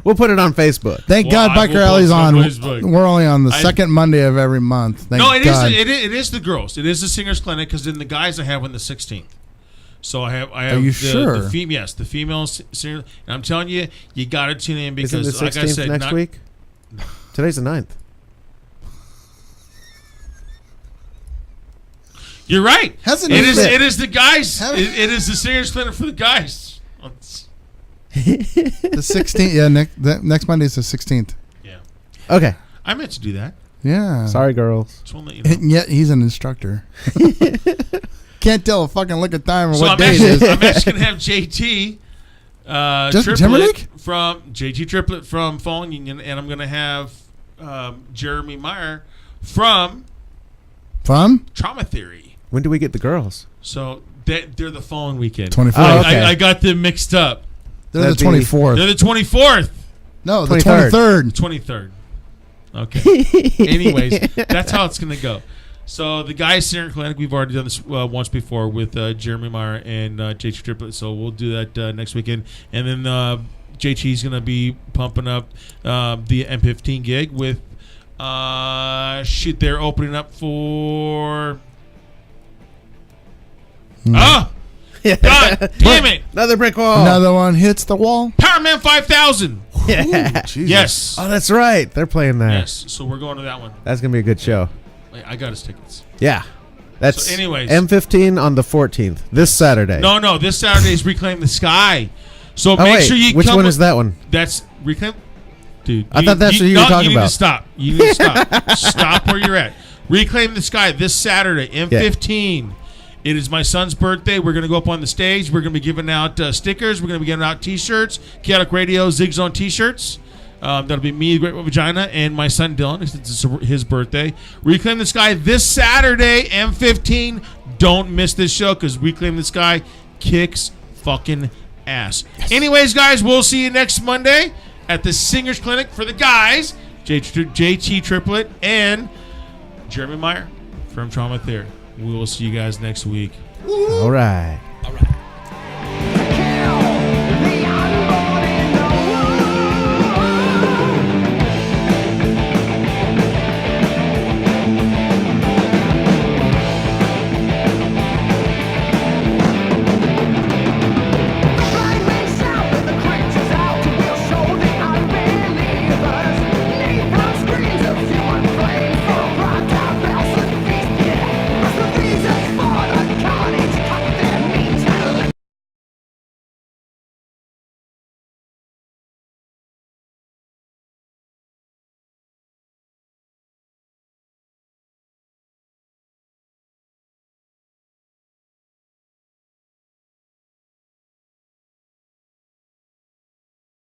We'll put it on Facebook. Thank Well, God I Biker will Alley's post on. on Facebook. We're only on the I- second Monday of every month. Thank No, it is. God. It is the girls. It is the singers clinic because then the guys I have on the 16th. So I have. Are you sure? Yes, the female singer. And I'm telling you, you got to tune in because, Isn't the 16th like I said, next not, week? Today's the 9th. You're right. Hasn't It it is. been- It is the guys. Haven't- It is the singers clinic for the guys. The 16th. Yeah, next Monday is the 16th. Yeah, Okay. I meant to do that. Yeah. Sorry, girls. Just want to let you know. And yet he's an instructor. Can't tell a fucking look at time or So what I'm day actually, it is. I'm actually gonna have JT Justin Triplet Timberlake? from JT Triplet from Fallen Union, and I'm gonna have Jeremy Meyer from Fun? Trauma Theory. When do we get the girls? So they're the following weekend. 24th. Oh, okay. I got them mixed up. They're the That'd be- 24th. They're the 24th, No, the 23rd. 23rd. 23rd. Okay. Anyways, that's how it's gonna go. So the guys Singer Clinic, we've already done this once before with Jeremy Meyer and JT Triplet. So we'll do that next weekend, and then JT's gonna be pumping up the M15 gig with they're opening up for God damn it, Another brick wall. Another one hits the wall. Powerman 5000. Yeah. Jesus. Yes. Oh, that's right. They're playing that. Yes. So we're going to that one. That's gonna be a good show. I got his tickets. Yeah. That's So anyways. M15 on the 14th. This Saturday. No. This Saturday is Reclaim the Sky. So Oh, make wait. sure you Which come one with- is that one? That's Reclaim. Dude, I thought that's what you were talking You need about. to stop. You need to stop. Stop where you're at. Reclaim the Sky this Saturday, M15. It is my son's birthday. We're going to go up on the stage. We're going to be giving out stickers. We're going to be giving out T-shirts, Chaotic Radio, Zig Zone T-shirts. That'll be me, Great White Vagina, and my son Dylan. It's his birthday. Reclaim the Sky this Saturday, M15. Don't miss this show because Reclaim the Sky kicks fucking ass. Anyways, guys, we'll see you next Monday at the Singers Clinic for the guys, JT Triplet and Jeremy Meyer from Trauma Theory. We will see you guys next week. All right.